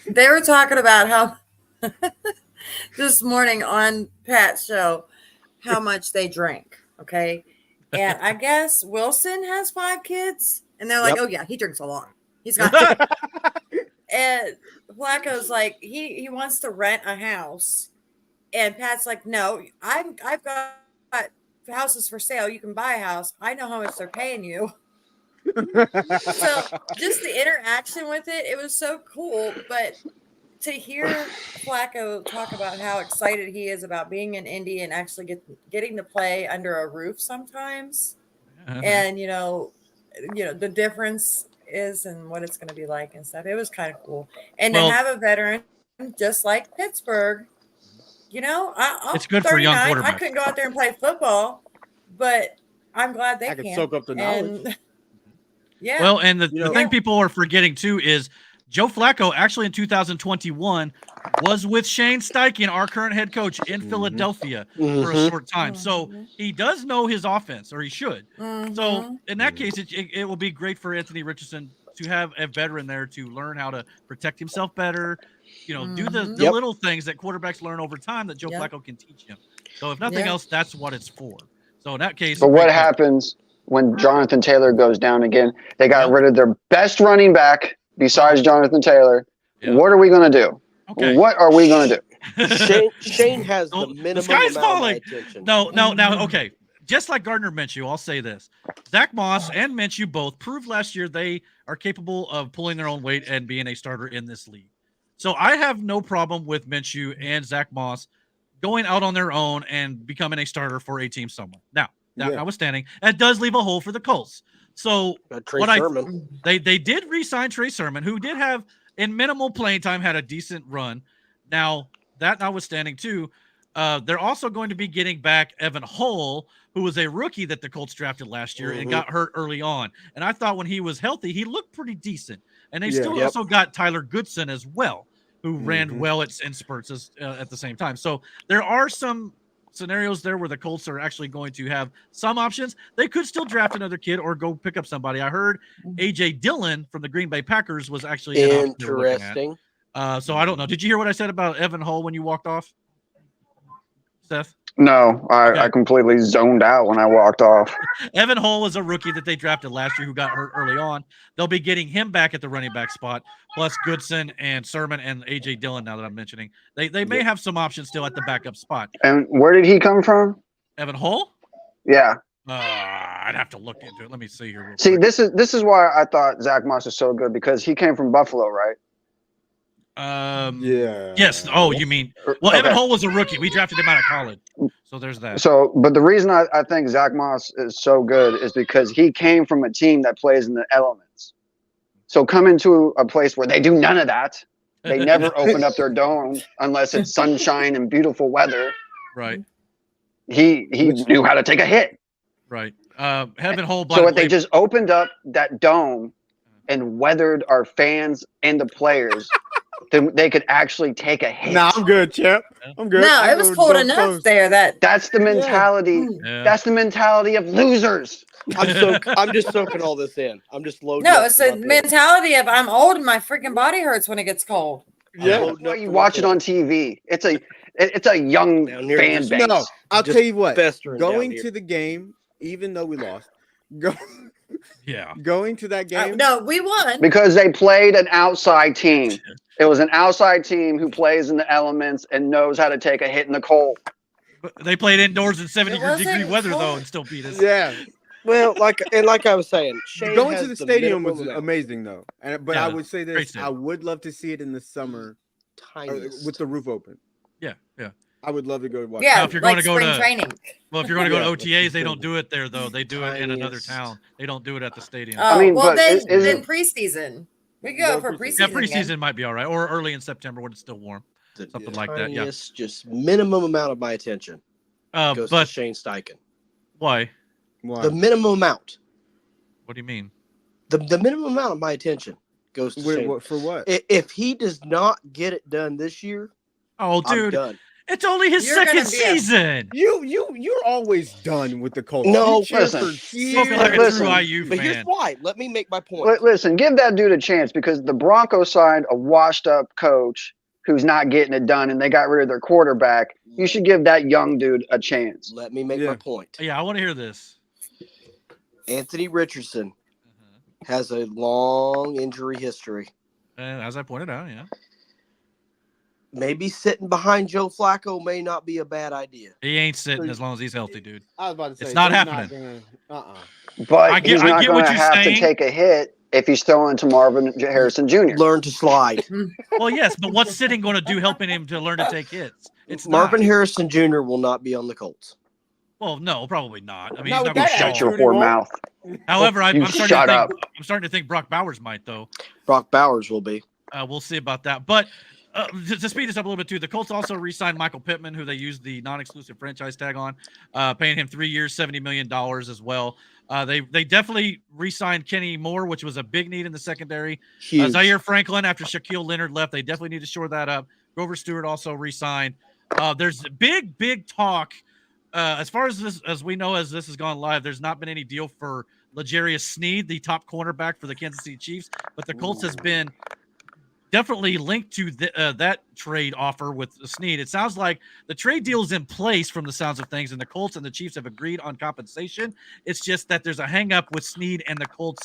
They were talking about how this morning on Pat's show how much they drank. Okay. And I guess Wilson has 5 kids. And they're like, oh, yeah, he drinks a lot. He's got and Flacco's like, he wants to rent a house. And Pat's like, no, I've got houses for sale. You can buy a house. I know how much they're paying you. So just the interaction with it was so cool. But to hear Flacco talk about how excited he is about being in Indy and actually getting to play under a roof sometimes, and you know the difference is and what it's going to be like and stuff. It was kind of cool. And
Well-
to have a veteran just like Pittsburgh, you know, I'm
It's good for young
39. I
quarterbacks.
couldn't go out there and play football, but I'm glad they
I can
can.
soak up the knowledge.
And, yeah.
Well, and the,
You
the
know-
thing people are forgetting too is Joe Flacco actually in 2021 was with Shane Steichen, our current head coach, in Philadelphia for a short time. So he does know his offense, or he should. So in that case, it will be great for Anthony Richardson to have a veteran there to learn how to protect himself better. You know, do the little things that quarterbacks learn over time that Joe Flacco can teach him. So if nothing else, that's what it's for. So in that case,
But what happens when Jonathan Taylor goes down again? They got rid of their best running back besides Jonathan Taylor. What are we going to do?
Okay.
What are we going to do?
Shane has the minimum
the sky's
amount of
falling.
my attention.
No. Okay. Just like Gardner Minshew, I'll say this: Zach Moss and Minshew both proved last year they are capable of pulling their own weight and being a starter in this league. So I have no problem with Minshew and Zach Moss going out on their own and becoming a starter for a team somewhere. Now, that notwithstanding, that does leave a hole for the Colts. So they did re-sign Trey Sermon, who did have in minimal playing time had a decent run. Now, that notwithstanding too, they're also going to be getting back Evan Hull, who was a rookie that the Colts drafted last year and got hurt early on. And I thought when he was healthy, he looked pretty decent. And they still also got Tyler Goodson as well, who ran well in spurts at the same time. So there are some scenarios there where the Colts are actually going to have some options. They could still draft another kid or go pick up somebody. I heard A.J. Dillon from the Green Bay Packers was actually an option they were looking at.
Interesting.
So I don't know. Did you hear what I said about Evan Hull when you walked off, Seth?
No, I completely zoned out when I walked off.
Evan Hull was a rookie that they drafted last year who got hurt early on. They'll be getting him back at the running back spot, plus Goodson and Sermon and A.J. Dillon, now that I'm mentioning. They may have some options still at the backup spot.
And where did he come from?
Evan Hull?
Yeah.
I'd have to look into it. Let me see here.
See, this is why I thought Zach Moss was so good, because he came from Buffalo, right?
Yes. Oh, you mean Evan Hull was a rookie. We drafted him out of college. So there's that.
So, but the reason I think Zach Moss is so good is because he came from a team that plays in the elements. So coming to a place where they do none of that, they never open up their dome unless it's sunshine and beautiful weather.
Right.
He knew how to take a hit.
Right. Evan Hull.
So if they just opened up that dome and weathered our fans and the players, then they could actually take a hit.
Nah, I'm good, champ. I'm good.
No, it was cold enough there.
That's the mentality.
Yeah.
That's the mentality of losers.
I'm just soaking all this in. I'm just loading.
No,
up
it's the mentality of I'm old and my freaking body hurts when it gets cold.
Yeah, that's why you watch it on TV. It's a young fan base.
No, I'll tell you what.
Festering
Going
down
to the game, even though we lost, going to that game.
No, we won
because they played an outside team. It was an outside team who plays in the elements and knows how to take a hit in the cold.
But they played indoors in 70-degree weather though, and still beat us.
Yeah.
Well, like I was saying, Shane
going
has
to the stadium was
minimum
amazing though. But
Yeah,
I would say
great
this:
stadium.
I would love to see it in the summer with the roof open.
Yeah.
I would love to go watch.
Yeah,
Now, if you're
like
going to go
spring
to
training.
Well, if you're going to go to
Yeah,
OTAs, they don't do it there though. They do it in another town. They don't do it at the stadium.
Oh,
mean,
well
but
then preseason. We go for preseason.
Yeah, preseason
again.
might be all right, or early in September when it's still warm, something like that. Yeah.
Tiniest, just minimum amount of my attention goes
but
to Shane Steichen.
why?
The minimum amount.
What do you mean?
The minimum amount of my attention goes to Shane.
For what?
If he does not get it done this year,
Oh,
I'm
dude,
done.
it's only his
You're
second
gonna be a-
season.
You're always done with the Colts.
No,
You cheer
listen.
for
Spoken
years.
like a
Listen,
true IU
But here's
fan.
why. Let me make my point.
Listen, give that dude a chance, because the Broncos signed a washed-up coach who's not getting it done, and they got rid of their quarterback. You should give that young dude a chance.
Let me make my point.
Yeah, I want to hear this.
Anthony Richardson has a long injury history.
As I pointed out, yeah.
Maybe sitting behind Joe Flacco may not be a bad idea.
He ain't sitting as long as he's healthy, dude.
I was about to say
It's not
they're
happening.
But
I get-
he's
I
not
get
going
what
to
you're
have
saying.
to take a hit if he's throwing to Marvin Harrison Jr.
Learn to slide.
Well, yes, but what's sitting going to do helping him to learn to take hits? It's
Marvin
not.
Harrison Jr. will not be on the Colts.
Well, no, probably not. I mean,
Not
he's
with
not
that
going
Shut
to
your
attitude,
whore
he won't.
mouth.
However,
You shut up.
I'm starting to think Brock Bowers might, though.
Brock Bowers will be.
We'll see about that. But to speed this up a little bit, too, the Colts also re-signed Michael Pittman, who they used the non-exclusive franchise tag on, paying him 3 years, $70 million as well. They definitely re-signed Kenny Moore, which was a big need in the secondary.
Huge.
Zaire Franklin, after Shaquille Leonard left, they definitely need to shore that up. Grover Stewart also re-signed. There's big talk. As far as this, as we know, as this has gone live, there's not been any deal for L'Jarius Sneed, the top cornerback for the Kansas City Chiefs, but the Colts has been definitely linked to that trade offer with Sneed. It sounds like the trade deal is in place from the sounds of things, and the Colts and the Chiefs have agreed on compensation. It's just that there's a hang up with Sneed and the Colts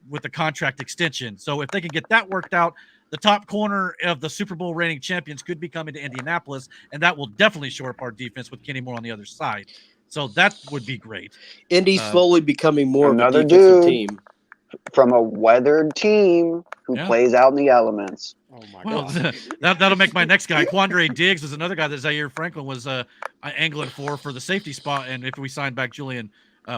with the contract extension. So if they can get that worked out, the top corner of the Super Bowl reigning champions could be coming to Indianapolis, and that will definitely shore up our defense with Kenny Moore on the other side. So that would be great.
Indy's slowly becoming more of a
Another
defensive
dude
team.
from a weathered team who plays out in the elements.
Oh my
Well,
God.
that'll make my next guy. Quandre Diggs is another guy that Zaire Franklin was angling for the safety spot, and if we sign back Julian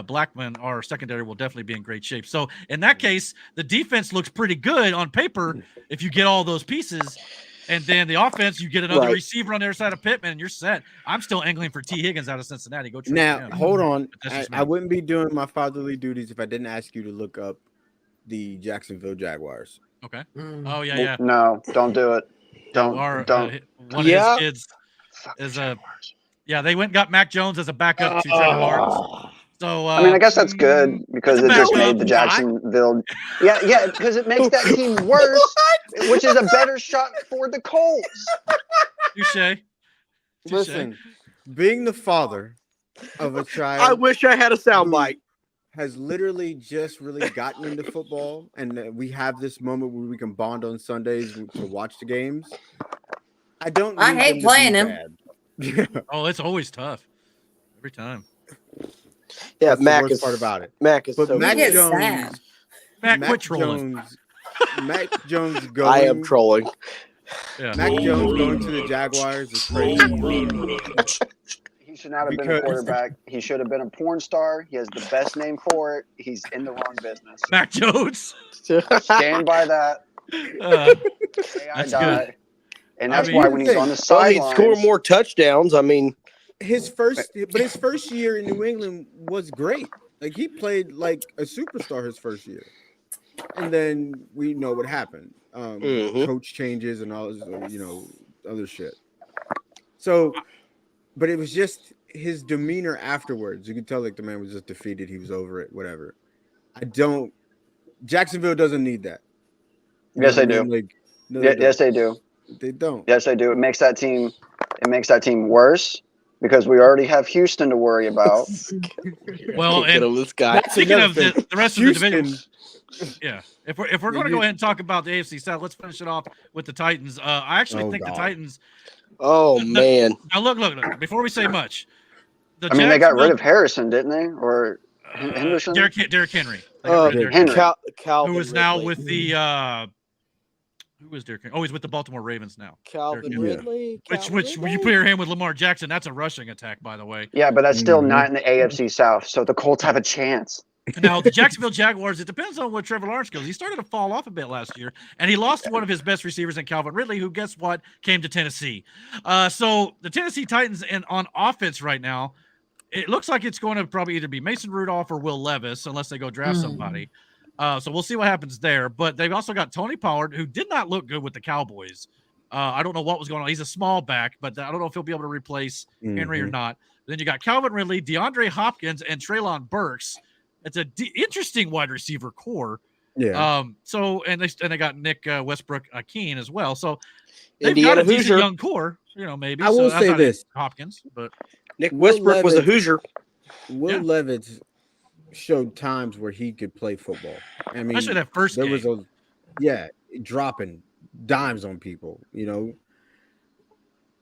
Blackman, our secondary will definitely be in great shape. So in that case, the defense looks pretty good on paper if you get all those pieces. And then the offense, you get another receiver on the other side of Pittman, and you're set. I'm still angling for T. Higgins out of Cincinnati. Go trade
Now,
him.
hold on.
But that's just me.
I wouldn't be doing my fatherly duties if I didn't ask you to look up the Jacksonville Jaguars.
Okay. Oh, yeah.
No, don't do it. Don't.
One of
Yeah.
his kids is they went and got Mac Jones as a backup to Trevor Lawrence. So
I mean, I guess that's good because it just made the Jacksonville. Yeah, because it makes that team worse, which is a better shot for the Colts.
Touche.
Listen, being the father of a child,
I wish I had a soundbite.
Has literally just really gotten into football, and we have this moment where we can bond on Sundays to watch the games. I
hate playing him.
Oh, it's always tough every time.
Yeah,
That's
Mac
the worst
is
part about it.
Mac is
But
so
Mac
good.
Jones,
Mac, quit trolling.
Mac Jones going.
I am trolling.
Yeah.
Mac Jones going to the Jaguars is crazy.
He should not have been a quarterback. He should have been a porn star. He has the best name for it. He's in the wrong business.
Mac Jones.
Stand by that.
That's
die.
good.
And that's
I mean,
why when he's on the
Well, he'd
sidelines,
score more touchdowns. I mean,
his first year in New England was great. Like he played like a superstar his first year, and then we know what happened. Coach changes and all this, other shit. So, but it was just his demeanor afterwards. You could tell like the man was just defeated. He was over it. Whatever. Jacksonville doesn't need that.
yes, they do. Yes, they do.
They don't.
Yes, they do. It makes that team worse because we already have Houston to worry about.
Well, and
this guy.
speaking of the rest
Houston.
of the division, yeah. If we're going to go ahead and talk about the AFC South, let's finish it off with the Titans. I actually think the Titans.
Oh man!
Now look. Before we say much,
I mean, they got rid of Harrison, didn't they? Or Henderson?
Derrick Henry.
Henry.
Calvin
Who is now
Ridley.
with the who is Derrick Henry? Oh, he's with the Baltimore Ravens now.
Calvin
Derrick
Ridley.
Which when you pair him with Lamar Jackson, that's a rushing attack, by the way.
Yeah, but that's still not in the AFC South, so the Colts have a chance.
Now, the Jacksonville Jaguars, it depends on what Trevor Lawrence goes. He started to fall off a bit last year, and he lost one of his best receivers in Calvin Ridley, who, guess what, came to Tennessee. So the Tennessee Titans on offense right now, it looks like it's going to probably either be Mason Rudolph or Will Levis, unless they go draft somebody. So we'll see what happens there. But they've also got Tony Pollard, who did not look good with the Cowboys. I don't know what was going on. He's a small back, but I don't know if he'll be able to replace Henry or not. Then you got Calvin Ridley, DeAndre Hopkins, and Treylon Burks. It's an interesting wide receiver core.
Yeah.
So and they got Nick Westbrook Keene as well. So they've
Indiana
got a decent
Hoosier.
young core. Maybe.
I will say this:
Hopkins, but
Nick Westbrook was a
Levis-
Hoosier.
Will Levis showed times where he could play football. I mean,
especially that first
there
game.
was dropping dimes on people.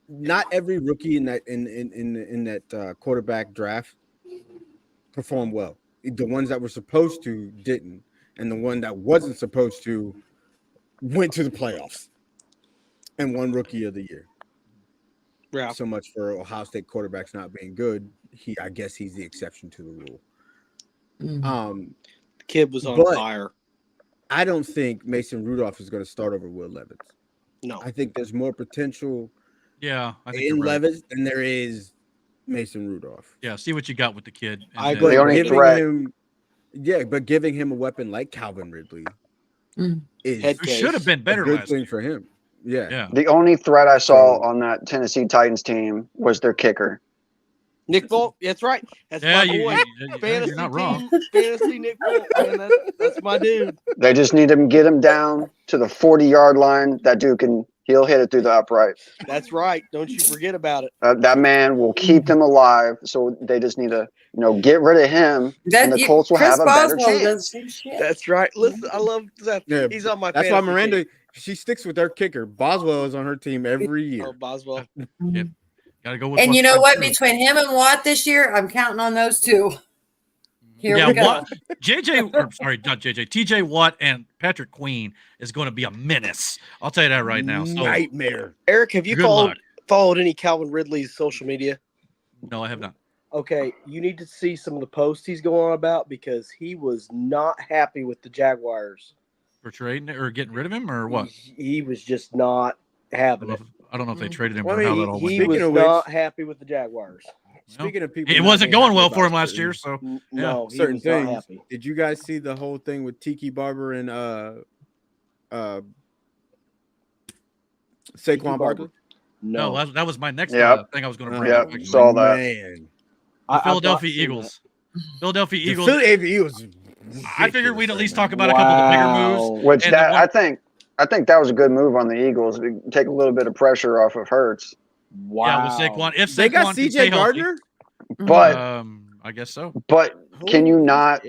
Not every rookie in that quarterback draft performed well. The ones that were supposed to didn't, and the one that wasn't supposed to went to the playoffs and won Rookie of the Year. so much for Ohio State quarterbacks not being good. I guess he's the exception to the rule.
The kid was on fire.
I don't think Mason Rudolph is going to start over Will Levis.
No,
I think there's more potential.
Yeah, I think
in
you're right.
Levis than there is Mason Rudolph.
Yeah, see what you got with the kid.
The only threat.
But giving him a weapon like Calvin Ridley
should have been better
a good
last
thing
year.
for him. Yeah.
The only threat I saw on that Tennessee Titans team was their kicker.
Nick Bolt. That's right. That's my boy. Fantasy
you're not wrong.
Fantasy Nick Bolt. Man, that's my dude.
They just need to get him down to the 40-yard line. That dude he'll hit it through the upright.
That's right. Don't you forget about it.
That man will keep them alive. So they just need to, get rid of him, and the Colts will have a better chance.
That's right. Listen, I love that.
Yeah,
he's on my.
That's why
fantasy
Miranda.
team.
She sticks with their kicker. Boswell is on her team every year.
Oh, Boswell.
Yep. Gotta go with
And you know what? Between him and Watt this year, I'm counting on those two. Here we go.
TJ Watt and Patrick Queen is going to be a menace. I'll tell you that right now. So,
nightmare.
Eric, have you followed any Calvin Ridley's social media?
No, I have not.
Okay, you need to see some of the posts he's going on about because he was not happy with the Jaguars.
For trading or getting rid of him or what?
He was just not having it.
I don't know if they traded him or how that all went.
He was not happy with the Jaguars.
Speaking of people,
it wasn't going well for him last year. So
no,
certain things. Did you guys see the whole thing with Tiki Barber and Saquon Barkley?
No, that was my next thing I was going to bring up.
Yeah, saw that.
Man.
Philadelphia Eagles. Philadelphia Eagles.
Philadelphia Eagles.
I figured we'd at least talk about a couple of the bigger moves.
Which I think that was a good move on the Eagles to take a little bit of pressure off of Hurts.
Wow.
Yeah, with Saquon. If
they got
Saquon
CJ Gardner,
but
I guess so.
But can you not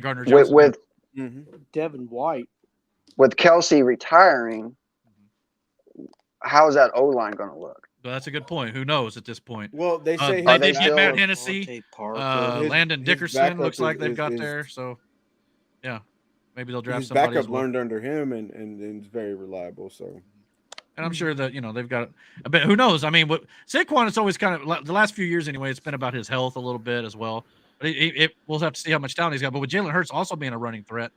Gardner
with
Devin White
with Kelsey retiring? How is that O line going to look?
Well, that's a good point. Who knows at this point?
Well, they say
they did get Matt Hennessy, Landon Dickerson looks like they've got there. So, yeah, maybe they'll draft somebody.
His backup learned under him and is very reliable. So,
and I'm sure that they've got a bit. Who knows? I mean, what Saquon is always kind of the last few years anyway. It's been about his health a little bit as well. But we'll have to see how much talent he's got. But with Jalen Hurts also being a running threat,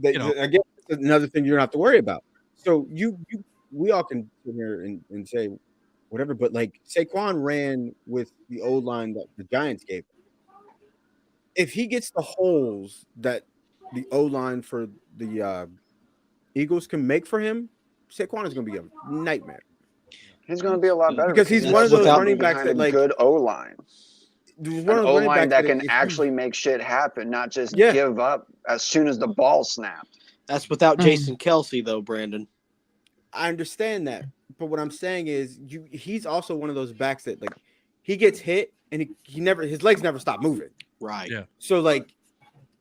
again, another thing you don't have to worry about. So we all can sit here and say whatever, but like Saquon ran with the old line that the Giants gave him. If he gets the holes that the O line for the Eagles can make for him, Saquon is going to be a nightmare.
He's going to be a lot better
because he's one of those running backs that like
good O line. An O line that can actually make shit happen, not just give up as soon as the ball snapped.
That's without Jason Kelsey, though, Brandon.
I understand that, but what I'm saying is, he's also one of those backs that like he gets hit and his legs never stop moving.
Right.
Yeah.
So like,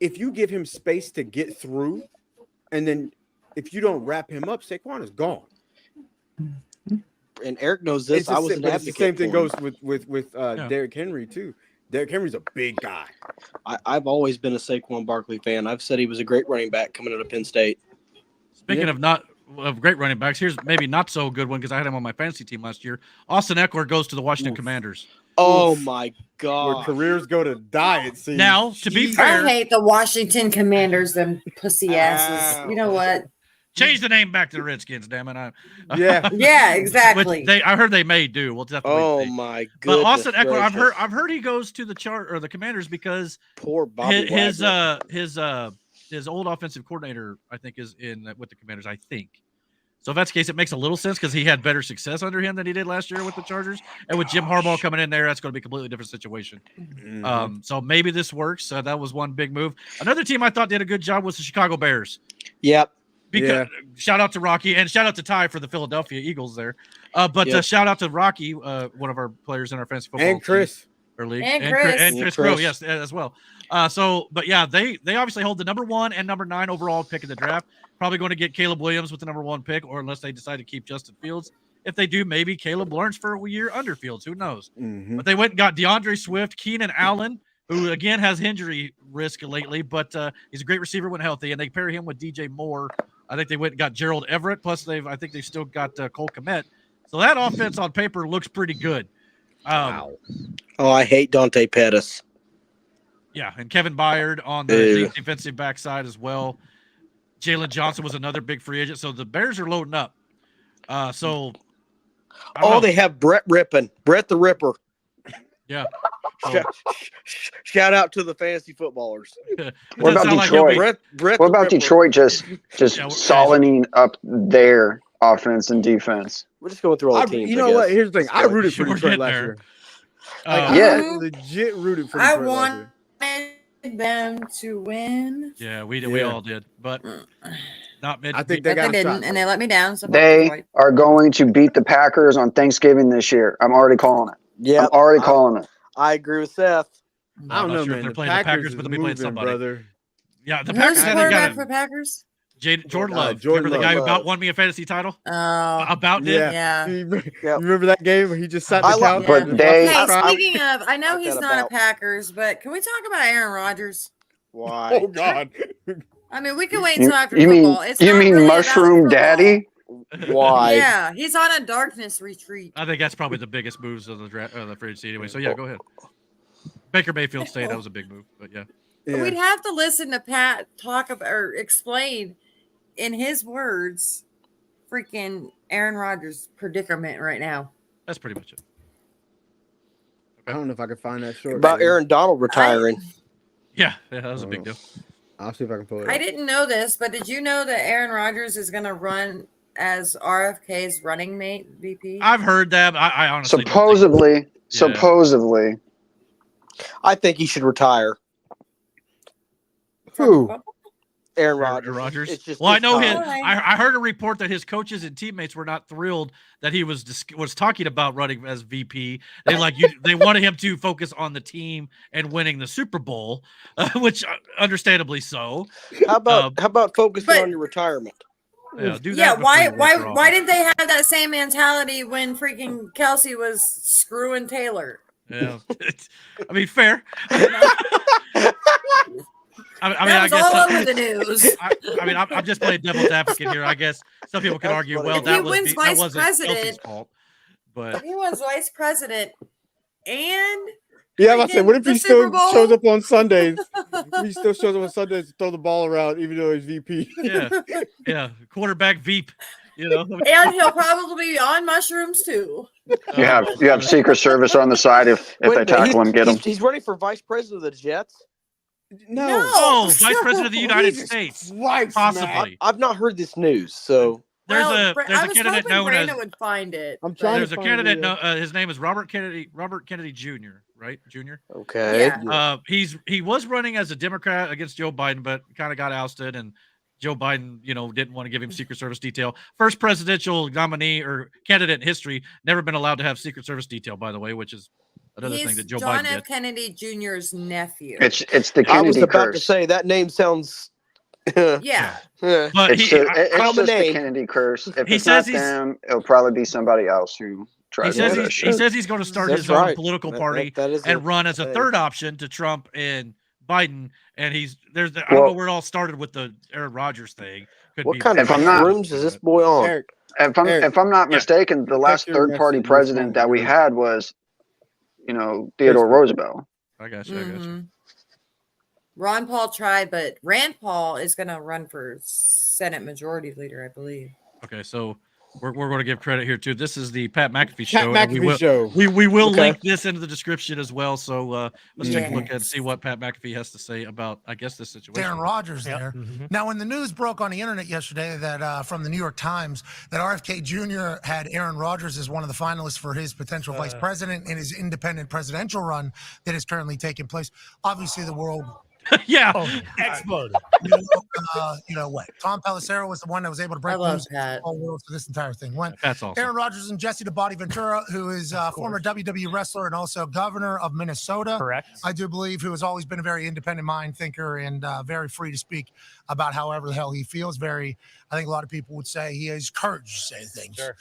if you give him space to get through, and then if you don't wrap him up, Saquon is gone.
And Eric knows this. I was an advocate.
The same thing goes with Derrick Henry too. Derrick Henry's a big guy.
I've always been a Saquon Barkley fan. I've said he was a great running back coming out of Penn State.
Speaking of great running backs, here's maybe not so good one because I had him on my fantasy team last year. Austin Eckler goes to the Washington Commanders.
Oh my God!
Where careers go to die, it seems.
Now, to be fair,
I hate the Washington Commanders, them pussy asses. You know what?
Change the name back to the Redskins, damn it!
Yeah, exactly.
I heard they may do. We'll have to
oh
wait
my goodness!
But Austin Eckler, I've heard he goes to the Commanders because
poor Bobby
his old offensive coordinator, I think, is with the Commanders. I think. So if that's the case, it makes a little sense because he had better success under him than he did last year with the Chargers. And with Jim Harbaugh coming in there, that's going to be a completely different situation.
Mm-hmm.
So maybe this works. That was one big move. Another team I thought did a good job was the Chicago Bears.
Yep.
Because shout out to Rocky and shout out to Ty for the Philadelphia Eagles there. But shout out to Rocky, one of our players in our fantasy football
and Chris.
League.
And
Chris Crow, yes, as well. But yeah, they obviously hold the number 1 and number 9 overall pick in the draft. Probably going to get Caleb Williams with the number 1 pick, or unless they decide to keep Justin Fields. If they do, maybe Caleb learns for a year under Fields. Who knows?
Mm-hmm.
But they went and got DeAndre Swift, Keenan Allen, who again has injury risk lately, but he's a great receiver when healthy, and they pair him with DJ Moore. I think they went and got Gerald Everett. Plus, I think they've still got Cole Kmet. So that offense on paper looks pretty good.
Wow. Oh, I hate Dante Pettis.
Yeah, and Kevin Byard on the defensive backside as well. Jalen Johnson was another big free agent. So the Bears are loading up.
They have Brett the Ripper.
Yeah.
Shout out to the fantasy footballers.
What about Detroit? What about Detroit just soliding up their offense and defense?
We're just going through all the teams.
You know what? Here's the thing. I rooted for Detroit last year. I legit rooted for Detroit last year.
Them to win.
Yeah, we all did, but not mid.
I think they
didn't, and they let me down. So
they are going to beat the Packers on Thanksgiving this year. I'm already calling it.
Yeah,
I'm already calling it.
I agree with Seth.
I don't know, man.
They're playing the Packers, but they'll be playing somebody.
Brother.
Yeah, the
Packers.
Packers.
Who's the quarterback for Packers?
Jordan Love. Remember the guy who won me a fantasy title? About did?
Yeah.
You remember that game where he just sat on the couch?
But
speaking of, I know he's not a Packers, but can we talk about Aaron Rodgers?
Why?
Oh God.
I mean, we can wait until after
you
football.
You mean Mushroom Daddy?
Why?
Yeah, he's on a darkness retreat.
I think that's probably the biggest moves of the free agency anyway. So yeah, go ahead. Baker Mayfield stayed. That was a big move, but yeah.
We'd have to listen to Pat talk about or explain in his words, freaking Aaron Rodgers' predicament right now.
That's pretty much it.
I don't know if I can find that short.
About Aaron Donald retiring.
Yeah, that was a big deal.
I'll see if I can pull it.
I didn't know this, but did you know that Aaron Rodgers is going to run as RFK's running mate VP?
I've heard that. I honestly
supposedly.
I think he should retire.
Who?
Aaron Rodgers.
It's just I know him. I heard a report that his coaches and teammates were not thrilled that he was talking about running as VP. They wanted him to focus on the team and winning the Super Bowl, which understandably so.
How about focusing on your retirement?
Yeah, do that.
Yeah, why didn't they have that same mentality when freaking Kelsey was screwing Taylor?
Yeah, I mean, fair.
I guess all over the news.
I'm just playing devil's advocate here. I guess some people could argue, well, that wasn't Kelsey's fault, but
he was vice president, and
yeah, I said, what if he still shows up on Sundays? He still shows up on Sundays to throw the ball around, even though he's VP.
Yeah, quarterback Veep. You know,
and he'll probably be on mushrooms too.
You have Secret Service on the side if they tackle him, get him.
He's running for vice president of the Jets.
No, vice president of the United States, possibly.
I've not heard this news, so
there's a candidate known as.
Would find it.
I'm trying.
There's a candidate. His name is Robert Kennedy Jr. Right, Jr.
Okay.
Yeah.
He was running as a Democrat against Joe Biden, but kind of got ousted, and Joe Biden, didn't want to give him Secret Service detail. First presidential nominee or candidate in history, never been allowed to have Secret Service detail, by the way, which is another thing that Joe Biden did.
John F. Kennedy Jr.'s nephew.
It's the Kennedy curse. I was
about to say that name sounds.
Yeah.
But
it's just the Kennedy curse. If it's not them, it'll probably be somebody else who tries to do that shit.
He says he's going to start his own political party and run as a third option to Trump and Biden, and I don't know where it all started with the Aaron Rodgers thing.
What kind of rooms is this boy on?
Eric, if I'm not mistaken, the last third party president that we had was, Theodore Roosevelt.
I got you.
Ron Paul tried, but Rand Paul is going to run for Senate Majority Leader, I believe.
Okay, so we're going to give credit here too. This is the Pat McAfee
show.
We will link this into the description as well. So let's take a look and see what Pat McAfee has to say about, I guess, this situation.
Aaron Rodgers there. Mm-hmm. Now, when the news broke on the internet yesterday that from the New York Times that RFK Jr. had Aaron Rodgers as one of the finalists for his potential vice president in his independent presidential run that is currently taking place, obviously the world.
Exploded.
What? Tom Pelissero was the one that was able to break news in the whole world for this entire thing.
That's awesome.
Aaron Rodgers and Jesse the Body Ventura, who is a former WWE wrestler and also governor of Minnesota.
Correct.
I do believe, who has always been a very independent mind thinker and very free to speak about however the hell he feels. I think a lot of people would say he has courage to say things that,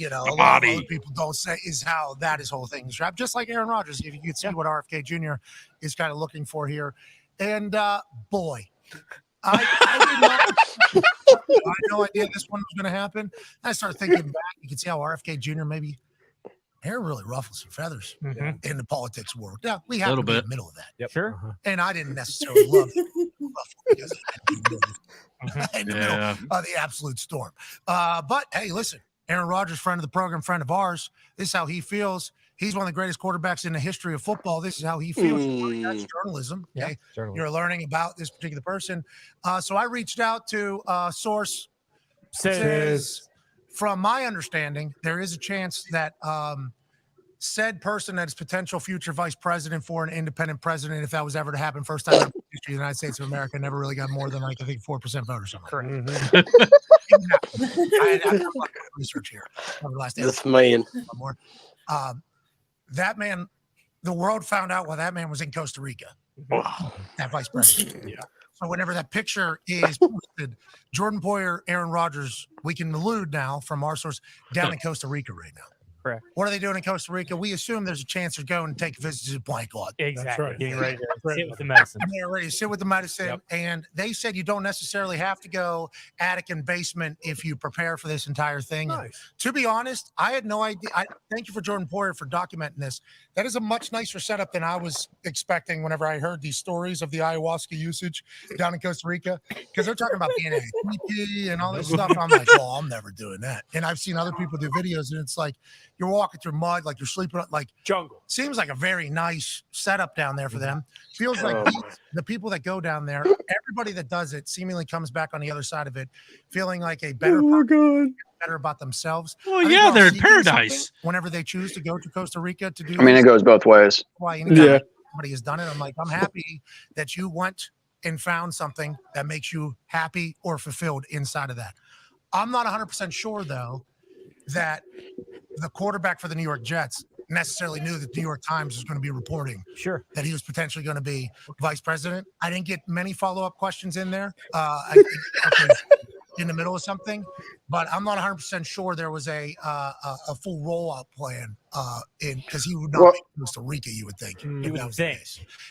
a lot of other people don't say is how his whole thing is wrapped. Just like Aaron Rodgers, if you could see what RFK Jr. is kind of looking for here. And boy, I did not. I had no idea this one was going to happen. I started thinking back. You can see how RFK Jr. maybe hair really ruffles some feathers in the politics world. Yeah, we have to be in the middle of that.
Yep. Sure.
And I didn't necessarily love ruffle because in the middle of the absolute storm. But hey, listen, Aaron Rodgers, friend of the program, friend of ours. This is how he feels. He's one of the greatest quarterbacks in the history of football. This is how he feels. That's journalism. Okay, you're learning about this particular person. So I reached out to source. Says, from my understanding, there is a chance that said person that is potential future vice president for an independent president, if that was ever to happen, first time in the history of the United States of America, never really got more than like I think 4% vote or something. Correct. I done research here over the last day.
This man.
More. That man, the world found out while that man was in Costa Rica. That vice president. So whenever that picture is posted, Jordan Poyer, Aaron Rodgers, we can allude now from our source down in Costa Rica right now.
Correct.
What are they doing in Costa Rica? We assume there's a chance they're going to take a visit to the playing God.
Exactly. Right. Getting ready to sit with the medicine.
They're ready to sit with the medicine.
Yep.
And they said you don't necessarily have to go attic and basement if you prepare for this entire thing.
Nice.
To be honest, I had no idea. Thank you for Jordan Poyer for documenting this. That is a much nicer setup than I was expecting whenever I heard these stories of the ayahuasca usage down in Costa Rica, because they're talking about being a hippie and all this stuff. I'm like, oh, I'm never doing that. And I've seen other people do videos, and it's like you're walking through mud, like you're sleeping, like
jungle.
Seems like a very nice setup down there for them. Feels like the people that go down there, everybody that does it seemingly comes back on the other side of it feeling like a better better about themselves.
Well, yeah, they're in paradise
whenever they choose to go to Costa Rica to do.
I mean, it goes both ways.
Why somebody has done it. I'm like, I'm happy that you went and found something that makes you happy or fulfilled inside of that. I'm not 100% sure though that the quarterback for the New York Jets necessarily knew that the New York Times was going to be reporting that he was potentially going to be vice president. I didn't get many follow-up questions in there. I think in the middle of something, but I'm not 100% sure there was a full rollout plan because he would not be in Costa Rica, you would think.
You would think.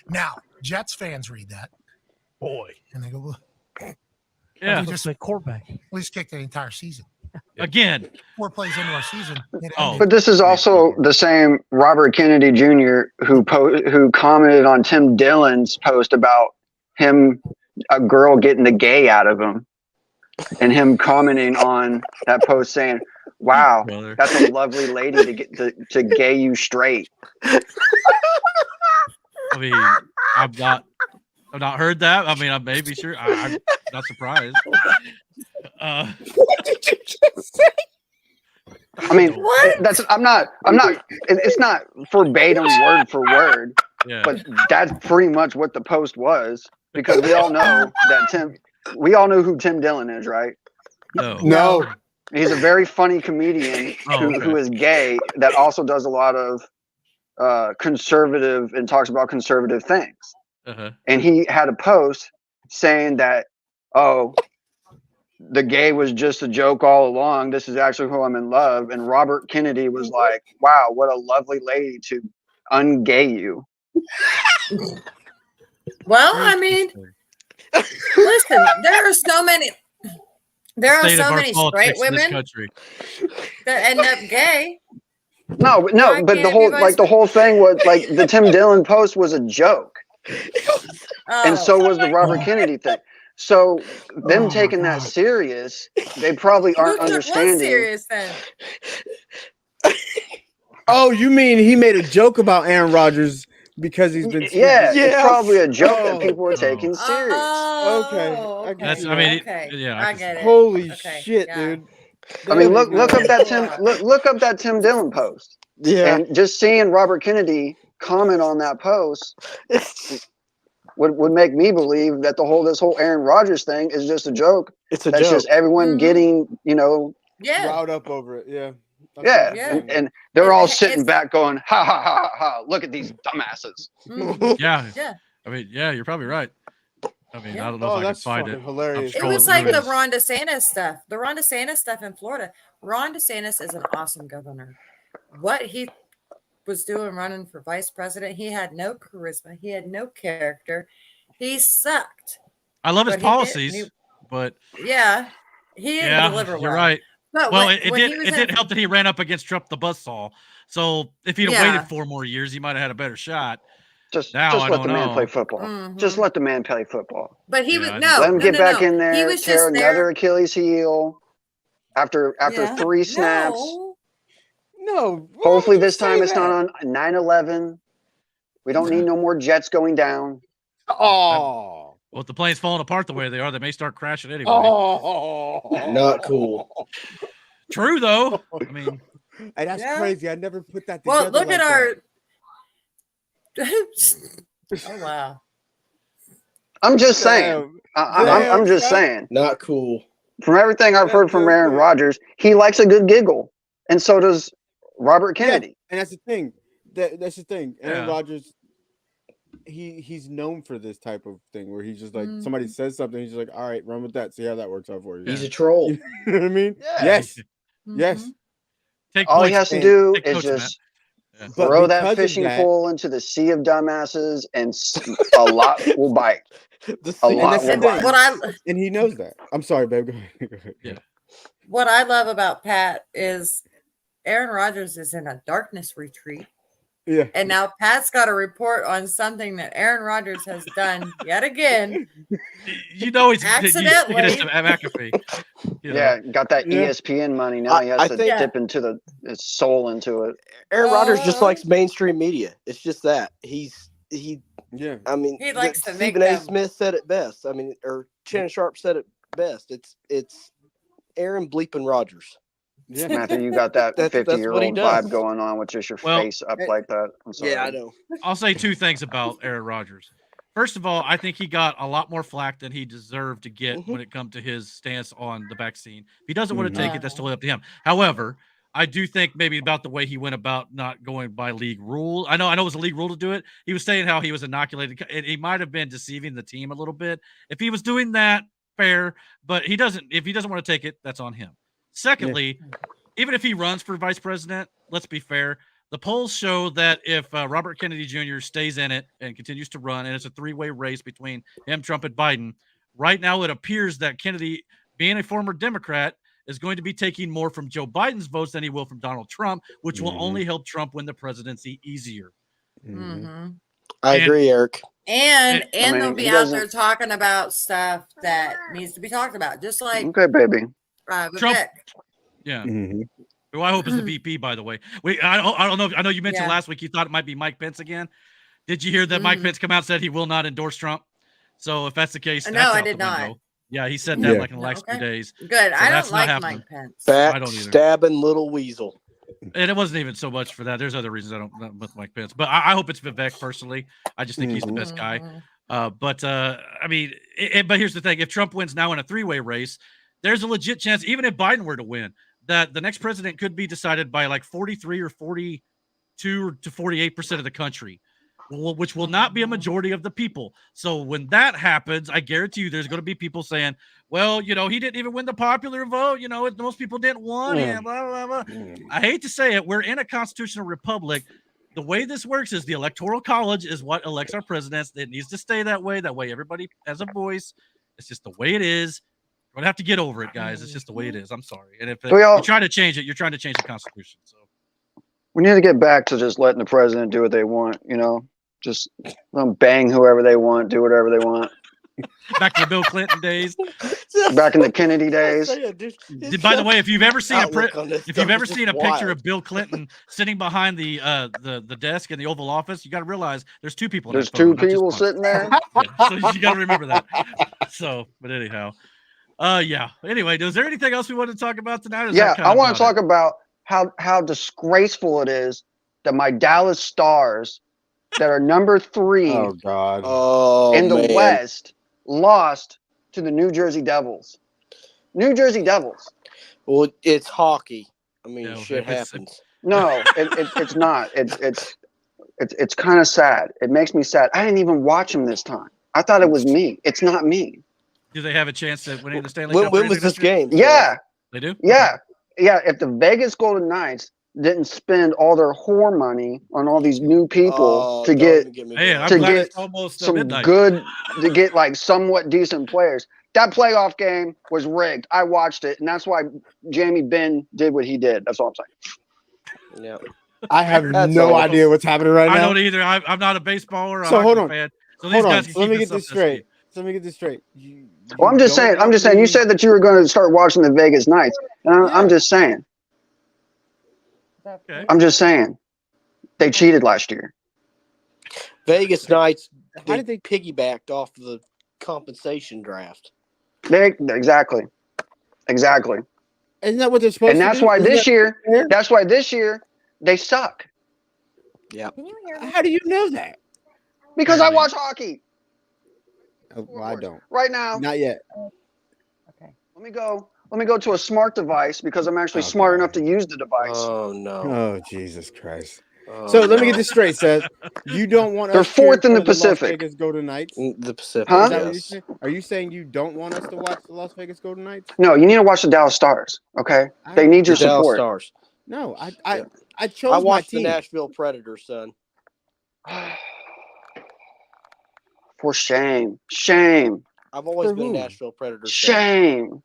Now, Jets fans read that.
Boy.
And they go, well,
yeah,
we just
like quarterback.
We just kicked the entire season.
Again,
4 plays into our season.
But this is also the same Robert Kennedy Jr. who commented on Tim Dillon's post about a girl getting the gay out of him, and him commenting on that post saying, "Wow, that's a lovely lady to get to gay you straight."
I mean, I've not heard that. I mean, I may be sure. I'm not surprised.
What did you just say? I mean, I'm not. It's not verbatim word for word, but that's pretty much what the post was, because we all know that we all know who Tim Dillon is, right?
No.
He's a very funny comedian who is gay that also does a lot of conservative and talks about conservative things. And he had a post saying that, the gay was just a joke all along. This is actually who I'm in love. And Robert Kennedy was like, wow, what a lovely lady to ungay you.
Well, I mean, listen, there are so many straight women that end up gay.
No, but the whole thing was like the Tim Dillon post was a joke. And so was the Robert Kennedy thing. So them taking that serious, they probably aren't understanding.
Serious then?
Oh, you mean he made a joke about Aaron Rodgers because he's been?
Yeah, it's probably a joke that people were taking serious.
Okay,
I get it.
Holy shit, dude!
I mean, look up that Tim Dillon post.
Yeah,
and just seeing Robert Kennedy comment on that post would make me believe that this whole Aaron Rodgers thing is just a joke.
It's a
That's
joke.
just everyone getting,
riled up over it. Yeah.
And they're all sitting back going, ha ha ha ha ha! Look at these dumbasses.
Yeah. I mean, yeah, you're probably right. I mean, I don't know if I can find it.
Hilarious.
It was like the Ron DeSantis stuff. The Ron DeSantis stuff in Florida. Ron DeSantis is an awesome governor. What he was doing running for vice president, he had no charisma. He had no character. He sucked.
I love his policies, but
yeah. He didn't deliver well.
You're right.
But
well,
when,
it
when
did help that he ran up against Trump the buzzsaw. So if he'd have waited 4 more years, he might have had a better shot.
Just
now,
let the man play football. Just let the man play football.
But he was
let him get back in there.
He was
tear
just
another Achilles heel after 3 snaps.
No.
Hopefully this time it's not on 9/11. We don't need no more jets going down.
Oh.
Well, if the plane's falling apart the way they are, they may start crashing anyway.
Not cool.
True though. I mean,
hey, that's crazy. I never put that together.
Well, look
like
at our.
Oh
wow.
I'm just saying. I'm just saying.
Not cool.
From everything I've heard from Aaron Rodgers, he likes a good giggle, and so does Robert Kennedy.
And that's the thing. That's the thing. Aaron Rodgers, he's known for this type of thing where he's just like somebody says something, he's just like, all right, run with that, see how that works out for you.
He's a troll.
You know what I mean? Yes. Yes.
All he has to do is just throw that fishing pole into the sea of dumbasses, and a lot will bite. A lot will bite.
And he knows that. I'm sorry, babe. Go ahead.
Yeah.
What I love about Pat is Aaron Rodgers is in a darkness retreat.
Yeah.
And now Pat's got a report on something that Aaron Rodgers has done yet again.
You know he's
accidentally.
McAfee.
Yeah, got that ESPN money. Now he has to dip into his soul into it.
Aaron Rodgers just likes mainstream media. It's just that he. I mean,
he likes to make
Stephen A. Smith said it best. I mean, or Shannon Sharp said it best. It's Aaron bleeping Rodgers.
Yeah.
Matthew, you got that 50-year-old vibe going on with just your face up like that. I'm sorry.
Yeah, I know.
I'll say 2 things about Aaron Rodgers. First of all, I think he got a lot more flack than he deserved to get when it comes to his stance on the vaccine. If he doesn't want to take it, that's totally up to him. However, I do think maybe about the way he went about not going by league rule. I know it was a league rule to do it. He was saying how he was inoculated. He might have been deceiving the team a little bit. If he was doing that, fair. But he doesn't. If he doesn't want to take it, that's on him. Secondly, even if he runs for vice president, let's be fair. The polls show that if Robert Kennedy Jr. stays in it and continues to run, and it's a 3-way race between him, Trump, and Biden, right now it appears that Kennedy, being a former Democrat, is going to be taking more from Joe Biden's votes than he will from Donald Trump, which will only help Trump win the presidency easier.
I agree, Eric.
And they'll be out there talking about stuff that needs to be talked about, just like
baby.
Trump. Yeah. Who I hope is the VP, by the way. I don't know. I know you mentioned last week you thought it might be Mike Pence again. Did you hear that Mike Pence come out and said he will not endorse Trump? So if that's the case,
no, I did not.
Yeah, he said that like in the last 2 days.
Good.
So
I don't like Mike Pence.
I don't either.
Backstabbing little weasel.
And it wasn't even so much for that. There's other reasons I don't with Mike Pence, but I hope it's Vivek personally. I just think he's the best guy. But I mean, but here's the thing: if Trump wins now in a 3-way race, there's a legit chance, even if Biden were to win, that the next president could be decided by like 43 or 42 to 48% of the country, which will not be a majority of the people. So when that happens, I guarantee you there's going to be people saying, well, he didn't even win the popular vote. Most people didn't want him. Blah, blah, blah. I hate to say it. We're in a constitutional republic. The way this works is the Electoral College is what elects our presidents. It needs to stay that way. That way everybody has a voice. It's just the way it is. We're going to have to get over it, guys. It's just the way it is. I'm sorry. And if you're trying to change it, you're trying to change the Constitution. So
we need to get back to just letting the president do what they want, just let them bang whoever they want, do whatever they want.
Back to the Bill Clinton days.
Back in the Kennedy days.
By the way, if you've ever seen a picture of Bill Clinton sitting behind the desk in the Oval Office, you got to realize there's 2 people.
There's 2 people sitting there.
So you got to remember that. But anyhow, yeah. Anyway, is there anything else we want to talk about tonight?
I want to talk about how disgraceful it is that my Dallas Stars, that are number 3 in the West, lost to the New Jersey Devils. New Jersey Devils.
Well, it's hockey. I mean, shit happens.
No, it's not. It's kind of sad. It makes me sad. I didn't even watch them this time. I thought it was me. It's not me.
Do they have a chance at winning the Stanley Cup?
When was this game?
Yeah.
They do?
Yeah. Yeah. If the Vegas Golden Knights didn't spend all their whore money on all these new people to get like somewhat decent players, That playoff game was rigged. I watched it, and that's why Jamie Benn did what he did. That's all I'm saying.
Yeah.
I have no idea what's happening right now.
I don't either. I'm not a baseball or a
So hold
hockey
on.
fan. So these
Hold
guys
on.
can
Let me
keep
get this straight. So let me get this straight.
Well, I'm just saying. I'm just saying. You said that you were going to start watching the Vegas Knights, and I'm just saying.
Okay.
I'm just saying. They cheated last year.
Vegas Knights. How did they piggybacked off the compensation draft?
Exactly.
Isn't that what they're supposed to do?
And that's why this year. That's why this year they suck.
Yeah.
How do you know that?
Because I watch hockey.
Oh, well, I don't.
Right now.
Not yet.
Let me go to a smart device because I'm actually smart enough to use the device.
Oh no.
Oh Jesus Christ. So let me get this straight, Seth. You don't want
They're
us
fourth in the
Las
Pacific.
Vegas Golden Knights?
The Pacific.
Huh?
Is that what you're
Yes.
saying? Are you saying you don't want us to watch the Las Vegas Golden Knights?
No, you need to watch the Dallas Stars. Okay, they need your
The Dallas
support.
Stars.
No, I chose
I watched
my
the
team.
Nashville Predators, son.
For shame.
I've always
For
been
who?
a Nashville Predators
Shame.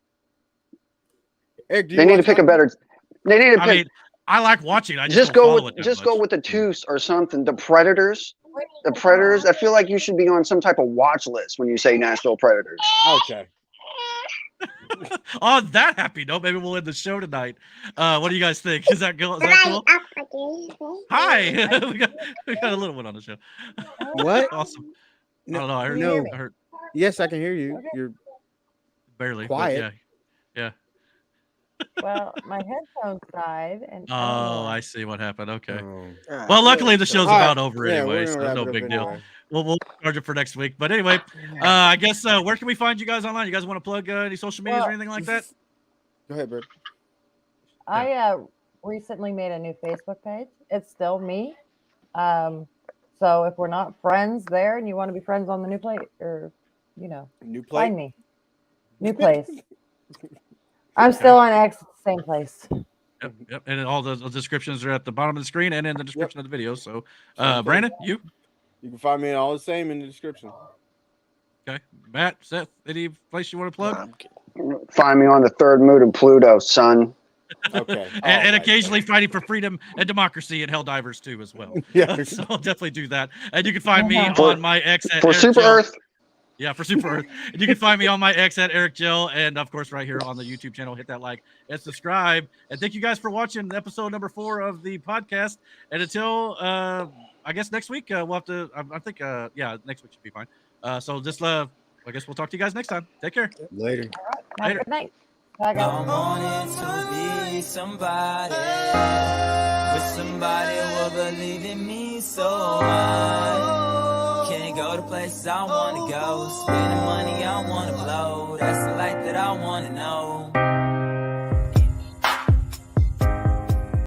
Eric, do you
They need to
watch
pick a
hockey?
better. They need to
I
pick.
mean, I like watching. I
Just
don't
go
follow
with
it that
just
much.
go with the Toos or something. The Predators. The Predators. I feel like you should be on some type of watch list when you say Nashville Predators.
Okay.
On that happy note, maybe we'll end the show tonight. What do you guys think? Is that cool? Hi. we got a little one on the show.
What?
Awesome.
No,
I don't know. I heard.
no.
I heard
Yes, I can hear you. You're
barely. but
quiet.
Yeah.
Well, my headphones died, and
Oh, I see what happened. Okay.
Oh.
Well, luckily the show's
All right.
about over
Yeah,
anyway,
we're
so
gonna wrap
no
it up
big deal.
anyway.
We'll charge it for next week. But anyway, I guess where can we find you guys online? You guys want to plug any social medias or anything like that?
Go ahead, Bird.
I recently made a new Facebook page. It's still me. So if we're not friends there and you want to be friends on the new plate, or
New plate?
find me. New place. I'm still on X, same place.
Yep. And all the descriptions are at the bottom of the screen and in the description of the video. So, Brandon, you
can find me all the same in the description.
Okay. Matt, Seth, any place you want to plug?
Find me on the third mood of Pluto, son.
Okay.
And occasionally fighting for freedom and democracy and Helldivers too as well.
Yeah.
So I'll definitely do that. And you can find me
For-
on my X at
for
Eric
Super
Gel.
Earth.
Yeah, for Super Earth. And you can find me on my X at Eric Gel, and of course right here on the YouTube channel. Hit that like and subscribe. And thank you guys for watching episode number 4 of the podcast. And until I guess next week we'll have to. I think next week should be fine. So just I guess we'll talk to you guys next time. Take care.
Later.
Have a good night. Bye, guys.
I'm wanting to be somebody, with somebody who will believe in me so much. Can't go to places I wanna go, spending money I wanna blow. That's the life that I wanna know.